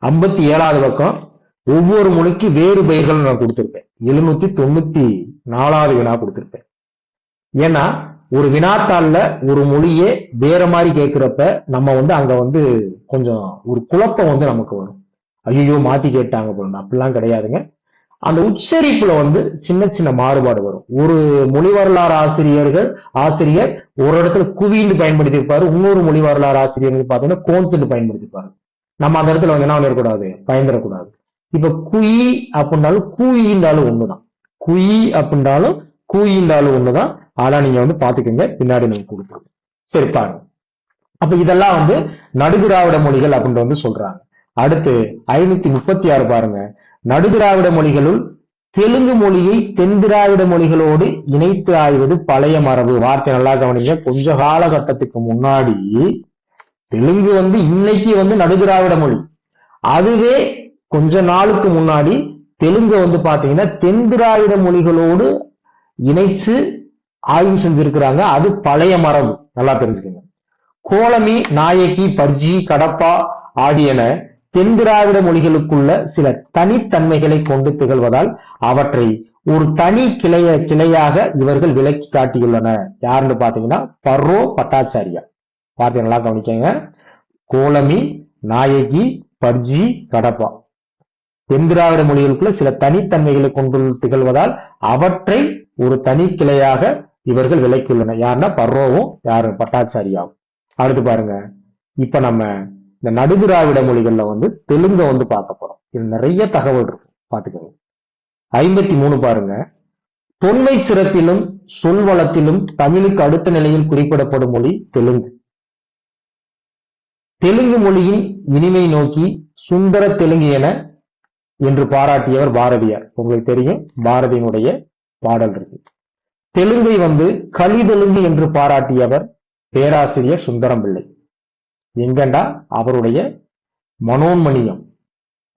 57வது பக்கம் ஒவ்வொரு மொழிக்கு வேறு பெயர்கள் நான் கொடுத்திருப்பேன். 794வது வினா கொடுத்திருப்பேன். ஏன்னா ஒரு வினாத்தாள்ல ஒரு மொழியே வேற மாதிரி கேட்கிறப்ப நம்ம வந்து அங்க வந்து கொஞ்சம் ஒரு குழப்பம் வந்து நமக்கு வரும். ஐயோ மாத்தி கேட்டாங்க போல. அப்படிலாம் கிடையாதுங்க. அந்த உச்சரிப்புல வந்து சின்ன சின்ன மாறுபாடு வரும். ஒரு மொழி வரலாறு ஆசிரியர் ஒரு இடத்துல குவின்னு பயன்படுத்தியிருப்பாரு, இன்னொரு மொழி வரலாறு ஆசிரியர் பார்த்தீங்கன்னா கோந்துன்னு பயன்படுத்திருப்பாரு. நம்ம அந்த இடத்துல வந்து என்ன இருக்கக்கூடாது, பயந்துடக்கூடாது. இப்ப குயி அப்படின்னாலும் கூயின்றாலும் ஒண்ணுதான், குயி அப்படின்றாலும் கூயின்றாலும் ஒண்ணுதான். ஆனா நீங்க வந்து பாத்துக்கோங்க, பின்னாடி நீங்க கொடுத்துருங்க. சரி பாருங்க. அப்ப இதெல்லாம் வந்து நடுதிராவிட மொழிகள் அப்படின்னு வந்து சொல்றாங்க. அடுத்து 536 பாருங்க. நடுதிராவிட மொழிகளுள் தெலுங்கு மொழியை தென் திராவிட மொழிகளோடு இணைத்து ஆய்வது பழைய மரபு. வார்த்தை நல்லா கவனிங்க. கொஞ்ச காலகட்டத்துக்கு முன்னாடி தெலுங்கு வந்து இன்னைக்கு வந்து நடுதிராவிட மொழி. அதுவே கொஞ்ச நாளுக்கு முன்னாடி தெலுங்கு வந்து பாத்தீங்கன்னா தென் திராவிட மொழிகளோடு இணைச்சு ஆய்வு செஞ்சிருக்கிறாங்க. அது பழைய மரபு, நல்லா தெரிஞ்சுக்கோங்க. கோலமி, நாயக்கி, பர்ஜி, கடப்பா ஆகியன தென் திராவிட மொழிகளுக்குள்ள சில தனித்தன்மைகளை கொண்டு திகழ்வதால் அவற்றை ஒரு தனி கிளையாக இவர்கள் விளக்கி காட்டியுள்ளனர். யாருன்னு பாத்தீங்கன்னா பர்ரோ பட்டாச்சாரியா. பார்த்து நல்லா கவனிக்கங்க. கோலமி, நாயகி, பர்ஜி, கடப்பா தென் திராவிட மொழிகளுக்குள்ள சில தனித்தன்மைகளை கொண்டு திகழ்வதால் அவற்றை ஒரு தனி கிளையாக இவர்கள் விளக்கியுள்ளனர். யாருன்னா பர்ரோவும் யாரு பட்டாச்சாரியாவும். அடுத்து பாருங்க, இப்ப நம்ம இந்த நடுதிராவிட மொழிகள்ல வந்து தெலுங்க வந்து பார்க்க போறோம். இது நிறைய தகவல் இருக்கு, பாத்துக்கோங்க. 53 பாருங்க. தொன்மை சிறப்பிலும் சொல்வளத்திலும் தமிழுக்கு அடுத்த நிலையில் குறிப்பிடப்படும் மொழி தெலுங்கு. தெலுங்கு மொழியின் இனிமை நோக்கி சுந்தர தெலுங்கு என்று பாராட்டியவர் பாரதியார். உங்களுக்கு தெரியும், பாரதியினுடைய பாடல் இருக்கு. தெலுங்கை வந்து கலிதெலுங்கு என்று பாராட்டியவர் பேராசிரியர் சுந்தரம் பிள்ளை. எங்கண்டா அவருடைய மனோன்மணியம்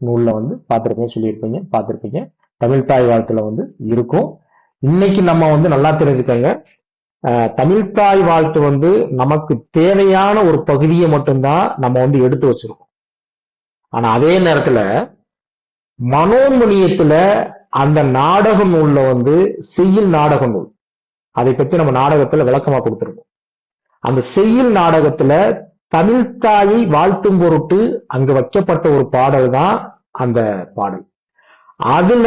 நூல்ல வந்து பார்த்திருப்பீங்க. தமிழ் தாய் வாழ்த்துல வந்து இருக்கும். இன்னைக்கு நம்ம வந்து நல்லா தெரிஞ்சுக்கங்க, தமிழ் தாய் வாழ்த்து வந்து நமக்கு தேவையான ஒரு பகுதியை மட்டும்தான் நம்ம வந்து எடுத்து வச்சிருக்கோம். ஆனா அதே நேரத்துல மனோன்மணியத்துல அந்த நாடக நூல்ல வந்து செய்யுள் நாடக நூல், அதை பத்தி நம்ம நாடகத்துல விளக்கமா கொடுத்திருக்கோம். அந்த செய்யுள் நாடகத்துல தமிழ் தாயை வாழ்த்தும் பொருட்டு அங்கு வைக்கப்பட்ட ஒரு பாடல் தான் அந்த பாடல். அதுல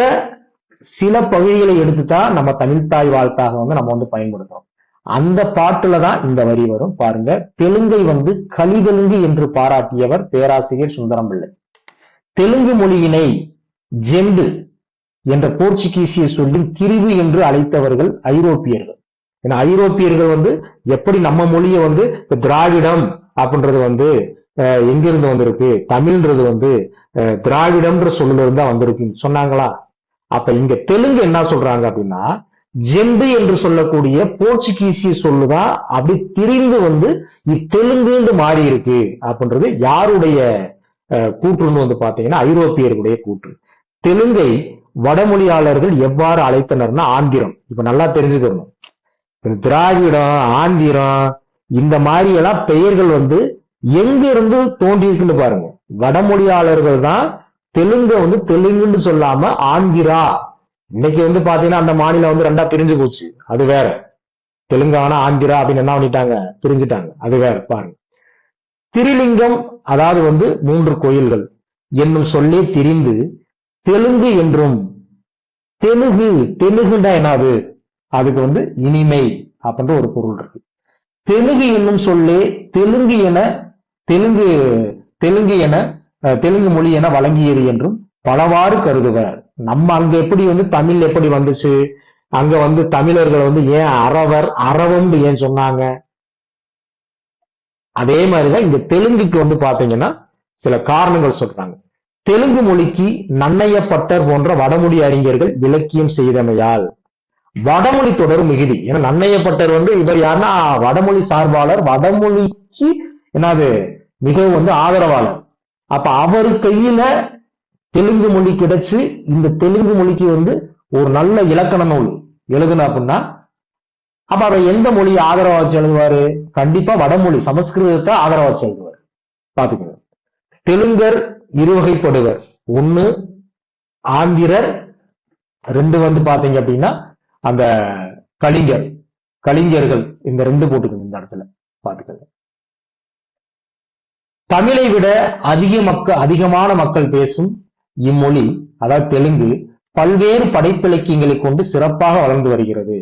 சில பகுதிகளை எடுத்துதான் நம்ம தமிழ் தாய் வாழ்த்தாக வந்து நம்ம வந்து பயன்படுத்துறோம். அந்த பாட்டுலதான் இந்த வரி வரும் பாருங்க. தெலுங்கை வந்து கலிதெலுங்கு என்று பாராட்டியவர் பேராசிரியர் சுந்தரம் பிள்ளை. தெலுங்கு மொழியினை ஜெண்டு என்ற போர்ச்சுகீசிய சொல்லின் திரிவு என்று அழைத்தவர்கள் ஐரோப்பியர்கள். ஏன்னா ஐரோப்பியர்கள் வந்து எப்படி நம்ம மொழியை வந்து திராவிடம் அப்படின்றது வந்து எங்கிருந்து வந்திருக்கு, தமிழ்ன்றது வந்து திராவிடம்ன்ற சொல்லுல இருந்தா வந்திருக்குன்னு சொன்னாங்களா? அப்ப இங்க தெலுங்கு என்ன சொல்றாங்க அப்படின்னா, ஜெண்டு என்று சொல்லக்கூடிய போர்ச்சுகீசிய சொல்லுதான் அப்படி திரிந்து வந்து தெலுங்குன்னு மாறி இருக்கு அப்படின்றது யாருடைய கூற்றுன்னு வந்து பாத்தீங்கன்னா ஐரோப்பியர்களுடைய கூற்று. தெலுங்கை வடமொழியாளர்கள் எவ்வாறு அழைத்தனர்னா ஆந்திரம். இப்ப நல்லா தெரிஞ்சுக்கணும், திராவிடம், ஆந்திரம் இந்த மாதிரி எல்லாம் பெயர்கள் வந்து எங்க இருந்து தோன்றி இருக்குன்னு பாருங்க. வடமொழியாளர்கள் தான் தெலுங்க வந்து தெலுங்குன்னு சொல்லாம ஆந்திரா. இன்னைக்கு வந்து பாத்தீங்கன்னா அந்த மாநிலம் வந்து ரெண்டா பிரிஞ்சு போச்சு, அது வேற. தெலுங்கானா ஆந்திரா அப்படின்னு என்ன பண்ணிட்டாங்க, பிரிஞ்சுட்டாங்க, அது வேற. பாருங்க, திரிலிங்கம் அதாவது வந்து 3 கோயில்கள் என்னும் சொல்லே திரிந்து தெலுங்கு என்றும், தெலுங்குண்டா என்னது, அதுக்கு வந்து இனிமை அப்படின்ற ஒரு பொருள் இருக்கு. தெலுங்கு என்னும் சொல்லே தெலுங்கு மொழி என வழங்கியது என்றும் பலவாறு கருதுவர். நம்ம அங்க எப்படி வந்து தமிழ் எப்படி வந்துச்சு, அங்க வந்து தமிழர்கள் வந்து ஏன் அரவம் ஏன் சொன்னாங்க, அதே மாதிரிதான் இந்த தெலுங்குக்கு வந்து பாத்தீங்கன்னா சில காரணங்கள் சொல்றாங்க. தெலுங்கு மொழிக்கு நன்னையப்பட்டர் போன்ற வடமொழி அறிஞர்கள் இலக்கியம் செய்தமையால் வடமொழி தொடர் மிகுதி. ஏன்னா நன்னையப்பட்டர் வந்து இவர் யாருன்னா வடமொழி சார்பாளர், வடமொழிக்கு என்னது மிகவும் வந்து ஆதரவாளர். அப்ப அவர் கையில தெலுங்கு மொழி கிடைச்சு இந்த தெலுங்கு மொழிக்கு வந்து ஒரு நல்ல இலக்கண நூல் எழுதுன அப்படின்னா, அப்ப அவர் எந்த மொழியை ஆதரவா வச்சு எழுதுவாரு? கண்டிப்பா வடமொழி சமஸ்கிருதத்தை ஆதரவா வச்சு எழுதுவார். பாத்துக்கோங்க. தெலுங்கர் இருவகைப்படுவர். 1 ஆந்திரர், 2 வந்து பாத்தீங்க அப்படின்னா அந்த கலிங்கர்கள். இந்த 2 போட்டுக்கணும் இந்த இடத்துல, பாத்துக்கோங்க. தமிழை விட அதிகமான மக்கள் பேசும் இம்மொழி அதாவது தெலுங்கு பல்வேறு படைப்பிலக்கியங்களை கொண்டு சிறப்பாக வளர்ந்து வருகிறது.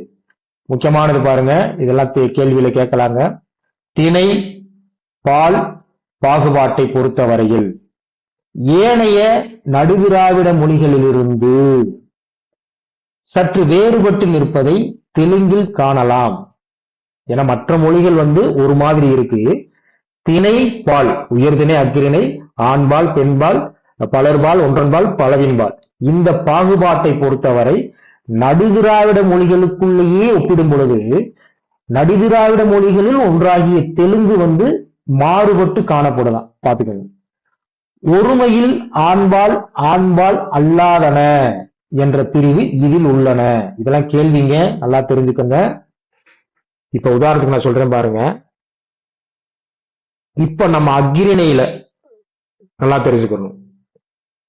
முக்கியமானது பாருங்க, இதெல்லாம் கேள்வியில கேட்கலாங்க. திணை பால் பாகுபாட்டை பொறுத்தவரையில் ஏனைய நடுதிராவிட மொழிகளிலிருந்து சற்று வேறுபட்டு நிற்பதை தெலுங்கில் காணலாம். என மற்ற மொழிகள் வந்து ஒரு மாதிரி இருக்கு. திணை பால், உயர்திணை அக்கிரிணை, ஆண்பால் பெண்பால், பலர்பால் ஒன்றன்பால் பலவின்பால், இந்த பாகுபாட்டை பொறுத்தவரை நடுதிராவிட மொழிகளுக்குள்ளேயே ஒப்பிடும் பொழுது நடுதிராவிட மொழிகளில் ஒன்றாகிய தெலுங்கு வந்து மாறுபட்டு காணப்படலாம். பாத்துக்கோங்க. ஒருமையில் ஆண்பால் ஆண்பால் அல்லாதன என்ற பிரிவு இதில் உள்ளன. இதெல்லாம் கேள்விங்க, நல்லா தெரிஞ்சுக்கோங்க. இப்ப உதாரணத்துக்கு நான் சொல்றேன் பாருங்க. இப்ப நம்ம அக்கிரணையில நல்லா தெரிஞ்சுக்கணும்.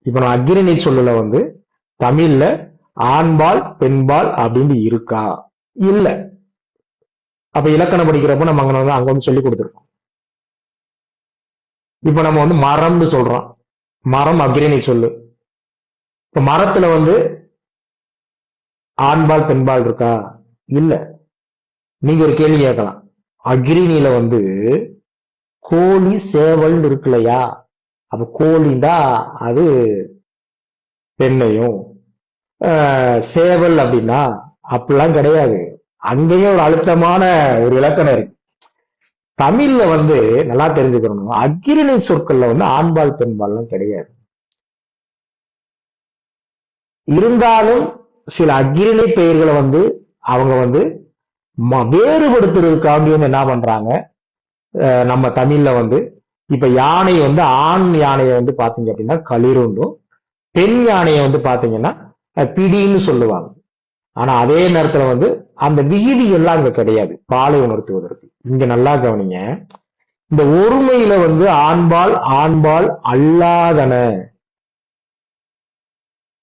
இப்ப நான் அக்கிரணை சொல்லல வந்து தமிழ்ல ஆண்பால் பெண்பால் அப்படின்னு இருக்கா? இல்ல. அப்ப இலக்கணம் படிக்கிறப்ப நம்ம அங்க வந்து சொல்லி கொடுத்துருக்கோம். இப்ப நம்ம வந்து மரம்னு சொல்றோம். மரம் அக்கிரணை சொல்லு. இப்ப மரத்துல வந்து ஆண்பால் பெண்பால் இருக்கா? இல்ல. நீங்க ஒரு கேள்வி கேட்கலாம், அக்ரிணியில வந்து கோழி சேவல் இருக்கு இல்லையா? அப்ப கோழிண்டா அது பெண்ணையும், சேவல் அப்படின்னா அப்படிலாம் கிடையாது. அங்கேயும் ஒரு அழுத்தமான ஒரு இலக்கணம் இருக்கு. தமிழ்ல வந்து நல்லா தெரிஞ்சுக்கணும், அக்கிரணை சொற்கள்ல வந்து ஆண்பால் பெண்பால்லாம் கிடையாது. இருந்தாலும் சில அக்கிரணை பெயர்களை வந்து அவங்க வந்து வேறுபடுத்துறதுக்காண்டி வந்து என்ன பண்றாங்க, நம்ம தமிழ்ல வந்து இப்ப யானை வந்து ஆண் யானையை வந்து பாத்தீங்க அப்படின்னா களிருண்டும், பெண் யானையை வந்து பாத்தீங்கன்னா பிடின்னு சொல்லுவாங்க. ஆனா அதே நேரத்துல வந்து அந்த விகிதி எல்லாம் அங்க கிடையாது பாலை உணர்த்துவதற்கு. இங்க நல்லா கவனிங்க, இந்த ஒருமையில வந்து ஆண்பால் ஆண்பால் அல்லாதன,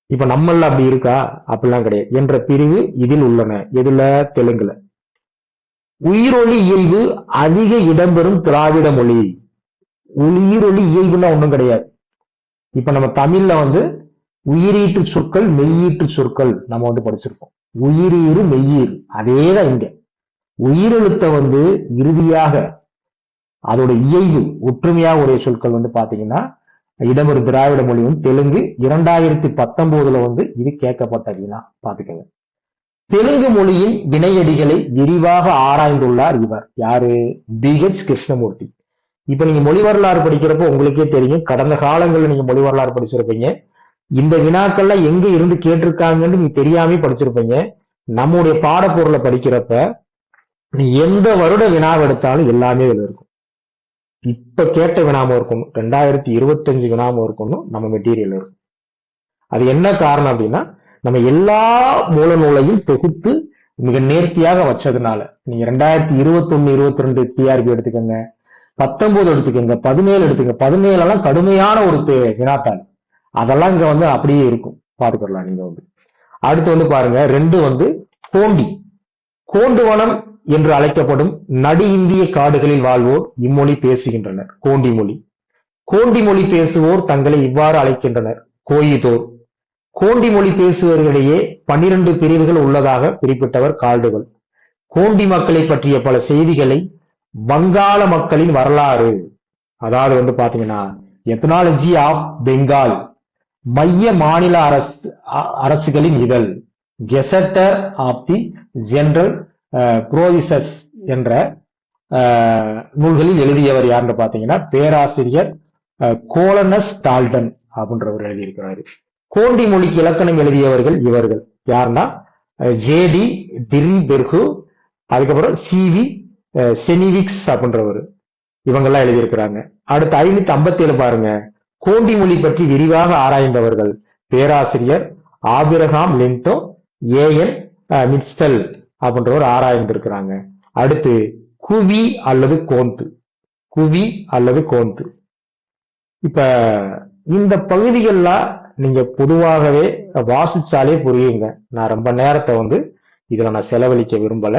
இப்ப நம்மள அப்படி இருக்கா? அப்படிலாம் கிடையாது. என்ற பிரிவு இதில் உள்ளன. எதுல? தெலுங்குல. உயிரொலி இயல்பு அதிக இடம்பெறும் திராவிட மொழி. உயிரொலி இயல்புன்னா ஒண்ணும் கிடையாது. இப்ப நம்ம தமிழ்ல வந்து உயிரீட்டு சொற்கள் மெய்யீட்டு சொற்கள் நம்ம வந்து படிச்சிருக்கோம். உயிரீறு மெய்யீறு, அதேதான் இங்க. உயிரெழுத்த வந்து இறுதியாக அதோட இயல்பு ஒற்றுமையாக உடைய சொற்கள் வந்து பாத்தீங்கன்னா இடம்பெறும் திராவிட மொழி வந்து தெலுங்கு. 2019 வந்து இது கேட்கப்பட்ட வினா, பாத்துக்கங்க. தெலுங்கு மொழியின் வினையடிகளை விரிவாக ஆராய்ந்துள்ளார் இவர். யாரு? BH கிருஷ்ணமூர்த்தி. இப்ப நீங்க மொழி வரலாறு படிக்கிறப்போ உங்களுக்கே தெரியும், கடந்த காலங்களில் நீங்க மொழி வரலாறு படிச்சிருப்பீங்க. இந்த வினாக்கள்லாம் எங்க இருந்து கேட்டிருக்காங்கன்னு நீங்க தெரியாம படிச்சிருப்பீங்க. நம்முடைய பாடப்பொருளை படிக்கிறப்ப நீ எந்த வருட வினாவை எடுத்தாலும் எல்லாமே இதுல இருக்கும். இப்ப கேட்ட வினாம இருக்கணும், 2025 வினாம இருக்கணும், நம்ம மெட்டீரியல் இருக்கும். அது என்ன காரணம் அப்படின்னா, நம்ம எல்லா மூல நூலையும் தொகுத்து மிக நேர்த்தியாக வச்சதுனால. நீங்க 2021 22 டிஆர்பி எடுத்துக்கோங்க, 19 எடுத்துக்கோங்க, 17 எடுத்துக்கோங்க. 17 எல்லாம் கடுமையான ஒரு வினாத்தாள், அதெல்லாம் இங்க வந்து அப்படியே இருக்கும், பாத்துக்கலாம் நீங்க வந்து. அடுத்து வந்து பாருங்க, 2 வந்து கோண்டி. கோண்டுவனம் என்று அழைக்கப்படும் நடு இந்திய காடுகளில் வாழ்வோர் இம்மொழி பேசுகின்றனர். கோண்டி மொழி. கோண்டி மொழி பேசுவோர் தங்களை இவ்வாறு அழைக்கின்றனர், கோயிதோர். கோண்டி மொழி பேசுவர்களிடையே 12 பிரிவுகள் உள்ளதாக குறிப்பிட்டவர் கால்டுவல். கோண்டி மக்களை பற்றிய பல செய்திகளை வங்காள மக்களின் வரலாறு, அதாவது வந்து பாத்தீங்கன்னா எத்னாலஜி ஆஃப் பெங்கால், மைய மாநில அரசுகளின் இதழ், கெசட்டர் ஆஃப் தி ஜெனரல் புரோவிசஸ் என்ற நூல்களில் எழுதியவர் யாருன்னு பாத்தீங்கன்னா பேராசிரியர் கோலனஸ் டால்டன் அப்படின்றவர் எழுதியிருக்கிறாரு. கோண்டி மொழிக்கு இலக்கணம் எழுதியவர்கள் இவர்கள் யாருன்னா ஜேடி டிரிபெர்கு, அதுக்கப்புறம் சிவி செனிவிக்ஸ் அப்படின்றவர், இவங்கெல்லாம் எழுதியிருக்கிறாங்க. அடுத்து 557 பாருங்க, கோண்டி மொழி பற்றி விரிவாக ஆராய்ந்தவர்கள் பேராசிரியர் ஆபிரகாம் லிண்டோ, ஏஎன் மிட்ஸ்டல் அப்படின்றவர் ஆராய்ந்திருக்கிறாங்க. அடுத்து குவி அல்லது கோந்து, குவி அல்லது கோந்து. இப்ப இந்த பகுதிகள்லாம் நீங்க பொதுவாகவே வாசிச்சாலே புரியுங்க. நான் ரொம்ப நேரத்தை வந்து இதுல நான் செலவழிக்க விரும்பல.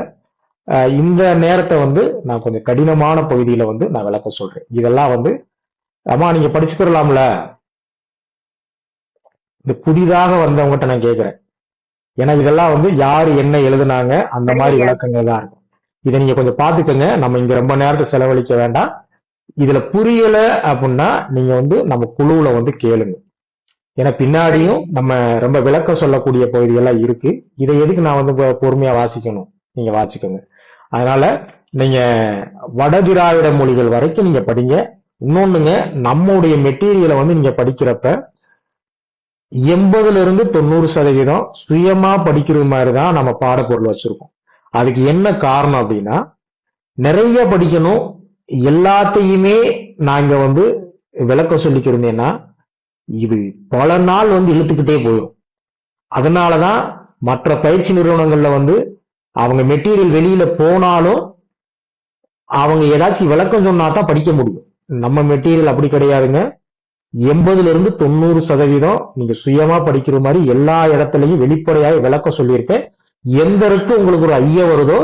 இந்த நேரத்தை வந்து நான் கொஞ்சம் கடினமான பகுதியில வந்து நான் விளக்க சொல்றேன். இதெல்லாம் வந்து அம்மா நீங்க படிச்சுக்கிறலாம்ல, இந்த புதிதாக வந்தவங்ககிட்ட நான் கேட்கிறேன். ஏன்னா இதெல்லாம் வந்து யாரு என்ன எழுதுனாங்க அந்த மாதிரி விளக்கங்கள் தான் இருக்கும். இதை நீங்க கொஞ்சம் பாத்துக்கோங்க. நம்ம இங்க ரொம்ப நேரத்தை செலவழிக்க வேண்டாம். இதுல புரியல அப்படின்னா நீங்க வந்து நம்ம குழுவுல வந்து கேளுங்க. ஏன்னா பின்னாடியும் நம்ம ரொம்ப விளக்கம் சொல்லக்கூடிய பகுதிகள்லாம் இருக்கு. இதை எதுக்கு நான் வந்து பொறுமையா வாசிக்கணும், நீங்க வாசிக்கோங்க. அதனால நீங்க வடதிராவிட மொழிகள் வரைக்கும் நீங்க படிங்க. இன்னொன்னுங்க, நம்முடைய மெட்டீரியலை வந்து நீங்க படிக்கிறப்ப 80% சுயமா படிக்கிறது மாதிரிதான் நம்ம பாடப்பொருள் வச்சிருக்கோம். அதுக்கு என்ன காரணம் அப்படின்னா, நிறைய படிக்கணும், எல்லாத்தையுமே நாங்க வந்து விளக்கம் சொல்லிக்கிருந்தேன்னா இது பல நாள் வந்து இழுத்துக்கிட்டே போயிடும். அதனாலதான் மற்ற பயிற்சி நிறுவனங்கள்ல வந்து அவங்க மெட்டீரியல் வெளியில போனாலும் அவங்க ஏதாச்சும் விளக்கம் சொன்னா தான் படிக்க முடியும். நம்ம மெட்டீரியல் அப்படி கிடையாதுங்க. 80% நீங்க சுயமா படிக்கிற மாதிரி எல்லா இடத்துலயும் வெளிப்படையாக விளக்கம் சொல்லியிருக்கேன். எந்த இருக்கு உங்களுக்கு ஒரு ஐயம் வருதோ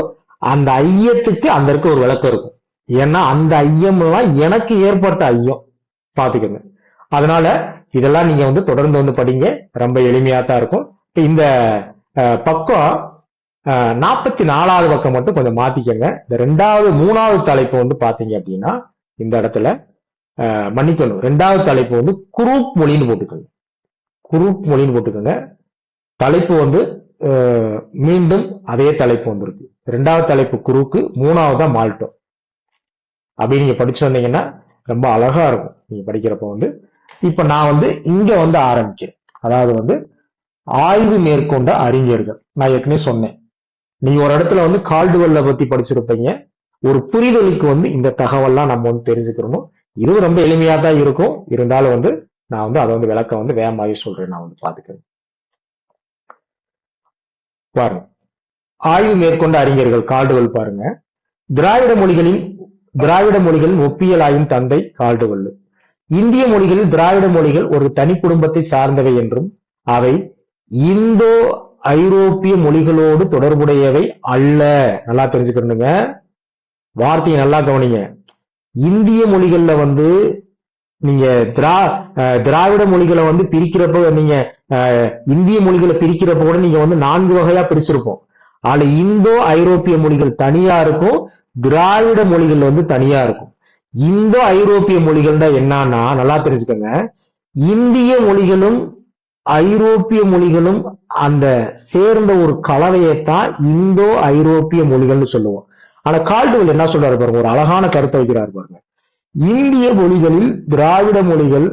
அந்த ஐயத்துக்கு அந்த இருக்கு ஒரு விளக்கம் இருக்கும். ஏன்னா அந்த ஐயம்லாம் எனக்கு ஏற்பட்ட ஐயம் பாத்துக்கோங்க. அதனால இதெல்லாம் நீங்க வந்து தொடர்ந்து வந்து படிங்க, ரொம்ப எளிமையா தான் இருக்கும். இந்த பக்கம் 44வது பக்கம் மட்டும் கொஞ்சம் மாத்திக்கங்க. இந்த மூணாவது தலைப்பு வந்து பாத்தீங்க அப்படின்னா இந்த இடத்துல மன்னிக்கணும், 2வது தலைப்பு வந்து குரூப் மொழின்னு போட்டுக்கோங்க. குரூப் மொழின்னு போட்டுக்கோங்க. தலைப்பு வந்து மீண்டும் அதே தலைப்பு வந்திருக்கு. 2வது தலைப்பு குரூக்கு, 3வது மால்டோ. அப்படி நீங்க படிச்சு வந்தீங்கன்னா ரொம்ப அழகா இருக்கும் நீங்க படிக்கிறப்ப வந்து. இப்ப நான் வந்து இங்க வந்து ஆரம்பிக்கிறேன். அதாவது வந்து ஆய்வு மேற்கொண்ட அறிஞர்கள். நான் ஏற்கனவே சொன்னேன், நீங்க ஒரு இடத்துல வந்து கால்டுவெல்ல பத்தி படிச்சிருப்பீங்க. ஒரு புரிதலுக்கு வந்து இந்த தகவல்லாம் நம்ம வந்து தெரிஞ்சுக்கிறோம். இதுவும் ரொம்ப எளிமையா தான் இருக்கும். இருந்தாலும் வந்து நான் வந்து அதை வந்து விளக்கம் வந்து வேகமாகவே சொல்றேன். நான் வந்து பாத்துக்கிறேன் பாருங்க. ஆய்வு மேற்கொண்ட அறிஞர்கள் கால்டுவெல் பாருங்க. திராவிட மொழிகளின் ஒப்பியல் ஆய்வின் தந்தை கால்டுவெல். இந்திய மொழிகளில் திராவிட மொழிகள் ஒரு தனி குடும்பத்தை சார்ந்தவை என்றும் அவை இந்தோ ஐரோப்பிய மொழிகளோடு தொடர்புடையவை அல்ல. நல்லா தெரிஞ்சுக்கணுங்க, வார்த்தையை நல்லா கவனிங்க. இந்திய மொழிகள்ல வந்து நீங்க திராவிட மொழிகளை வந்து பிரிக்கிறப்ப, நீங்க இந்திய மொழிகளை பிரிக்கிறப்ப கூட நீங்க வந்து 4 வகையா பிரிச்சிருப்போம். அதுல இந்தோ ஐரோப்பிய மொழிகள் தனியா இருக்கும், திராவிட மொழிகள் வந்து தனியா இருக்கும். இந்தோ ஐரோப்பிய மொழிகள்னா என்னன்னா நல்லா தெரிஞ்சுக்கோங்க. இந்திய மொழிகளும் ஐரோப்பிய மொழிகளும் அந்த சேர்ந்த ஒரு கலவையைத்தான் இந்தோ ஐரோப்பிய மொழிகள்னு சொல்லுவோம். ஆனா கால்டுவெல் என்ன சொல்றாரு பாருங்க, ஒரு அழகான கருத்தை வைக்கிறாரு பாருங்க. இந்திய மொழிகளில் திராவிட மொழிகள்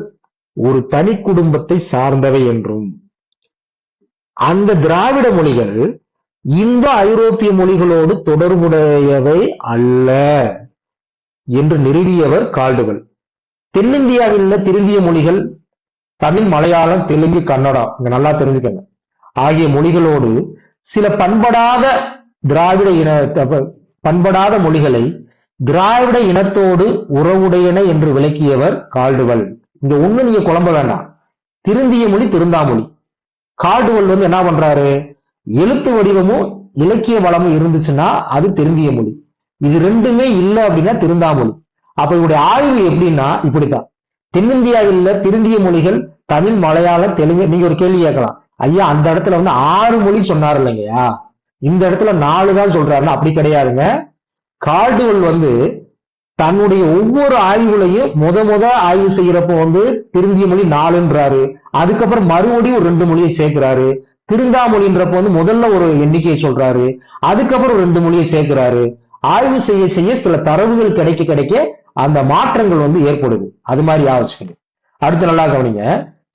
ஒரு தனி குடும்பத்தை சார்ந்தவை என்றும் அந்த திராவிட மொழிகள் இந்தோ ஐரோப்பிய மொழிகளோடு தொடர்புடையவை அல்ல என்று நிறுவியவர் கால்டுவெல். தென்னிந்தியாவில் உள்ள திருந்திய மொழிகள் தமிழ், மலையாளம், தெலுங்கு, கன்னடம், இங்க நல்லா தெரிஞ்சுக்கங்க, ஆகிய மொழிகளோடு சில பண்படாத மொழிகளை திராவிட இனத்தோடு உறவுடையன என்று விளக்கியவர் கால்டுவெல். இங்க ஒண்ணு நீங்க குழம்ப வேண்டாம், திருந்திய மொழி திருந்தா மொழி. கால்டுவெல் வந்து என்ன பண்றாரு, எழுத்து வடிவமும் இலக்கிய வளமும் இருந்துச்சுன்னா அது திருந்திய மொழி, இது ரெண்டுமே இல்லை அப்படின்னா திருந்தா மொழி. அப்ப இவருடைய ஆய்வு எப்படின்னா இப்படித்தான். தென்னிந்தியாவில் திருந்திய மொழிகள் தமிழ், மலையாளம், தெலுங்கு. நீங்க ஒரு கேள்வி கேட்கலாம், ஐயா அந்த இடத்துல வந்து 6 மொழி சொன்னார் இல்லைங்கய்யா, இந்த இடத்துல 4 தான் சொல்றாருன்னா அப்படி கிடையாதுங்க. கால்டுவெல் வந்து தன்னுடைய ஒவ்வொரு ஆய்வுலையும் முத ஆய்வு செய்யறப்போ வந்து திருந்திய மொழி 4ன்றாரு, அதுக்கப்புறம் மறுபடியும் ஒரு 2 மொழியை சேர்க்கிறாரு. திருந்தா மொழின்றப்போ வந்து முதல்ல ஒரு எண்ணிக்கையை சொல்றாரு, அதுக்கப்புறம் 2 மொழியை சேர்க்கிறாரு. ஆய்வு செய்ய செய்ய சில தரவுகள் கிடைக்க அந்த மாற்றங்கள் வந்து ஏற்படுது. அது மாதிரி ஆவச்சுக்கணும். அடுத்து நல்லா கவனிங்க.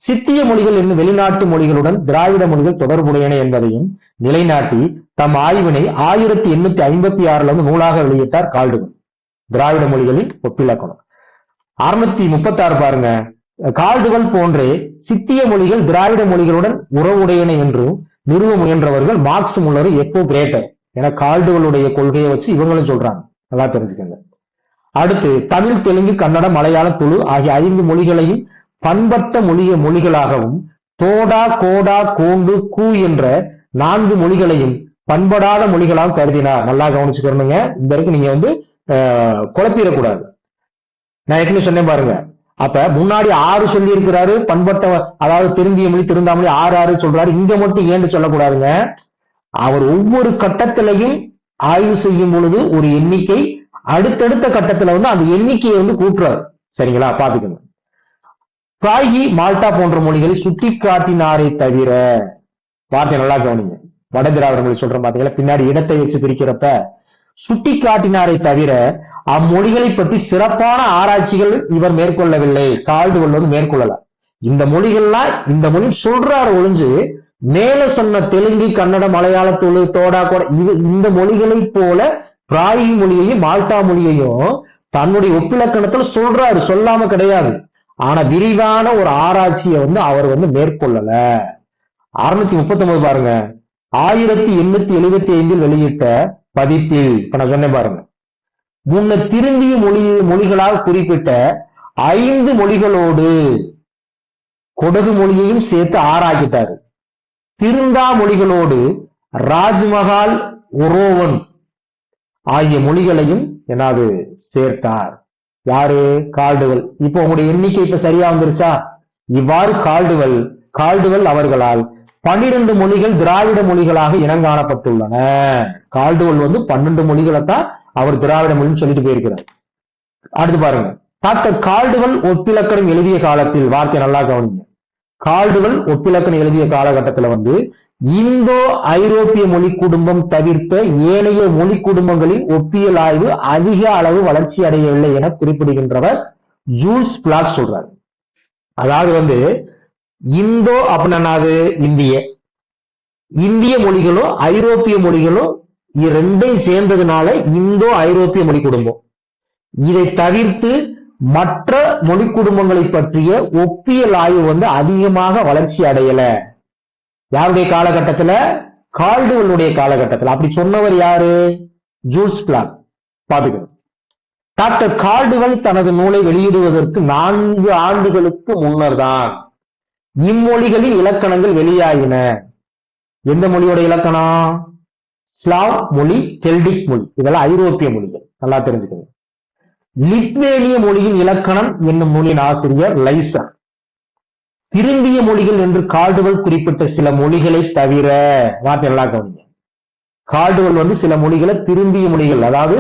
சித்திய மொழிகள் என்னும் வெளிநாட்டு மொழிகளுடன் திராவிட மொழிகள் தொடர்புடையன என்பதையும் நிலைநாட்டி தம் ஆய்வினை 1856 வந்து நூலாக வெளியிட்டார் கால்டுவெல். திராவிட மொழிகளின் ஒப்பிலக்கணம். 636 பாருங்க. கால்டுவெல் போன்றே சித்திய மொழிகள் திராவிட மொழிகளுடன் உறவுடையன என்று நிறுவ முயன்றவர்கள் மார்க்ஸ், முல்லர், எக்கோ, கிரேட்டர் என கால்டுவெலுடைய கொள்கையை வச்சு இவங்களும் சொல்றாங்க. நல்லா தெரிஞ்சுக்கங்க. அடுத்து தமிழ், தெலுங்கு, கன்னடம், மலையாளம், துளு ஆகிய 5 மொழிகளையும் பண்பட்ட மொழிகளாகவும் தோடா, கோடா, கோண்டு, கூ என்ற 4 மொழிகளையும் பண்படாத மொழிகளாகவும் கருதினார். நல்லா கவனிச்சுக்கணுங்க. இந்த இருக்கு நீங்க வந்து குழப்பிடக்கூடாது. நான் ஏற்கனவே சொன்னேன் பாருங்க. அப்ப முன்னாடி 6 சொல்லி இருக்கிறாரு பண்பட்ட, அதாவது திருந்திய மொழி திருந்தா மொழி 6 சொல்றாரு. இங்க மட்டும் ஏன்னு சொல்லக்கூடாதுங்க. அவர் ஒவ்வொரு கட்டத்திலையும் ஆய்வு செய்யும் பொழுது ஒரு எண்ணிக்கை, அடுத்தடுத்த கட்டத்துல வந்து அந்த எண்ணிக்கையை வந்து கூட்டுறாரு. சரிங்களா, பாத்துக்கோங்க. பிராகி, மால்டா போன்ற மொழிகளை சுட்டி காட்டினாரை தவிர, வார்த்தை நல்லா கவனிங்க, வட திராவிட மொழி சொல்றேன் பாத்தீங்களா, பின்னாடி இடத்தை வச்சு பிரிக்கிறப்ப சுட்டி காட்டினாரை தவிர அம்மொழிகளை பற்றி சிறப்பான ஆராய்ச்சிகள் இவர் மேற்கொள்ளவில்லை. கால்டுவெல் வந்து மேற்கொள்ளல. இந்த மொழிகள்லாம் இந்த மொழி சொல்றாரு ஒழிஞ்சு மேல சொன்ன தெலுங்கு, கன்னடம், மலையாள, துளு, தோடா, கோடா இந்த மொழிகளை போல பிராயி மொழியையும் மால்டா மொழியையும் தன்னுடைய ஒப்பிலக்கணத்துல சொல்றாரு, சொல்லாம கிடையாது. ஆனா விரிவான ஒரு ஆராய்ச்சியை வந்து அவர் வந்து மேற்கொள்ளல. 639 பாருங்க, 1875 வெளியிட்ட பதிப்பில் இப்ப நான் சொன்னேன் பாருங்க, முன்ன திருந்திய மொழிகளால் குறிப்பிட்ட 5 மொழிகளோடு கொடகு மொழியையும் சேர்த்து ஆராய்ச்சிட்டாரு. திருந்தா மொழிகளோடு ராஜ்மஹால், ஒரோவன் ஆகிய மொழிகளையும் என்னது சேர்த்தார். யாரு? கால்டுவெல். இப்போ உங்களுடைய எண்ணிக்கை இப்ப சரியா வந்துருச்சா? இவ்வாறு கால்டுவெல் அவர்களால் 12 மொழிகள் திராவிட மொழிகளாக இனங்காணப்பட்டுள்ளன. கால்டுவெல் வந்து 12 மொழிகளை தான் அவர் திராவிட மொழின்னு சொல்லிட்டு போயிருக்கிறார். அடுத்து பாருங்க, டாக்டர் கால்டுவெல் ஒப்பிலக்கணம் எழுதிய காலத்தில், வார்த்தை நல்லா கவனிங்க, கால்டுவெல் ஒப்பிலக்கணம் எழுதிய காலகட்டத்தில் வந்து இந்தோ ஐரோப்பிய மொழி குடும்பம் தவிர்த்த ஏனைய மொழி குடும்பங்களின் ஒப்பியல் ஆய்வு அதிக அளவு வளர்ச்சி அடையவில்லை என குறிப்பிடுகின்றவர் ஜூல்ஸ் பிளாக் சொல்றாரு. அதாவது வந்து இந்தோ அப்படின்னா இந்திய மொழிகளும் ஐரோப்பிய மொழிகளும் ரெண்டையும் சேர்ந்ததுனால இந்தோ ஐரோப்பிய மொழி குடும்பம். இதை தவிர்த்து மற்ற மொழி குடும்பங்களை பற்றிய ஒப்பியல் ஆய்வு வந்து அதிகமாக வளர்ச்சி அடையல. யாருடைய காலகட்டத்துல? கால்டுவெல்லுடைய காலகட்டத்தில். அப்படி சொன்னவர் யாரு? Jules Bloch. பாத்துக்கணும். டாக்டர் கால்டுவெல் தனது நூலை வெளியிடுவதற்கு 4 ஆண்டுகளுக்கு முன்னர் தான் இம்மொழிகளின் இலக்கணங்கள் வெளியாகின. எந்த மொழியோட இலக்கணம்? ஸ்லாவ் மொழி, கெல்டிக் மொழி, இதெல்லாம் ஐரோப்பிய மொழிகள். நல்லா தெரிஞ்சுக்கணும். லித்வேனிய மொழியின் இலக்கணம் என்னும் நூலின் ஆசிரியர் லைசர். திருந்திய மொழிகள் என்று கால்டுவெல் குறிப்பிட்ட சில மொழிகளை தவிர, வார்த்தை நல்லா கவனிங்க, கால்டுவெல் வந்து சில மொழிகளை திருந்திய மொழிகள், அதாவது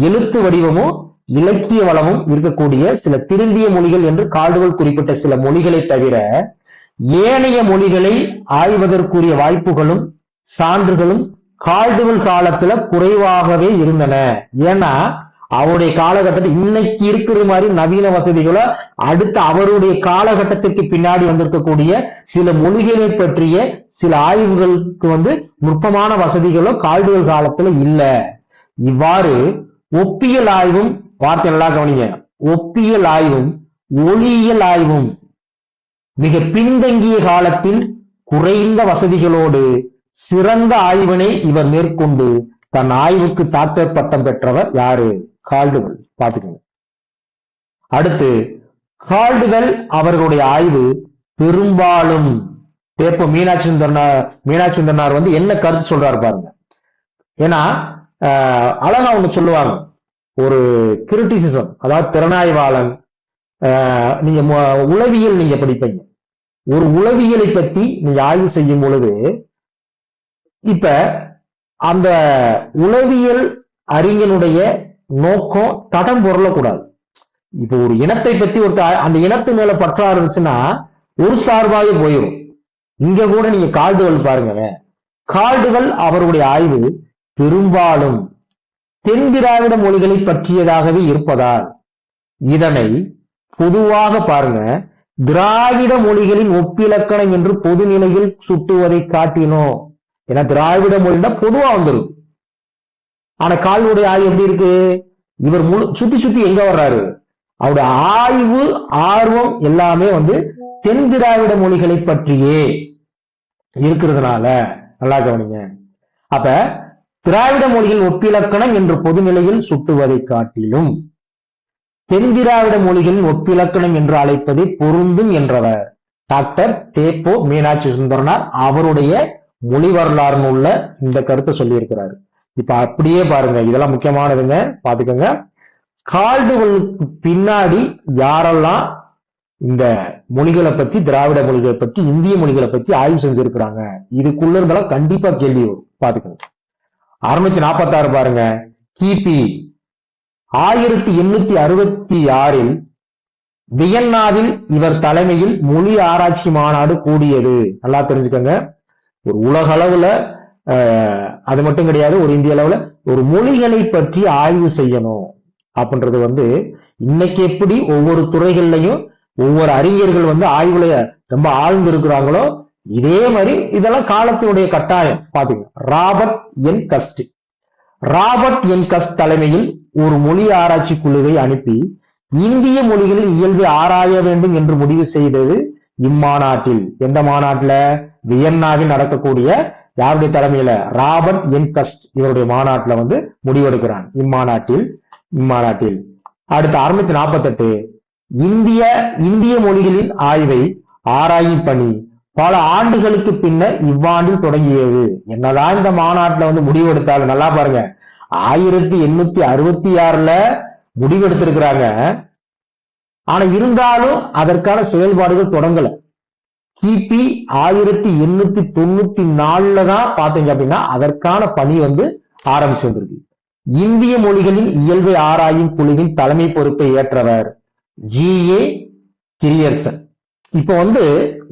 எழுத்து வடிவமும் இலக்கிய வளமும் இருக்கக்கூடிய சில திருந்திய மொழிகள் என்று கால்டுவெல் குறிப்பிட்ட சில மொழிகளை தவிர ஏனைய மொழிகளை ஆய்வதற்குரிய வாய்ப்புகளும் சான்றுகளும் கால்டுவெல் காலத்துல குறைவாகவே இருந்தன. ஏன்னா அவருடைய காலகட்டத்தில் இன்னைக்கு இருக்கிற மாதிரி நவீன வசதிகளோ அடுத்து அவருடைய காலகட்டத்திற்கு பின்னாடி வந்திருக்கக்கூடிய சில மொழிகளை பற்றிய சில ஆய்வுகளுக்கு வந்து நுட்பமான வசதிகளோ கால்டுவெல் காலத்துல இல்ல. இவ்வாறு ஒப்பியல் ஆய்வும், வார்த்தை நல்லா கவனிங்க, ஒப்பியல் ஆய்வும் ஒளியியல் ஆய்வும் மிக பின்தங்கிய காலத்தில் குறைந்த வசதிகளோடு சிறந்த ஆய்வினை இவர் மேற்கொண்டு தன் ஆய்வுக்கு டாக்டர் பட்டம் பெற்றவர் யாரு? கால்டுவெல். பாத்துக்கோங்க. அடுத்து கால்டுவெல் அவர்களுடைய ஆய்வு பெரும்பாலும் மீனாட்சி சுந்தரனார் வந்து என்ன கருத்து சொல்றாரு பாருங்க. ஏன்னா அழகா ஒண்ணு சொல்லுவாங்க, ஒரு கிரிட்டிசிசம், அதாவது திறனாய்வாளன். நீங்க உளவியல் நீங்க படிப்பீங்க, ஒரு உளவியலை பத்தி நீங்க ஆய்வு செய்யும் பொழுது இப்ப அந்த உளவியல் அறிஞனுடைய நோக்கம் தடம் பொருளக்கூடாது. இப்ப ஒரு இனத்தை பத்தி அந்த இனத்து மேல பற்றா இருந்துச்சுன்னா ஒரு சார்பாக போயிடும். இங்க கூட நீங்க கால்டுவெல் பாருங்க, கால்டுவெல் அவருடைய ஆய்வு பெரும்பாலும் தென் திராவிட மொழிகளை பற்றியதாகவே இருப்பதால் இதனை பொதுவாக பாருங்க திராவிட மொழிகளின் ஒப்பிலக்கணம் என்று பொதுநிலையில் சுட்டுவதை காட்டினோம். ஏன்னா திராவிட மொழின்னா பொதுவா வந்துடும். ஆனா கால்டுவெல் ஆய்வு எப்படி இருக்கு? இவர் சுத்தி எங்க வர்றாரு? அவருடைய ஆய்வு ஆர்வம் எல்லாமே வந்து தென் திராவிட மொழிகளை பற்றியே இருக்கிறதுனால நல்லா கவனிங்க. அப்ப திராவிட மொழிகள் ஒப்பிலக்கணம் என்று பொதுநிலையில் சுட்டுவதை காட்டிலும் தென் திராவிட மொழிகளின் ஒப்பிலக்கணம் என்று அழைப்பதை பொருந்தும் என்றவர் டாக்டர் தேப்போ மீனாட்சி சுந்தரனார் அவருடைய மொழி வரலாறு நூல்ல இந்த கருத்தை சொல்லி இருக்கிறாரு. இப்ப அப்படியே பாருங்க, இதெல்லாம் முக்கியமானதுங்க, பாத்துக்கோங்க. கால்டுவெலுக்கு பின்னாடி யாரெல்லாம் இந்த மொழிகளை பத்தி, திராவிட மொழிகளை பற்றி, இந்திய மொழிகளை பத்தி ஆய்வு செஞ்சிருக்கிறாங்க, இதுக்குள்ள இருந்தாலும் கண்டிப்பா கேள்வி வரும். பாத்துக்கோங்க. 646 பாருங்க, கிபி 1866 வியன்னாவில் இவர் தலைமையில் மொழி ஆராய்ச்சி மாநாடு கூடியது. நல்லா தெரிஞ்சுக்கோங்க. ஒரு உலக அளவுல அது மட்டும் கிடையாது, ஒரு இந்திய அளவுல ஒரு மொழிகளை பற்றி ஆய்வு செய்யணும் அப்படின்றது வந்து இன்னைக்கு எப்படி ஒவ்வொரு துறைகள்லையும் ஒவ்வொரு அறிஞர்கள் வந்து ஆய்வுல ரொம்ப ஆழ்ந்து இருக்கிறாங்களோ இதே மாதிரி இதெல்லாம் காலத்தினுடைய கட்டாயம். பாத்தீங்க, ராபர்ட் என் கஸ்ட் தலைமையில் ஒரு மொழி ஆராய்ச்சி குழுவை அனுப்பி இந்திய மொழிகளில் இயல்பை ஆராய வேண்டும் என்று முடிவு செய்தது இம்மாநாட்டில். எந்த மாநாட்டுல? வியன்னாவில் நடக்கக்கூடிய யாருடைய தலைமையில? ராபர்ட் என் கஸ்ட் இவருடைய மாநாட்டுல முடிவெடுக்கிறான். இம்மாநாட்டில் அடுத்து 648 இந்திய மொழிகளின் ஆய்வை ஆராயும் பணி பல ஆண்டுகளுக்கு பின்னர் இவ்வாண்டில் தொடங்கியது. என்னதான் இந்த மாநாட்டுல முடிவெடுத்தாலும் நல்லா பாருங்க, 1866ல முடிவெடுத்திருக்கிறாங்க. ஆனா இருந்தாலும் அதற்கான செயல்பாடுகள் தொடங்கல. கிபி 1894 தான் பாத்தீங்க அப்படின்னா அதற்கான பணி ஆரம்பிச்சு வந்திருக்கு. இந்திய மொழிகளின் இயல்பை ஆராயும் குழுவின் தலைமை பொறுப்பை ஏற்றவர் ஜி.ஏ. கிரியர்சன். இப்ப இந்த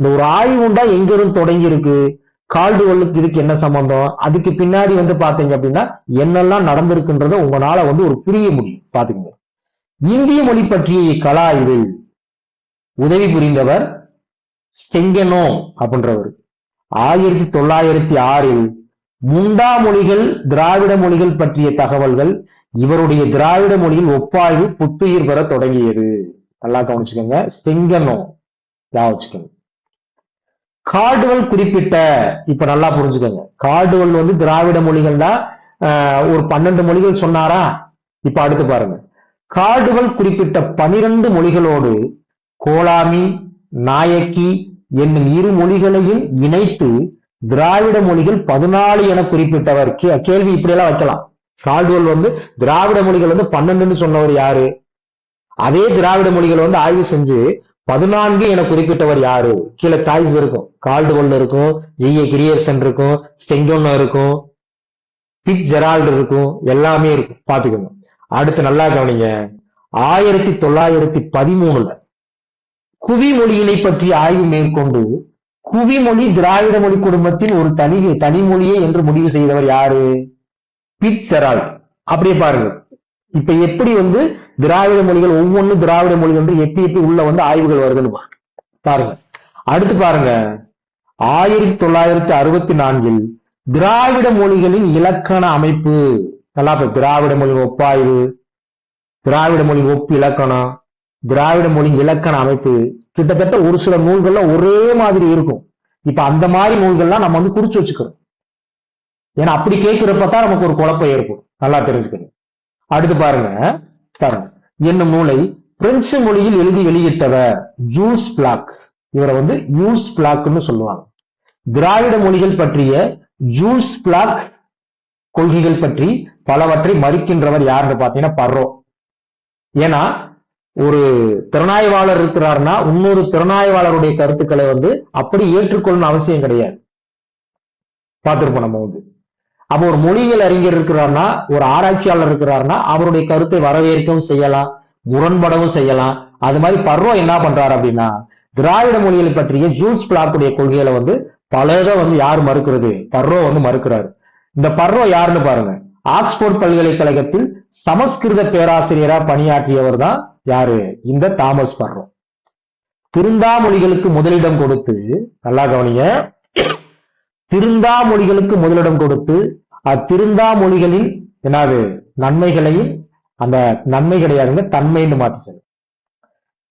ஒரு ஆய்வு உண்டா எங்க இருந்து தொடங்கி இருக்கு, கால்டுவெல்லுக்கு இதுக்கு என்ன சம்பந்தம், அதுக்கு பின்னாடி பாத்தீங்க அப்படின்னா என்னெல்லாம் நடந்திருக்குன்றத உங்களால ஒரு புரிய முடியும். பாத்துக்கங்க, இந்திய மொழி பற்றிய கல ஆய்வில் உதவி புரிந்தவர் ஸ்டெங்கனோ அப்படின்றவர். 1906 முண்டா மொழிகள் திராவிட மொழிகள் பற்றிய தகவல்கள் இவருடைய திராவிட மொழியில் ஒப்பாய்வு புத்துயிர் பெற தொடங்கியது. நல்லா கவனிச்சுக்கோங்க, ஸ்டெங்கனோ வச்சுக்கோங்க. கால்டுவெல் குறிப்பிட்ட, இப்ப நல்லா புரிஞ்சுக்கோங்க, கால்டுவெல் திராவிட மொழிகள் தான் ஒரு 12 மொழிகள் சொன்னாரா. இப்ப அடுத்து பாருங்க, கால்டுவெல் குறிப்பிட்ட 12 மொழிகளோடு கோலாமி நாயக்கி என்னும் இரு மொழிகளையும் இணைத்து திராவிட மொழிகள் 14 என குறிப்பிட்டவர். கேள்வி இப்படி எல்லாம் வைக்கலாம். கால்டுவெல் திராவிட மொழிகள் 12ன்னு சொன்னவர் யாரு? அதே திராவிட மொழிகள் ஆய்வு செஞ்சு 14 என குறிப்பிட்டவர் யாரு? கீழே சாய்ஸ் இருக்கும். கால்டுவெல் இருக்கும், ஜி.ஏ. கிரியர்சன் இருக்கும், ஸ்டெங்கனோ இருக்கும், பிட் ஜெரால்டு இருக்கும், எல்லாமே இருக்கும். பாத்துக்கோங்க. அடுத்து நல்லா கவனிங்க, 1913 குவி மொழியினை பற்றி ஆய்வு மேற்கொண்டு குவி மொழி திராவிட மொழி குடும்பத்தின் ஒரு தனி மொழியே என்று முடிவு செய்தவர் யாரு? Bit Gerald. அப்படியே பாருங்க, இப்ப எப்படி திராவிட மொழிகள் ஒவ்வொன்றும் திராவிட மொழி எப்படி உள்ள ஆய்வுகள் வருதுன்னு பாருங்க. அடுத்து பாருங்க, 1964 திராவிட மொழிகளின் இலக்கண அமைப்பு. நல்லா திராவிட மொழி ஒப்பாய்வு, திராவிட மொழி ஒப்பு இலக்கணம், திராவிட மொழி இலக்கண அமைப்பு. கிட்டத்தட்ட ஒரு சில நூல்கள்ல ஒரே மாதிரி இருக்கும். இப்ப அந்த மாதிரி நூல்கள்லாம் நம்ம குறிச்சு வச்சுக்கிறோம். ஏன்னா அப்படி கேட்கிறப்பதான் நமக்கு ஒரு குழப்பம் ஏற்படும். நல்லா தெரிஞ்சுக்கணும். அடுத்து பாருங்க, என்னும் நூலை பிரெஞ்சு மொழியில் எழுதி வெளியிட்டவர் ஜூல்ஸ் பிளாக். இவரை யூஸ் பிளாக்னு சொல்லுவாங்க. திராவிட மொழிகள் பற்றிய ஜூல்ஸ் பிளாக் கொள்கைகள் பற்றி பலவற்றை மறுக்கின்றவர் யாருன்னு பாத்தீங்கன்னா பர்ரோ. ஏன்னா ஒரு திறனாய்வாளர் இருக்கிறார்னா இன்னொரு திறனாய்வாளருடைய கருத்துக்களை அப்படி ஏற்றுக்கொள்ளணும் அவசியம் கிடையாது. பார்த்திருப்போம் நம்ம அப்ப ஒரு மொழியியல் அறிஞர் இருக்கிறார்னா, ஒரு ஆராய்ச்சியாளர் இருக்கிறார்னா அவருடைய கருத்தை வரவேற்கவும் செய்யலாம், முரண்படவும் செய்யலாம். அது மாதிரி பர்ரோ என்ன பண்றாரு அப்படின்னா, திராவிட மொழிகளை பற்றிய ஜூல்ஸ் பிளாக்குடைய கொள்கைகளை பலதை யார் மறுக்கிறது? பர்ரோ மறுக்கிறாரு. இந்த பர்ரோ யாருன்னு பாருங்க, ஆக்ஸ்போர்ட் பல்கலைக்கழகத்தில் சமஸ்கிருத பேராசிரியரா பணியாற்றியவர் தான் யாரு? இந்த தாமஸ் பர்ரோ. திருந்தா மொழிகளுக்கு முதலிடம் கொடுத்து, நல்லா கவனிங்க, திருந்தா மொழிகளுக்கு முதலிடம் கொடுத்து அத்திருந்தா மொழிகளின் என்னது நன்மைகளையும், அந்த நன்மை கிடையாதுங்க, தன்மைன்னு மாத்தி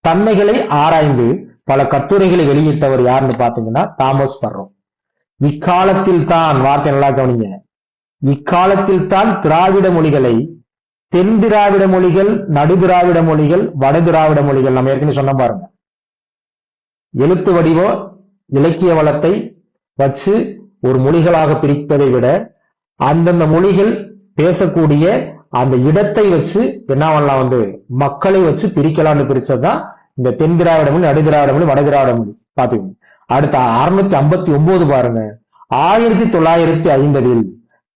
தன்மைகளை ஆராய்ந்து பல கட்டுரைகளை வெளியிட்டவர் யாருன்னு பாத்தீங்கன்னா தாமஸ் பர்ரோ. இக்காலத்தில் தான், வார்த்தை நல்லா கவனிங்க, இக்காலத்தில் தான் திராவிட மொழிகளை தென் திராவிட மொழிகள், நடு திராவிட மொழிகள், வட திராவிட மொழிகள், நம்ம ஏற்கனவே சொன்ன பாருங்க, எழுத்து வடிவோ இலக்கிய வளத்தை வச்சு ஒரு மொழிகளாக பிரிப்பதை விட அந்தந்த மொழிகள் பேசக்கூடிய அந்த இடத்தை வச்சு என்ன பண்ணலாம், மக்களை வச்சு பிரிக்கலாம்னு பிரிச்சதுதான் இந்த தென் திராவிட மொழி, நடு திராவிட மொழி, வட திராவிட மொழி. பாத்தீங்க. அடுத்த 659 பாருங்க, 1950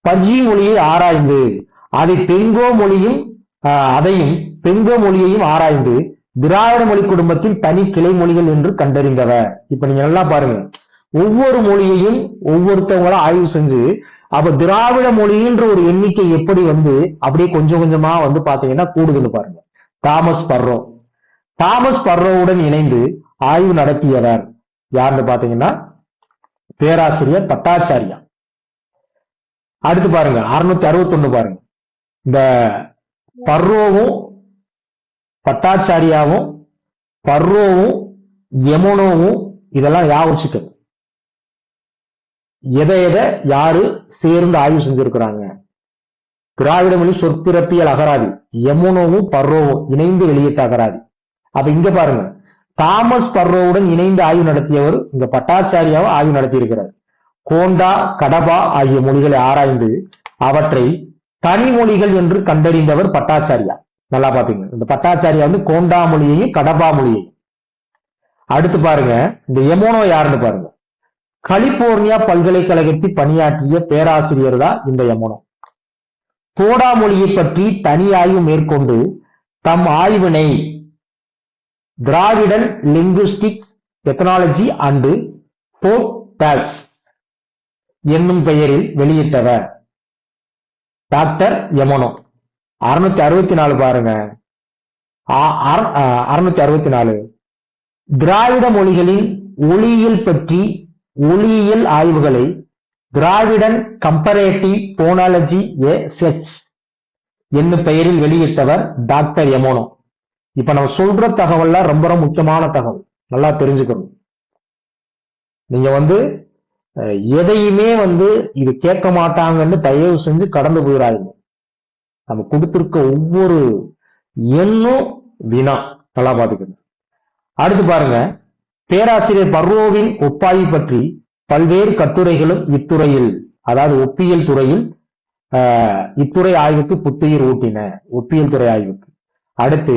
பஜ்ஜி மொழியை ஆராய்ந்து அதையும் பெங்கோ மொழியையும் ஆராய்ந்து திராவிட மொழி குடும்பத்தில் தனி கிளை மொழிகள் என்று கண்டறிந்தவர். இப்ப நீங்க நல்லா பாருங்க, ஒவ்வொரு மொழியையும் ஒவ்வொருத்தவங்களும் ஆய்வு செஞ்சு அப்ப திராவிட மொழின்ற ஒரு எண்ணிக்கை எப்படி அப்படியே கொஞ்சம் கொஞ்சமா பாத்தீங்கன்னா கூடுதல் பாருங்க. தாமஸ் பர்ரோவுடன் இணைந்து ஆய்வு நடத்தியவர் யாருன்னு பாத்தீங்கன்னா பேராசிரியர் பட்டாச்சாரியா. அடுத்து பாருங்க 661 பாருங்க, இந்த பர்ரோவும் பட்டாச்சாரியாவும் பர்ரோவும் யமுனோவும் இதெல்லாம் யாவச்சுக்கிறது. எதை எதை யாரு சேர்ந்து ஆய்வு செஞ்சிருக்கிறாங்க? திராவிட மொழி சொற்பிறப்பியல் அகராதி யமுனோவும் பர்ரோவும் இணைந்து வெளியிட்ட அகராதி. அப்ப இங்க பாருங்க, தாமஸ் பர்ரோவுடன் இணைந்து ஆய்வு நடத்தியவர் இங்க பட்டாச்சாரியாவை ஆய்வு நடத்தி இருக்கிறார். கோண்டா கடபா ஆகிய மொழிகளை ஆராய்ந்து அவற்றை தனி மொழிகள் என்று கண்டறிந்தவர் பட்டாச்சாரியா. நல்லா பாத்தீங்க, இந்த பட்டாச்சாரியா வந்து கோண்டா மொழியையும் கடபா மொழியையும். அடுத்து பாருங்க, இந்த யமுனோ யாருன்னு பாருங்க. கலிபோர்னியா பல்கலைக்கழகத்தில் பணியாற்றிய பேராசிரியர் தான் இந்த யமுனோ. தோடா மொழியை பற்றி தனி ஆய்வு மேற்கொண்டு தம் ஆய்வினை திராவிடன் லிங்குஸ்டிக்ஸ் எத்தனாலஜி அண்டு போர்டால்ஸ் என்னும் பெயரில் வெளியிட்டவர் டாக்டர் யமுனோ. 664 பாருங்க, 664 திராவிட மொழிகளின் ஒளியியல் பற்றி ஒளியியல் ஆய்வுகளை திராவிடன் கம்பரேட்டிவ் போனாலஜி என்னும் பெயரில் வெளியிட்டவர் டாக்டர் யமுனோ. இப்ப நம்ம சொல்ற தகவல்ல ரொம்ப ரொம்ப முக்கியமான தகவல், நல்லா தெரிஞ்சுக்கணும். நீங்க வந்து எதையுமே வந்து இது கேட்க மாட்டாங்கன்னு தயவு செஞ்சு கடந்து போயிடாதீங்க. நம்ம கொடுத்திருக்க ஒவ்வொரு எண்ணும் வினா, நல்லா பாத்துக்கணும். அடுத்து பாருங்க, பேராசிரியர் பர்ரோவின் ஒப்பாய்வு பற்றி பல்வேறு கட்டுரைகளும் இத்துறையில், அதாவது ஒப்பியல் துறையில் இத்துறை ஆய்வுக்கு புத்துயிர் ஊட்டின. ஒப்பியல் துறை ஆய்வுக்கு. அடுத்து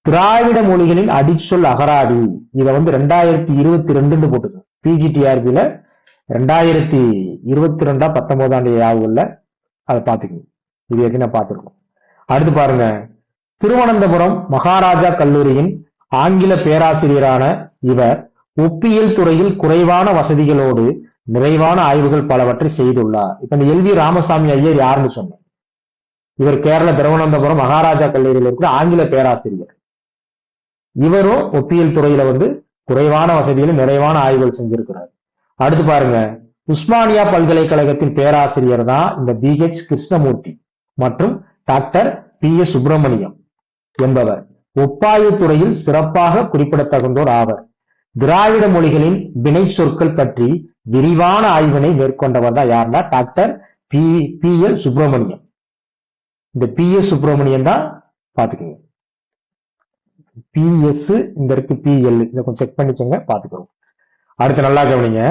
திராவிட மொழிகளின் அடிச்சொல் அகராதி, இதை வந்து 2022 போட்டுங்க. பிஜிடிஆர்பில 2022-19 ஆய்வுகள்ல அதை பாத்துக்கணும். இது ஏற்கனவே பார்த்திருக்கோம். அடுத்து பாருங்க, திருவனந்தபுரம் மகாராஜா கல்லூரியின் ஆங்கில பேராசிரியரான இவர் ஒப்பியல் துறையில் குறைவான வசதிகளோடு நிறைவான ஆய்வுகள் பலவற்றை செய்துள்ளார். இப்ப இந்த எல் வி ராமசாமி ஐயர் யாருன்னு சொன்னேன். இவர் கேரள திருவனந்தபுரம் மகாராஜா கல்லூரியில் இருக்கிற ஆங்கில பேராசிரியர். இவரும் ஒப்பியல் துறையில வந்து குறைவான வசதிகளும் நிறைவான ஆய்வுகள் செஞ்சிருக்கிறார். அடுத்து பாருங்க, உஸ்மானியா பல்கலைக்கழகத்தின் பேராசிரியர் தான் இந்த BH கிருஷ்ணமூர்த்தி மற்றும் டாக்டர் PS சுப்பிரமணியம் என்பவர் ஒப்பாய்வு துறையில் சிறப்பாக குறிப்பிடத்தகுந்தோர் ஆவர். திராவிட மொழிகளின் வினை சொற்கள் பற்றி விரிவான ஆய்வினை மேற்கொண்டவர் தான் யாருன்னா டாக்டர் PL சுப்பிரமணியம். இந்த PS சுப்பிரமணியம் தான் பாத்துக்கோங்க. PS இந்த இருக்கு, PL இதை கொஞ்சம் செக் பண்ணிக்கோங்க, பாத்துக்கிறோம். அடுத்து நல்லா கவனிங்க,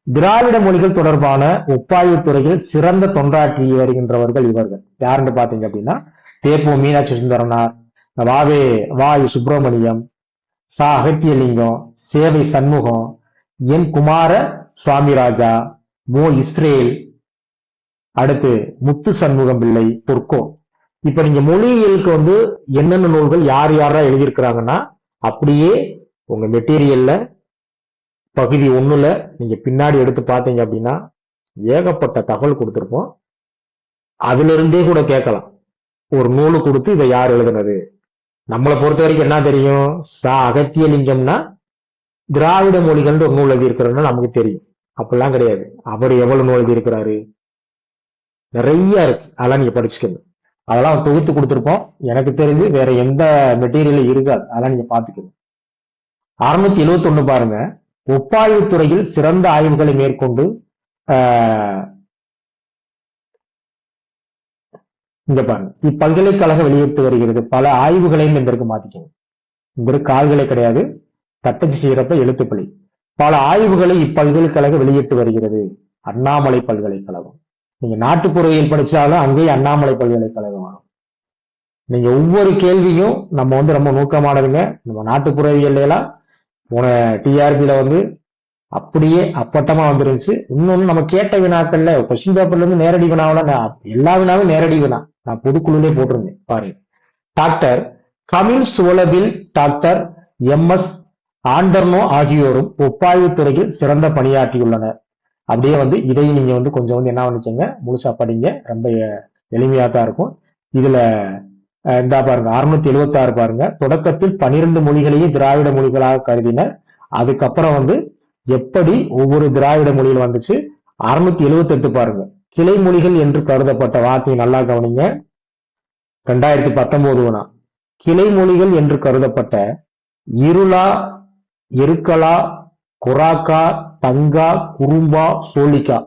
திராவிட மொழிகள் தொடர்பான ஒப்பாய்வு துறையில் சிறந்த தொண்டாற்றி வருகின்றவர்கள் இவர்கள் யாருன்னு பாத்தீங்க அப்படின்னா தேப்போ மீனாட்சி சுந்தரனார், வாயு சுப்பிரமணியம், சா அகத்தியலிங்கம், சேவை சண்முகம், என் குமார சுவாமிராஜா, மோ இஸ்ரேல், அடுத்து முத்து சண்முகம் பிள்ளை, பொற்கோ. இப்ப நீங்க மொழியியலுக்கு வந்து என்னென்ன நூல்கள் யார் யாரா எழுதியிருக்கிறாங்கன்னா அப்படியே உங்க மெட்டீரியல்ல பகுதி 1ல நீங்க பின்னாடி எடுத்து பார்த்தீங்க அப்படின்னா ஏகப்பட்ட தகவல் கொடுத்திருப்போம். அதுல இருந்தே கூட கேட்கலாம், ஒரு நூலு கொடுத்து இதை யார் எழுதுனது. நம்மளை பொறுத்த வரைக்கும் என்ன தெரியும், அகத்தியலிங்கம்னா திராவிட மொழிகள் ஒரு நூல் எழுதி இருக்கிறதுனா நமக்கு தெரியும். அப்படிலாம் கிடையாது. அவர் எவ்வளவு நூல் எழுதி இருக்கிறாரு, நிறைய இருக்கு, அதெல்லாம் நீங்க படிச்சுக்கணும். அதெல்லாம் தொகுத்து கொடுத்திருப்போம். எனக்கு தெரிஞ்சு வேற எந்த மெட்டீரியலும் இருக்காது, அதெல்லாம் நீங்க பாத்துக்கணும். 671 பாருங்க, ஒப்பாய்வு துறையில் சிறந்த ஆய்வுகளை மேற்கொண்டு இங்க பாருங்க, இப்பல்கலைக்கழகம் வெளியிட்டு வருகிறது பல ஆய்வுகளையும் இதற்கு மாத்திக்கணும். இதற்கு கால்களை கிடையாது, தட்டச்சு செய்யறப்ப எழுத்துப்பள்ளி. பல ஆய்வுகளை இப்பல்கலைக்கழகம் வெளியிட்டு வருகிறது. அண்ணாமலை பல்கலைக்கழகம். நீங்க நாட்டுப்புறவியல் படிச்சாலும் அங்கேயும் அண்ணாமலை பல்கலைக்கழகம் வரும். நீங்க ஒவ்வொரு கேள்வியும் நம்ம வந்து ரொம்ப நூக்கமானதுங்க. நம்ம நாட்டுப்புறவியல் எல்லாம் போன டிஆர்பியில வந்து அப்படியே அப்பட்டமா வந்துருந்துச்சு. இன்னொன்னு நம்ம கேட்ட வினாக்கள்ல கொஸ்டின் பேப்பர்ல இருந்து நேரடி வினாவில எல்லா வினாவும் நேரடி வினா நான் பொதுக்குழுலே போட்டிருந்தேன் பாருங்க. டாக்டர் கமில் சோலபில், டாக்டர் MS ஆண்டர்னோ ஆகியோரும் ஒப்பாய்வு துறையில் சிறந்த பணியாற்றியுள்ளனர். அப்படியே வந்து இதையும் நீங்க வந்து கொஞ்சம் வந்து என்ன பண்ணிக்கோங்க, முழுசா படிங்க, ரொம்ப எளிமையா தான் இருக்கும். இதுல இந்த பாருங்க 676 பாருங்க, தொடக்கத்தில் 12 மொழிகளையும் திராவிட மொழிகளாக கருதினர். அதுக்கப்புறம் வந்து எப்படி ஒவ்வொரு திராவிட மொழியில் வந்துச்சு. 678 பாருங்க, கிளை மொழிகள் என்று கருதப்பட்ட வார்த்தையை நல்லா கவனிங்க. 2019 கிளைமொழிகள் என்று கருதப்பட்ட இருளா, எருக்கலா, குராக்கா, தங்கா, குறும்பா, சோழிக்கா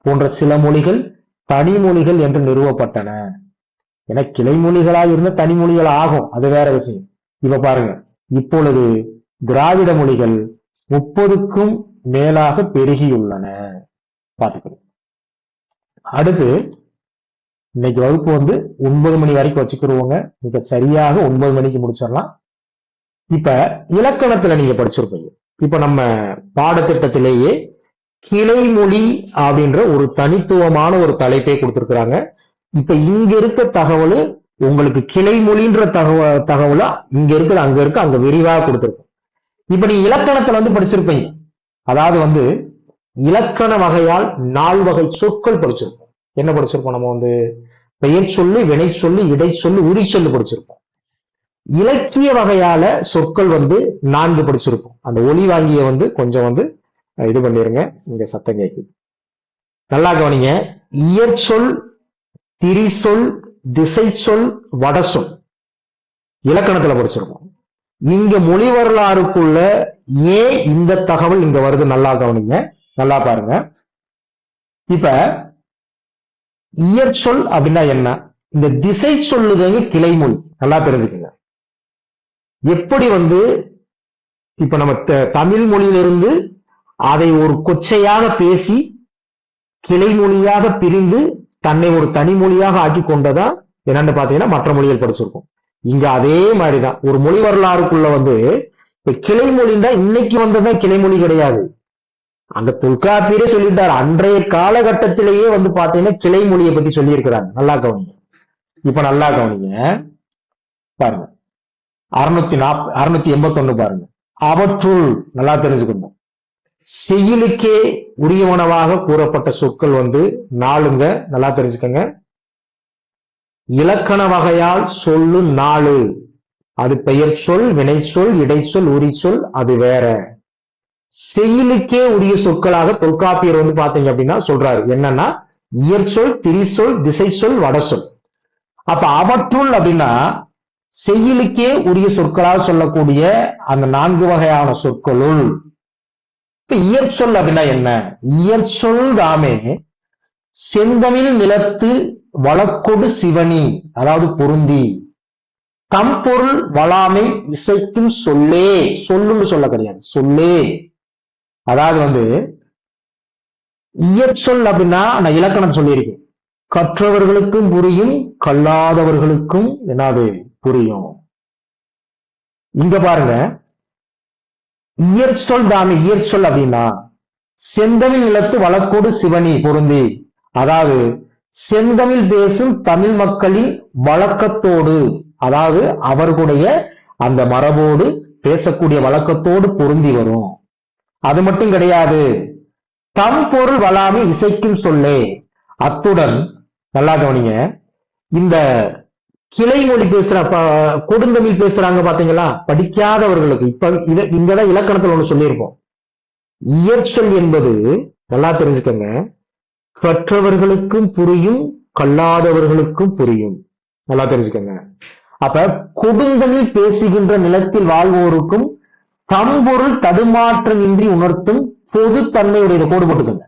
போன்ற சில மொழிகள் தனிமொழிகள் என்று நிறுவப்பட்டன. என கிளைமொழிகளாக இருந்த தனிமொழிகள் ஆகும், அது வேற விஷயம். இப்ப பாருங்க, இப்பொழுது திராவிட மொழிகள் 30க்கும் மேலாக பெருகியுள்ளன. பார்த்துக்கணும். அடுத்து இன்னைக்கு வகுப்பு 9 மணி வரைக்கும் வச்சுக்கிருவோங்க. மிக சரியாக 9 மணிக்கு முடிச்சிடலாம். இப்ப இலக்கணத்துல நீங்க படிச்சிருப்பீங்க. இப்ப நம்ம பாடத்திட்டத்திலேயே கிளைமொழி அப்படின்ற ஒரு தனித்துவமான ஒரு தலைப்பை கொடுத்திருக்கிறாங்க. இப்ப இங்க இருக்க தகவல் உங்களுக்கு கிளைமொழின்ற தகவல இங்க இருக்குது, அங்க இருக்கு, அங்க விரிவாக கொடுத்திருக்கோம். இப்ப நீ இலக்கணத்துல படிச்சிருப்பீங்க. அதாவது இலக்கண வகையால் 4 வகை சொற்கள் படிச்சிருப்போம். என்ன படிச்சிருப்போம்? நம்ம பெயர் சொல்லு, வினை சொல்லு, இடை சொல்லு, உரி சொல்லு படிச்சிருப்போம். இலக்கிய வகையால சொற்கள் 4 படிச்சிருப்போம். அந்த ஒலி வாங்கிய கொஞ்சம் இது பண்ணிருங்க, இங்க சத்தம் கேட்குது, நல்லா கவனிங்க. இயற்சொல், திரிசொல், திசை சொல், வட சொல் இலக்கணத்துல படிச்சிருக்கோம். இங்க மொழி வரலாறுக்குள்ள ஏன் இந்த தகவல் இங்க வருது, நல்லா கவனிங்க, நல்லா பாருங்க. இப்ப இயற்சொல் அப்படின்னா என்ன? இந்த திசை சொல்லுதங்க கிளைமொழி, நல்லா தெரிஞ்சுக்கங்க. எப்படி இப்ப நம்ம தமிழ் மொழியிலிருந்து அதை ஒரு கொச்சையாக பேசி கிளைமொழியாக பிரிந்து தன்னை ஒரு தனிமொழியாக ஆக்கி கொண்டதா என்னன்னு பாத்தீங்கன்னா மற்ற மொழிகள் படிச்சிருக்கோம். இங்க அதே மாதிரிதான் ஒரு மொழி வரலாறுக்குள்ள இப்ப கிளைமொழின்னா இன்னைக்கு வந்ததான் கிளைமொழி கிடையாது. அந்த தொல்காப்பியரே சொல்லிட்டாரு, அன்றைய காலகட்டத்திலேயே பாத்தீங்கன்னா கிளைமொழியை பத்தி சொல்லி இருக்கிறாங்க. நல்லா கவனிங்க. இப்ப நல்லா கவனிங்க, பாருங்க 681 பாருங்க. அவற்றுள், நல்லா தெரிஞ்சுக்கணும், செய்யுளுக்கே உரியவனவாக கூறப்பட்ட சொற்கள் 4ங்க, நல்லா தெரிஞ்சுக்கங்க. இலக்கண வகையால் சொல்லு 4, அது பெயர் சொல், வினை சொல், இடை சொல், உரி சொல், அது வேற. செய்யுளுக்கே உரிய சொற்களாக தொல்காப்பியர் பாத்தீங்க அப்படின்னா சொல்றாரு என்னன்னா இயற்சொல், திரிசொல், திசை சொல், வட சொல். அப்ப அவற்றுள் அப்படின்னா செய்யுளுக்கே உரிய சொற்களாக சொல்லக்கூடிய அந்த 4 வகையான சொற்களுள் இப்ப இயற்சொல் அப்படின்னா என்ன? இயற்சொல் தாமே செந்தமிழ் நிலத்து வழக்கொடு சிவனி, அதாவது பொருந்தி தம் பொருள் வளாமை இசைக்கும் சொல்லே, சொல்லுன்னு சொல்ல கிடையாது, சொல்லே. அதாவது இயற்சொல் அப்படின்னா நான் இலக்கணம் சொல்லியிருக்கேன், கற்றவர்களுக்கும் புரியும், கல்லாதவர்களுக்கும் என்னது புரியும். இங்க பாருங்க, இயற்சொல் தாமே, இயற்சொல் அப்படின்னா செந்தமிழ் நிலத்து வழக்கோடு சிவனி பொருந்தி, அதாவது செந்தமிழ் பேசும் தமிழ் மக்களின் வழக்கத்தோடு, அதாவது அவர்களுடைய அந்த மரபோடு பேசக்கூடிய வழக்கத்தோடு பொருந்தி வரும். அது மட்டும் கிடையாது, தம் பொருள் வளாமை இசைக்கும் சொல்லே. அத்துடன் நல்லா கவனிங்க, இந்த கிளைமொழி பேசுற கொடுந்தமிழ் பேசுறாங்க பாத்தீங்களா, படிக்காதவர்களுக்கு இப்ப இங்கதான் இலக்கணத்துல ஒண்ணு சொல்லியிருப்போம். இயற்சொல் என்பது நல்லா தெரிஞ்சுக்கங்க, கற்றவர்களுக்கும் புரியும், கல்லாதவர்களுக்கும் புரியும், நல்லா தெரிஞ்சுக்கங்க. அப்ப கொடுந்தமிழ் பேசுகின்ற நிலத்தில் வாழ்வோருக்கும் தம்பொருள் தடுமாற்றமின்றி உணர்த்தும் பொதுத்தன்மையுடையது, கோடு போட்டுக்கங்க,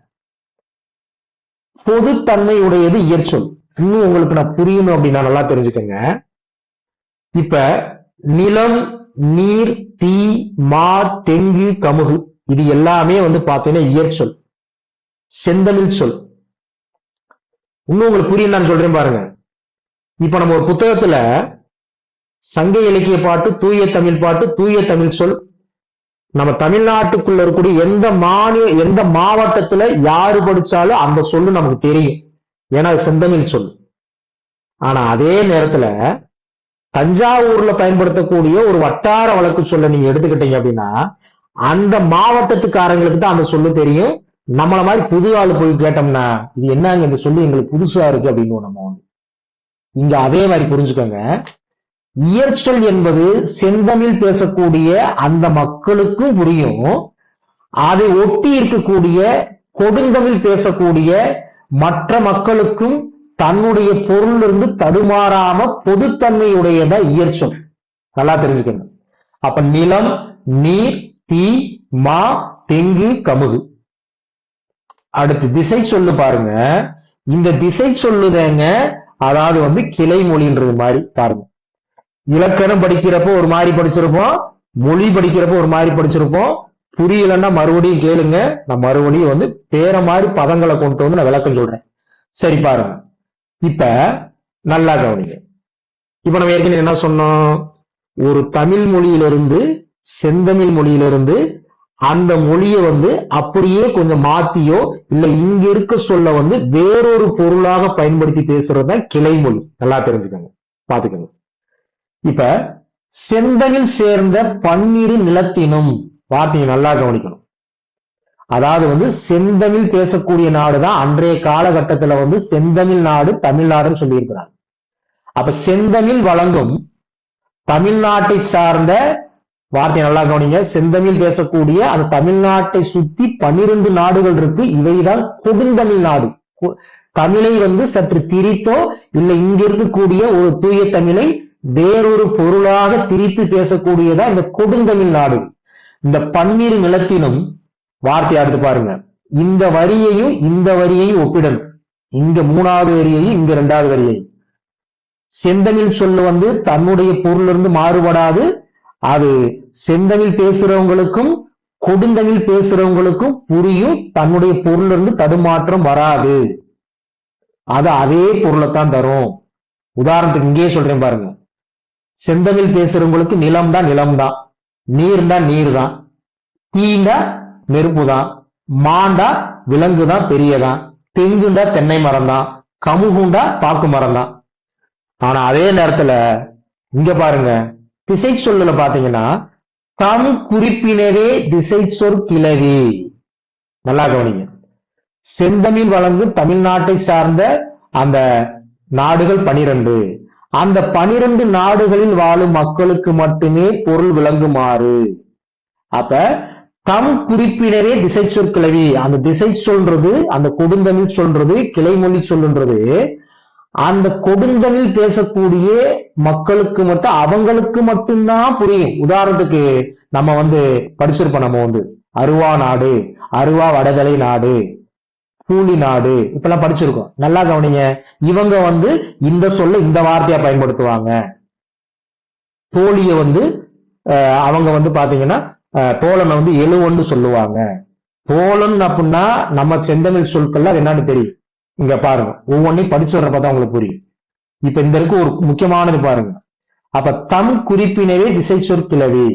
பொதுத்தன்மையுடையது இயற்சொல். இன்னும் உங்களுக்கு நான் புரியணும் அப்படின்னா நல்லா தெரிஞ்சுக்கங்க. இப்ப நிலம், நீர், தீ, மா, தெங்கு, கமுகு இது எல்லாமே பாத்தீங்கன்னா இயற்சொல், செந்தமிழ் சொல். இன்னும் உங்களுக்கு புரியும் நான் சொல்றேன் பாருங்க. இப்ப நம்ம ஒரு புத்தகத்துல சங்க இலக்கிய பாட்டு, தூய தமிழ் பாட்டு, தூய தமிழ் சொல், நம்ம தமிழ்நாட்டுக்குள்ள இருக்கக்கூடிய எந்த மாவட்டத்துல யாரு படிச்சாலும் அந்த சொல்லு நமக்கு தெரியும், ஏன்னா அது செந்தமிழ் சொல். ஆனா அதே நேரத்துல தஞ்சாவூர்ல பயன்படுத்தக்கூடிய ஒரு வட்டார வழக்கு சொல்ல நீங்க எடுத்துக்கிட்டீங்க அப்படின்னா அந்த மாவட்டத்துக்காரங்களுக்கு தான் அந்த சொல்லு தெரியும். நம்மள மாதிரி புது ஆளு போய் கேட்டோம்னா இது என்னங்க இந்த சொல்லு எங்களுக்கு புதுசா இருக்கு அப்படின்னு நம்ம இங்க அதே மாதிரி புரிஞ்சுக்கோங்க. இயற்சொல் என்பது செந்தமிழ் பேசக்கூடிய அந்த மக்களுக்கும் புரியும், அதை ஒட்டி இருக்கக்கூடிய கொடுந்தமிழ் பேசக்கூடிய மற்ற மக்களுக்கும் தன்னுடைய பொருளிலிருந்து தடுமாறாம பொதுத்தன்மையுடையதா இயற்சொல். நல்லா தெரிஞ்சுக்கணும். அப்ப நிலம், நீர், தீ, மா, தெங்கு, கமுகு. அடுத்து திசை சொல்லு பாருங்க. இந்த திசை சொல்லுதேங்க, அதாவது வந்து கிளை மொழின்றது மாதிரி பாருங்க. இலக்கணம் படிக்கிறப்போ ஒரு மாதிரி படிச்சிருப்போம், மொழி படிக்கிறப்போ ஒரு மாதிரி படிச்சிருப்போம். புரியலன்னா மறுபடியும் கேளுங்க, நான் மறுபடியும் வந்து வேற மாதிரி பதங்களை கொண்டு வந்து நான் விளக்கம் சொல்றேன். சரி பாருங்க, இப்ப நல்லா கவனிங்க. இப்ப நம்ம ஏற்கனவே என்ன சொன்னோம், ஒரு தமிழ் மொழியிலிருந்து செந்தமிழ் மொழியிலிருந்து அந்த மொழியை வந்து அப்படியே கொஞ்சம் மாத்தியோ இல்ல இங்க இருக்க சொல்ல வந்து வேறொரு பொருளாக பயன்படுத்தி பேசுறதுதான் கிளை மொழி. நல்லா தெரிஞ்சுக்கோங்க, பாத்துக்கோங்க. இப்ப செந்தமிழ் சேர்ந்த பன்னிரு நிலத்தினும் வார்த்தையை நல்லா கவனிக்கணும். அதாவது வந்து செந்தமிழ் பேசக்கூடிய நாடுதான் அன்றைய காலகட்டத்துல வந்து செந்தமிழ் நாடு தமிழ்நாடுன்னு சொல்லி இருக்கிறாங்க. அப்ப செந்தமிழ் வழங்கும் தமிழ்நாட்டை சார்ந்த வார்த்தை நல்லா கவனிங்க. செந்தமிழ் பேசக்கூடிய அந்த தமிழ்நாட்டை சுத்தி 12 நாடுகள் இருக்கு. இவைதான் கொடுந்தமிழ் நாடு. தமிழை வந்து சற்று திரித்தோ இல்ல இங்க இருக்கக்கூடிய ஒரு தூய தமிழை வேறொரு பொருளாக திரித்து பேசக்கூடியதா இந்த கொடுந்தமிழ் நாடு. இந்த 12 நிலத்தினும் வார்த்தை எடுத்து பாருங்க. இந்த வரியையும் இந்த வரியையும் ஒப்பிடணும். இங்க 3வது வரியையும் இங்க 2வது வரியையும். செந்தமிழ் சொல்லு வந்து தன்னுடைய பொருளிலிருந்து மாறுபடாது. அது செந்தமிழ் பேசுறவங்களுக்கும் கொடுந்தமிழ் பேசுறவங்களுக்கும் புரியும். தன்னுடைய பொருளிலிருந்து தடுமாற்றம் வராது. அது அதே பொருளைத்தான் தரும். உதாரணத்துக்கு இங்கேயே சொல்றேன் பாருங்க. செந்தமிழ் பேசுறவங்களுக்கு நிலம் தான் நிலம் தான், நீர் தான் நீர் தான், தீண்டா நெருப்பு தான், மாண்டா விலங்கு தான் பெரியதான், தெங்குண்டா தென்னை மரம் தான், கமுகுண்டா பாக்கு மரம் தான். ஆனா அதே நேரத்துல இங்க பாருங்க, திசை சொல்லுல பாத்தீங்கன்னா தம் குறிப்பினரே திசை சொற்கிளவி. நல்லா கவனிங்க. செந்தமிழ் வழங்கும் தமிழ்நாட்டை சார்ந்த அந்த நாடுகள் 12. அந்த 12 நாடுகளில் வாழும் மக்களுக்கு மட்டுமே பொருள் விளங்குமாறு. அப்ப தம் குறிப்பினரே திசை சொற்கிளவி. அந்த திசை சொல்றது, அந்த கொடுந்தமிழ் சொல்றது, கிளைமொழி சொல்லுன்றது அந்த கொடுந்தமிழ் பேசக்கூடிய மக்களுக்கு மட்டும், அவங்களுக்கு மட்டும்தான் புரியும். உதாரணத்துக்கு நம்ம வந்து படிச்சிருப்போம், நம்ம வந்து அருவா நாடு, அருவா வடதலை நாடு, கூலி நாடு இப்பெல்லாம் படிச்சிருக்கோம். நல்லா கவனிங்க. இவங்க வந்து இந்த சொல்ல இந்த வார்த்தையா பயன்படுத்துவாங்க. தோழிய வந்து அவங்க வந்து பாத்தீங்கன்னா தோழனை வந்து எழுவன்னு சொல்லுவாங்க. தோழன் அப்படின்னா நம்ம செந்தமிழ் சொற்கள்ல அது என்னன்னு தெரியும். இங்க பாருங்க, ஒவ்வொன்றையும் படிச்சு வர்ற பார்த்தா உங்களுக்கு புரியும். இப்ப இந்த இருக்கு ஒரு முக்கியமானது பாருங்க. அப்ப தம் குறிப்பினவே திசை சொற்கிளவி.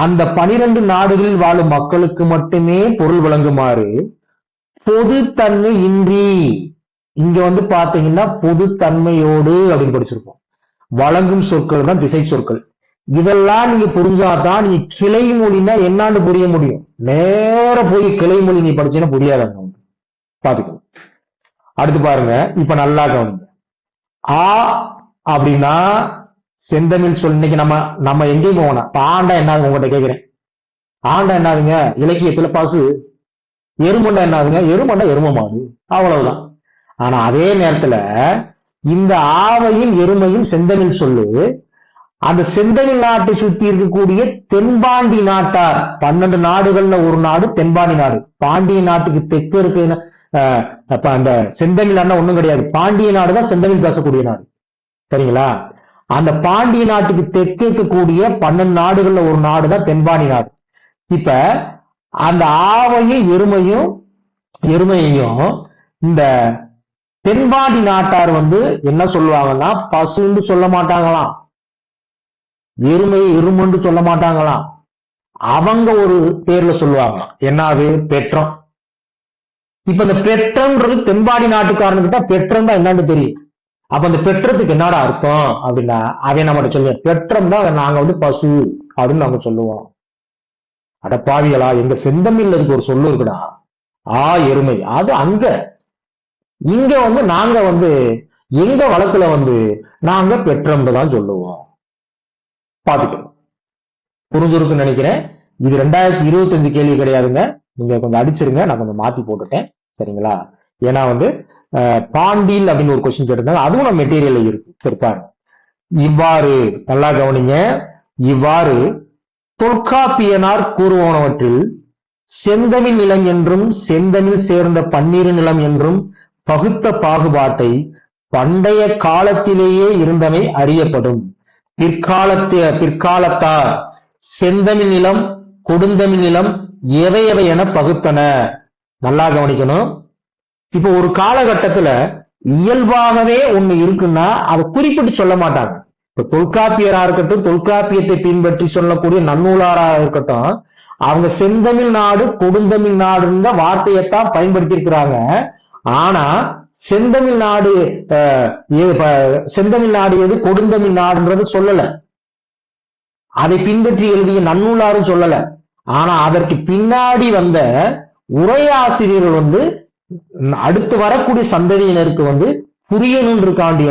அந்த 12 நாடுகளில் வாழும் மக்களுக்கு மட்டுமே பொருள் வழங்குமாறு பொதுத்தன்மை இன்றி. இங்க வந்து பாத்தீங்கன்னா பொதுத்தன்மையோடு அப்படின்னு படிச்சிருப்போம். வழங்கும் சொற்கள் தான் திசை சொற்கள். இதெல்லாம் நீங்க புரிஞ்சாதான் நீங்க கிளை மொழினா என்னான்னு புரிய முடியும். நேர போய் கிளை மொழி நீ படிச்சீங்கன்னா புரியாதாங்க. பாத்துக்கணும். அடுத்து பாருங்க, இப்ப நல்லா கவனிங்க. ஆ அப்படின்னா செந்தமிழ் சொல். இன்னைக்கு நம்ம எங்கேயும் போகணும். ஆண்டா என்னது உங்ககிட்ட கேட்கிறேன். ஆண்டா என்னதுங்க? இலக்கியத்துல பாசு. எருமண்டா என்னதுங்க? எருமண்டா எரும மாடு, அவ்வளவுதான். ஆனா அதே நேரத்துல இந்த ஆவையும் எருமையும் செந்தமிழ் சொல்லு. அந்த செந்தமிழ் நாட்டை சுத்தி இருக்கக்கூடிய தென்பாண்டி நாட்டார், 12 நாடுகள்ல ஒரு நாடு தென்பாண்டி நாடு. பாண்டிய நாட்டுக்கு தெற்கு இருக்கு. அந்த செந்தமிழ் அண்ணா ஒண்ணும் கிடையாது. பாண்டிய நாடுதான் செந்தமிழ் பேசக்கூடிய நாடு. சரிங்களா? அந்த பாண்டிய நாட்டுக்கு தெற்கு இருக்கக்கூடிய 12 நாடுகள்ல ஒரு நாடுதான் தென்பாண்டி நாடு. இப்ப அந்த ஆவையும் எருமையையும் இந்த தென்பாண்டி நாட்டார் வந்து என்ன சொல்லுவாங்கன்னா பசுன்னு சொல்ல மாட்டாங்களாம், எருமையை எருமன்னு சொல்ல மாட்டாங்களாம். அவங்க ஒரு பேர்ல சொல்லுவாங்க. என்னது? பெற்றம். இப்ப இந்த பெற்றம்ன்றது தென்பாடி நாட்டுக்காரனுக்கு தான் பெற்றம் தான் என்னன்னு தெரியும். அப்ப அந்த பெற்றத்துக்கு என்னடா அர்த்தம் அப்படின்னா அதை நம்ம சொல்லுவோம். பெற்றம் தான் நாங்க வந்து பசு அப்படின்னு நாங்க சொல்லுவோம். அடப்பாவிகளா, எங்க செந்தமிழ்ல இருக்கு ஒரு சொல்லு இருக்குடா, எருமை. அது அங்க. இங்க வந்து நாங்க வந்து எங்க வழக்குல வந்து நாங்க பெற்றம்னு தான் சொல்லுவோம். பாத்துக்கணும். புரிஞ்சிருக்குன்னு நினைக்கிறேன். இது 2025 கேள்வி கிடையாதுங்க. நீங்க கொஞ்சம் அடிச்சிருங்க, நான் கொஞ்சம் மாத்தி போட்டுட்டேன். சரிங்களா? ஏன்னா வந்து பாண்டியில் அப்படின்னு ஒரு கொஸ்டின் கேட்டிருந்தாங்க. அதுவும் நம்ம மெட்டீரியல்ல இருக்கு. சரி பாருங்க. இவ்வாறு நல்லா கவனிங்க, இவ்வாறு தொல்காப்பியனார் கூறுவனவற்றில் செந்தமிழ் நிலம் என்றும் செந்தமிழ் சேர்ந்த பன்னிரு நிலம் என்றும் பகுத்த பாகுபாட்டை பண்டைய காலத்திலேயே இருந்தமை அறியப்படும். பிற்காலத்தார் செந்தமிழ் நிலம் கொடுந்தமிழ் நிலம் எவை எவை என பகுத்தன. நல்லா கவனிக்கணும். இப்ப ஒரு காலகட்டத்துல இயல்பாகவே ஒண்ணு இருக்குன்னா அதை குறிப்பிட்டு சொல்ல மாட்டாங்க. இப்ப தொல்காப்பியரா இருக்கட்டும், தொல்காப்பியத்தை பின்பற்றி சொல்லக்கூடிய நன்னூலாரா இருக்கட்டும், அவங்க செந்தமிழ் நாடு கொடுந்தமிழ் நாடுன்ற வார்த்தையைத்தான் பயன்படுத்தி இருக்கிறாங்க. ஆனா செந்தமிழ் நாடு செந்தமிழ் நாடு எது கொடுந்தமிழ் நாடுன்றது சொல்லல. அதை பின்பற்றி எழுதிய நன்னூலாரும் சொல்லல. ஆனா அதற்கு பின்னாடி வந்த உரையாசிரியர்கள் அடுத்து வரக்கூடிய சந்ததியினருக்கு புரியணுன்றக்காண்டி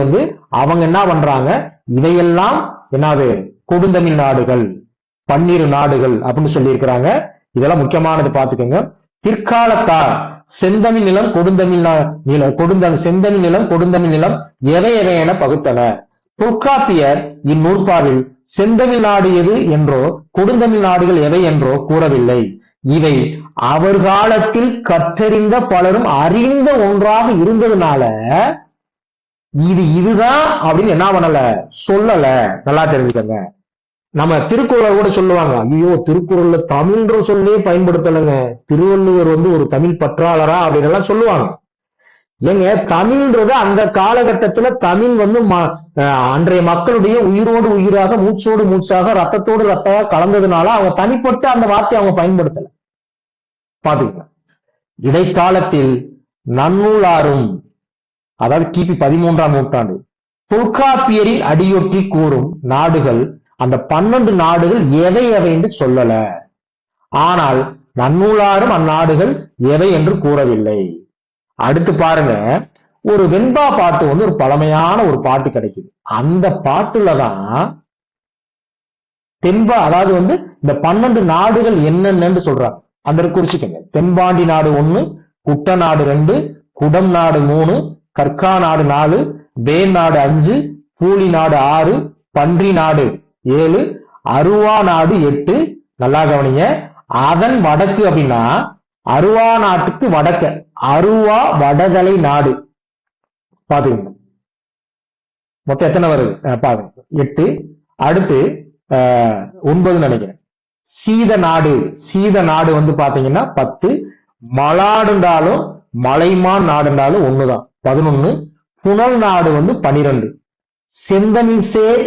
அவங்க என்ன பண்றாங்க, இதையெல்லாம் என்னது கொடுந்தமிழ் நாடுகள் பன்னிரு நாடுகள் அப்படின்னு சொல்லி இருக்கிறாங்க. இதெல்லாம் முக்கியமானது பாத்துக்கோங்க. பிற்காலத்தார் செந்தமிழ் நிலம் செந்தமிழ் நிலம் கொடுந்தமிழ் நிலம் எவை எவை என பகுத்தன. தொல்காப்பியர் இந்நூற்பாவில் செந்தமிழ் நாடு எது என்றோ கொடுந்தமிழ் நாடுகள் எவை என்றோ கூறவில்லை. இவை அவர் காலத்தில் கற்றறிந்த பலரும் அறிந்த ஒன்றாக இருந்ததுனால இதுதான் அப்படின்னு என்ன பண்ணல, சொல்லல. நல்லா தெரிஞ்சுக்கங்க. நம்ம திருக்குறளை கூட சொல்லுவாங்க, ஐயோ திருக்குறள்ல தமிழ்ன்ற சொல்லே பயன்படுத்தலைங்க, திருவள்ளுவர் ஒரு தமிழ் பற்றாளரா அப்படின்னு எல்லாம் சொல்லுவாங்க. ஏங்க தமிழ்ன்றது அந்த காலகட்டத்துல தமிழ் அன்றைய மக்களுடைய உயிரோடு உயிராக மூச்சோடு மூச்சாக ரத்தத்தோடு ரத்தமாக கலந்ததுனால அவங்க தனிப்பட்ட அந்த வார்த்தையை அவங்க பயன்படுத்தல. பாத்துக்கலாம். இடைக்காலத்தில் நன்னூலாரும், அதாவது கிபி 13ஆம் நூற்றாண்டு, தொல்காப்பியரின் அடியொற்றி கூறும் நாடுகள் அந்த 12 நாடுகள் எவை எவை என்று சொல்லல. ஆனால் நன்னூலாரும் அந்நாடுகள் எவை என்று கூறவில்லை. அடுத்து பாருங்க, ஒரு வெண்பா பாட்டு ஒரு பழமையான ஒரு பாட்டு கிடைக்குது. அந்த பாட்டுலதான் அதாவது இந்த 12 நாடுகள் என்னென்னு சொல்றாங்க. அந்த குறிச்சுக்கங்க. தென்பாண்டி நாடு 1, குட்டநாடு 2, குடம் நாடு 3, கற்கா நாடு 4, வேல் நாடு 5, பூலி நாடு 6, பன்றி நாடு 7, அருவா நாடு 8. நல்லா கவனிங்க. அதன் வடக்கு அப்படின்னா அருவா நாட்டுக்கு வடக்க அருவா வடதலை நாடு. பாத்துக்கணும். மொத்தம் எத்தனை வருது பாருங்க, 8. அடுத்து 9 நினைக்கிறேன். சீத நாடு, சீத நாடு பாத்தீங்கன்னா 10. மலாடுண்டாலும் மலைமான் நாடுண்டாலும் 1தான், 11. புனல் நாடு 12. செந்தமிழ் சேர்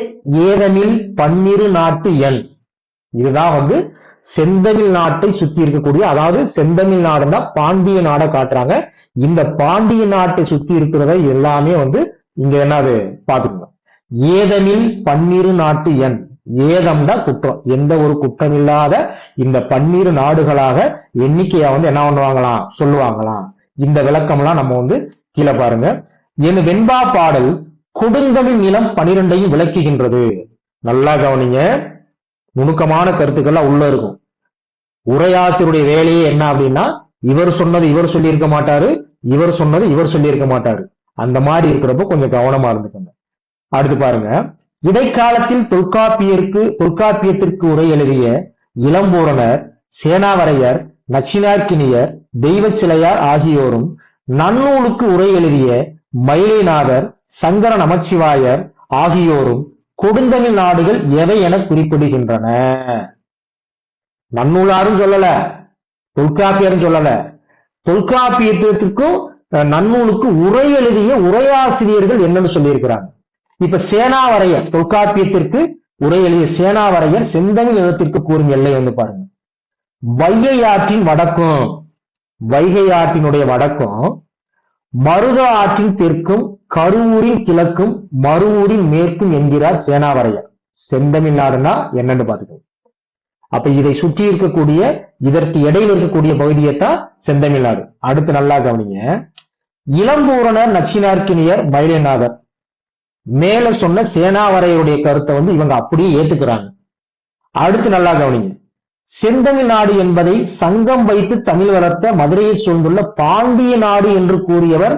ஏதமிழ் பன்னிரு நாட்டு எண். இதுதான் செந்தமிழ் நாட்டை சுத்தி இருக்கக்கூடிய, அதாவது செந்தமிழ் நாடுன்னா பாண்டிய நாடை காட்டுறாங்க. இந்த பாண்டிய நாட்டை சுத்தி இருக்கிறத எல்லாமே இங்க என்னது பாத்துக்கணும். ஏதமிழ் பன்னிரு நாட்டு எண். ஏதம்னா குற்றம், எந்த ஒரு குற்றம் இல்லாத இந்த 12 நாடுகளாக எண்ணிக்கையா என்ன பண்ணுவாங்களாம், சொல்லுவாங்களாம். இந்த விளக்கம் எல்லாம் நம்ம கீழே பாருங்க. என் வெண்பா பாடல் கொடுந்தமிழ் நிலம் 12ஐயும் விளக்குகின்றது. நல்லா கவனிங்க. நுணுக்கமான கருத்துக்கள்லாம் உள்ள இருக்கும். உரையாசிரியருடைய வேலையே என்ன அப்படின்னா, இவர் சொன்னது இவர் சொல்லி இருக்க மாட்டாரு, இவர் சொன்னது இவர் சொல்லி இருக்க மாட்டாரு. அந்த மாதிரி இருக்கிறப்ப கொஞ்சம் கவனமா இருந்துக்கோங்க. அடுத்து பாருங்க. இடைக்காலத்தில் தொல்காப்பியத்திற்கு உரை எழுதிய இளம்பூரணர், சேனாவரையர், நச்சினார்க்கினியர், தெய்வ சிலையார் ஆகியோரும் நன்னூலுக்கு உரை எழுதிய மயிலைநாதர், சங்கர நமச்சிவாயர் ஆகியோரும் கொடுந்தமிழ் நாடுகள் எவை என குறிப்பிடுகின்றன. நன்னூலாரும் சொல்லல, தொல்காப்பியரும் சொல்லல. தொல்காப்பியத்திற்கும் நன்னூலுக்கு உரை எழுதிய உரையாசிரியர்கள் என்னன்னு சொல்லியிருக்கிறாங்க. இப்ப சேனாவரையர், தொல்காப்பியத்திற்கு உரை எழுதிய சேனாவரையர் செந்தமிழ் நிலத்திற்கு கூறும் எல்லை பாருங்க. வைகை ஆற்றின் வடக்கும், வைகை ஆற்றினுடைய வடக்கும், மருத ஆற்றின் தெற்கும், கருவூரின் கிழக்கும், மருவூரின் மேற்கும் என்கிறார் சேனாவரையர். செந்தமிழ் நாடுனா என்னன்னு பாத்துக்கோங்க. அப்ப இதை சுற்றி இருக்கக்கூடிய, இதற்கு இடையில் இருக்கக்கூடிய பகுதியைத்தான் செந்தமிழ் நாடு. அடுத்து நல்லா கவனிங்க. இளம்பூரணர், நச்சினார்க்கினியர், மயிலைநாதர் மேல சொன்ன சேனாவரையருடைய கருத்தை இவங்க அப்படியே ஏத்துக்கிறாங்க. அடுத்து நல்லா கவனிங்க. செந்தமிழ் நாடு என்பதை சங்கம் வைத்து தமிழ் வளர்த்த மதுரையை சூழ்ந்துள்ள பாண்டிய நாடு என்று கூறியவர்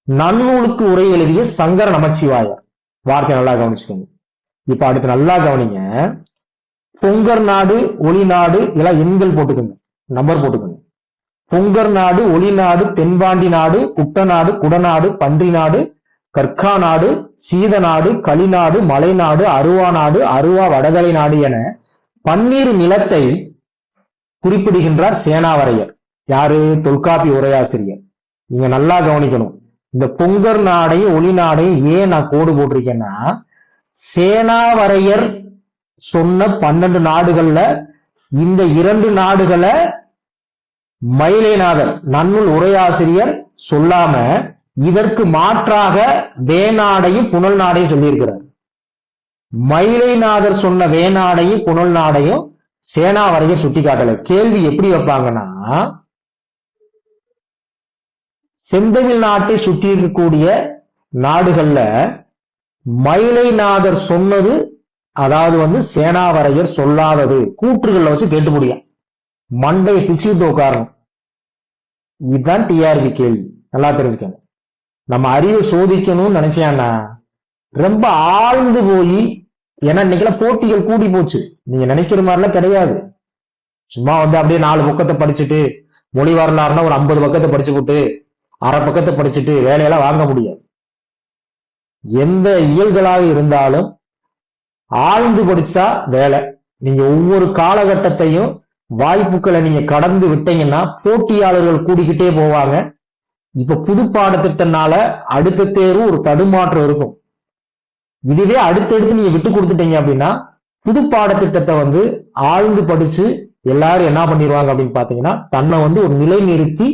நன்னூலுக்கு உரை எழுதிய சங்கர நமச்சிவாயர். வார்த்தை நல்லா கவனிச்சுக்கோங்க. இப்ப அடுத்து நல்லா கவனிங்க. பொங்கர் நாடு, ஒளி நாடு, இதெல்லாம் எண்கள் போட்டுக்கோங்க, நம்பர் போட்டுக்கோங்க. பொங்கர் நாடு, ஒளி நாடு, தென்பாண்டி நாடு, குட்டநாடு, குடநாடு, பன்றி நாடு, கற்கா நாடு, சீத நாடு, களிநாடு, மலைநாடு, அருவா நாடு, அருவா வடகலை நாடு என 12 நிலத்தை குறிப்பிடுகின்றார் சேனாவரையர். யாரு? தொல்காப்பி உரையாசிரியர். நீங்க நல்லா கவனிக்கணும். இந்த பொங்கர் நாடையும் ஒளி நாடையும் ஏன் நான் கோடு போட்டிருக்கேன்னா, சேனாவரையர் சொன்ன 12 நாடுகள்ல இந்த 2 நாடுகளை மயிலைநாதர் நன்னூல் உரையாசிரியர் சொல்லாம இதற்கு மாற்றாக வேநாடையும் புனல் நாடையும் சொல்லியிருக்கிறார். மயிலைநாதர் சொன்ன வேநாடையும் புனல் நாடையும் சேனாவரையர் சுட்டி காட்டல. கேள்வி எப்படி வைப்பாங்கன்னா, செந்தமிழ் நாட்டை சுற்றி இருக்கக்கூடிய நாடுகள்ல மயிலைநாதர் சொன்னது, அதாவது சேனாவரையர் சொல்லாதது, கூற்றுகள்ல வச்சு கேட்டு முடியும். மண்டையை பிச்சுக்கிட்டு உட்காரணும். இதுதான் டிஆர்பி கேள்வி. நல்லா தெரிஞ்சுக்கணும். நம்ம அறிவை சோதிக்கணும்னு நினைச்சான்னா ரொம்ப ஆழ்ந்து போய், ஏன்னா இன்னைக்கெல்லாம் போட்டிகள் கூடி போச்சு. நீங்க நினைக்கிற மாதிரிலாம் கிடையாது. சும்மா அப்படியே 4 பக்கத்தை படிச்சுட்டு, மொழி வரலாறுனா ஒரு 50 பக்கத்தை படிச்சு போட்டு அரை பக்கத்தை படிச்சுட்டு வேலையெல்லாம் வாங்க முடியாது. எந்த இயல்களாக இருந்தாலும் ஆழ்ந்து படிச்சா வேலை. நீங்க ஒவ்வொரு காலகட்டத்தையும் வாய்ப்புகளை நீங்க கடந்து விட்டீங்கன்னா போட்டியாளர்கள் கூடிக்கிட்டே போவாங்க. இப்ப புது பாடத்திட்டனால அடுத்த தேர்வு ஒரு தடுமாற்றம் இருக்கும். இதுவே அடுத்தடுத்து நீங்க விட்டு கொடுத்துட்டீங்க அப்படின்னா புது பாடத்திட்டத்தை ஆழ்ந்து படிச்சு எல்லாரும் என்ன பண்ணிடுவாங்க அப்படின்னு பாத்தீங்கன்னா, தன்னை ஒரு நிலை நிறுத்தி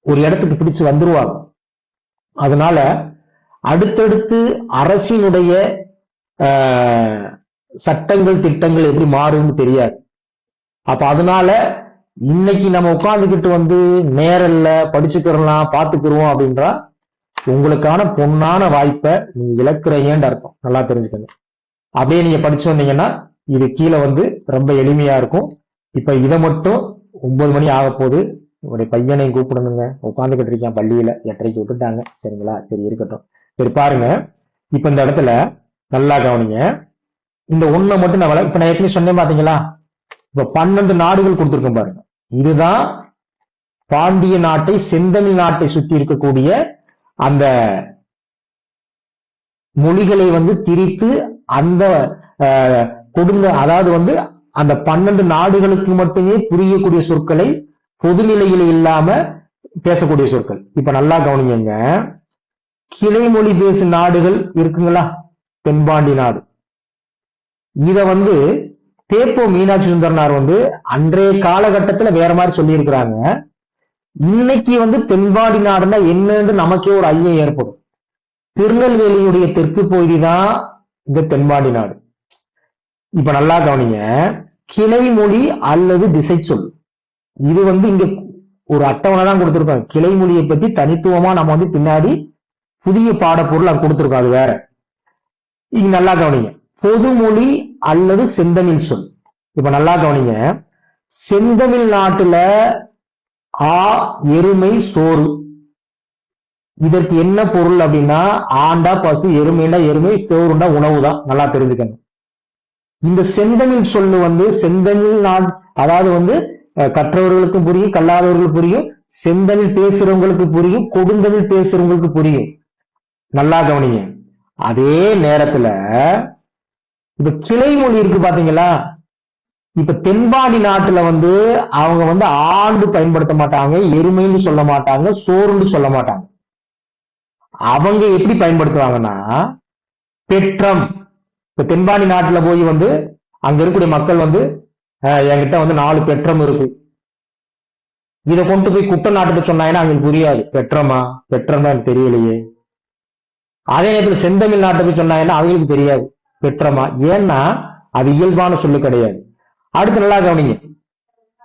ஒரு இடத்துக்கு பிடிச்சு வந்துருவாங்க. அதனால அடுத்தடுத்து அரசினுடைய சட்டங்கள் திட்டங்கள் எப்படி மாறும்னு தெரியாது. அப்ப அதனால இன்னைக்கு நம்ம உட்கார்ந்துக்கிட்டு நேரல்ல படிச்சுக்கிறலாம் பார்த்துக்கிறோம் அப்படின்றா உங்களுக்கான பொன்னான வாய்ப்பை நீங்க இழக்கிறீங்கன்னு அர்த்தம். நல்லா தெரிஞ்சுக்கங்க. அப்படியே நீங்க படிச்சு வந்தீங்கன்னா இது கீழே ரொம்ப எளிமையா இருக்கும். இப்ப இதை மட்டும் 9 மணி ஆக போகுது. உங்களுடைய பையனையும் கூப்பிடணுங்க. உட்காந்துக்கிட்டு இருக்கேன் பள்ளியில, 8:30 விட்டுட்டாங்க. சரிங்களா? சரி இருக்கட்டும். சரி பாருங்க, இப்ப இந்த இடத்துல நல்லா கவனிங்க. இந்த ஒண்ணை மட்டும் நான் இப்ப நான் ஏற்கனவே சொன்னேன் பாத்தீங்களா? இப்ப 12 நாடுகள் கொடுத்திருக்கேன் பாருங்க. இதுதான் பாண்டிய நாட்டை, செந்தமிழ் நாட்டை சுத்தி இருக்கக்கூடிய அந்த மொழிகளை திரித்து அந்த கொடுங்க, அதாவது அந்த 12 நாடுகளுக்கு மட்டுமே புரியக்கூடிய சொற்களை பொதுநிலையில இல்லாம பேசக்கூடிய சொற்கள். இப்ப நல்லா கவனிங்க. கிளைமொழி பேசும் நாடுகள் இருக்குங்களா? தென்பாண்டி நாடு. இத தேப்போ மீனாட்சி சுந்தரனார் அன்றைய காலகட்டத்துல வேற மாதிரி சொல்லி இருக்கிறாங்க. இன்னைக்கு தென்பாண்டி நாடுன்னா என்னன்னு நமக்கே ஒரு ஐயம் ஏற்படும். திருநெல்வேலியுடைய தெற்கு பகுதி தான் இந்த தென்பாண்டி நாடு. இப்ப நல்லா கவனிங்க. கிளைமொழி அல்லது திசை சொல், இது இங்க ஒரு அட்டவணை தான் கொடுத்திருக்கோம். கிளைமொழியை பத்தி தனித்துவமா நம்ம பின்னாடி புதிய பாடப்பொருள் அது கொடுத்திருக்கோம். அது வேற. இங்க நல்லா கவனிங்க. பொதுமொழி அல்லது செந்தமிழ் சொல். இப்ப நல்லா கவனிங்க. செந்தமிழ் நாட்டுல எருமை சோறு, இதற்கு என்ன பொருள் அப்படின்னா, ஆண்டா பசு, எருமைண்டா எருமை, சோறுண்டா உணவு தான். நல்லா தெரிஞ்சுக்கங்க. இந்த செந்தமிழ் சொல்லு செந்தமிழ் நாடு, அதாவது கற்றவர்களுக்கும் புரியும், கல்லாதவர்களுக்கு புரியும், செந்தமிழ் பேசுறவங்களுக்கு புரியும், கொடுந்தமிழ் பேசுறவங்களுக்கு புரியும். நல்லா கவனிங்க. அதே நேரத்துல இப்ப கிளைமொழி இருக்கு பாத்தீங்களா? இப்ப தென்பாண்டி நாட்டுல அவங்க ஆண்டு பயன்படுத்த மாட்டாங்க, எருமைன்னு சொல்ல மாட்டாங்க, சோறுன்னு சொல்ல மாட்டாங்க. அவங்க எப்படி பயன்படுத்துவாங்கன்னா பெற்றம். இப்ப தென்பாண்டி நாட்டுல போய் அங்க இருக்கக்கூடிய மக்கள் என்கிட்ட 4 பெற்றம் இருக்கு, இதை கொண்டு போய் குட்ட நாட்டுக்கு சொன்னாங்கன்னா அவங்களுக்கு புரியாது. பெற்றமா பெற்றம் தான் தெரியலையே. அதே நேரத்தில் செந்தமிழ் நாட்டுக்கு சொன்னாங்கன்னா அவங்களுக்கு தெரியாது பெற்றமா. ஏன்னா அது இயல்பான சொல்லு கிடையாது. அடுத்து நல்லா கவனிங்க.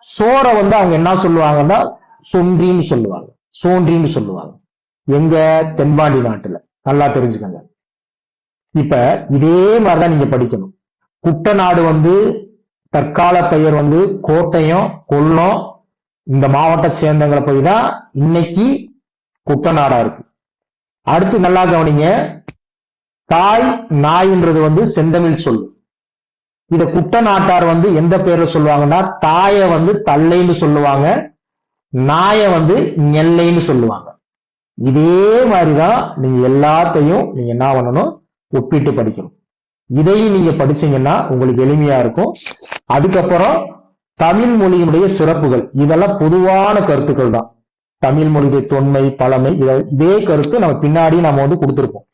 சோரை அவங்க என்ன சொல்லுவாங்கன்னா சொன்றின்னு சொல்லுவாங்க, சோன்றின்னு சொல்லுவாங்க. எங்க? தென்பாண்டி நாட்டுல. நல்லா தெரிஞ்சுக்கங்க. இப்ப இதே மாதிரிதான் நீங்க படிக்கணும். குட்டநாடு தற்கால பெயர் கோட்டையம், கொல்லம், இந்த மாவட்ட சேர்ந்தங்களை போய் தான் இன்னைக்கு குட்டநாடா இருக்கு. அடுத்து நல்லா கவனிங்க. தாய் நாய்ன்றது வந்து செந்தமிழ் சொல். இத குட்ட நாட்டார் வந்து எந்த பேர்ல சொல்லுவாங்கன்னா, தாய வந்து தள்ளைன்னு சொல்லுவாங்க, நாய வந்து நெல்லைன்னு சொல்லுவாங்க. இதே மாதிரிதான் நீங்க எல்லாத்தையும் நீங்க என்ன பண்ணணும், ஒப்பிட்டு படிக்கணும். இதையும் நீங்க படிச்சீங்கன்னா உங்களுக்கு எளிமையா இருக்கும். அதுக்கப்புறம் தமிழ் மொழியினுடைய சிறப்புகள், இதெல்லாம் பொதுவான கருத்துக்கள் தான். தமிழ் மொழியுடைய தொன்மை பழமை இதே கருத்து நம்ம பின்னாடி நம்ம வந்து கொடுத்திருப்போம்.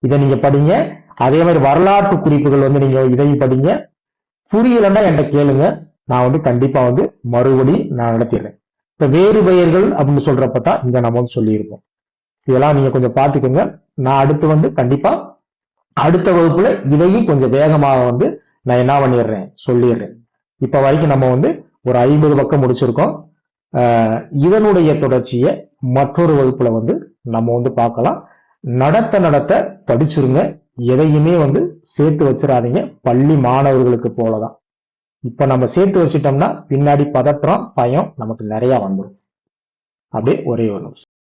இதை நீங்க படிங்க. அதே மாதிரி வரலாற்று குறிப்புகள் வந்து நீங்க இதையும் படிங்க. புரியலன்னா என்கிட்ட கேளுங்க, நான் வந்து கண்டிப்பா வந்து மறுபடி நான் நடத்திடுறேன். இப்ப வேறு பெயர்கள் அப்படின்னு சொல்றப்பதான் இங்க நம்ம வந்து சொல்லியிருப்போம். இதெல்லாம் நீங்க கொஞ்சம் பாத்துக்கோங்க. நான் அடுத்து வந்து கண்டிப்பா அடுத்த வகுப்புல இதையும் கொஞ்சம் வேகமாக வந்து நான் என்ன பண்ணிடுறேன், சொல்லிடுறேன். இப்ப வரைக்கும் நம்ம வந்து ஒரு 50 பக்கம் முடிச்சிருக்கோம். இதனுடைய தொடர்ச்சியை மற்றொரு வகுப்புல வந்து நம்ம வந்து பார்க்கலாம். நடத்த படிச்சிருங்க. எதையுமே வந்து சேர்த்து வச்சிடாதீங்க. பள்ளி மாணவர்களுக்கு போலதான். இப்ப நம்ம சேர்த்து வச்சிட்டோம்னா பின்னாடி பதற்றம் பயம் நமக்கு நிறைய வந்துடும். அப்படியே ஒரே ஒரு நிமிஷம்.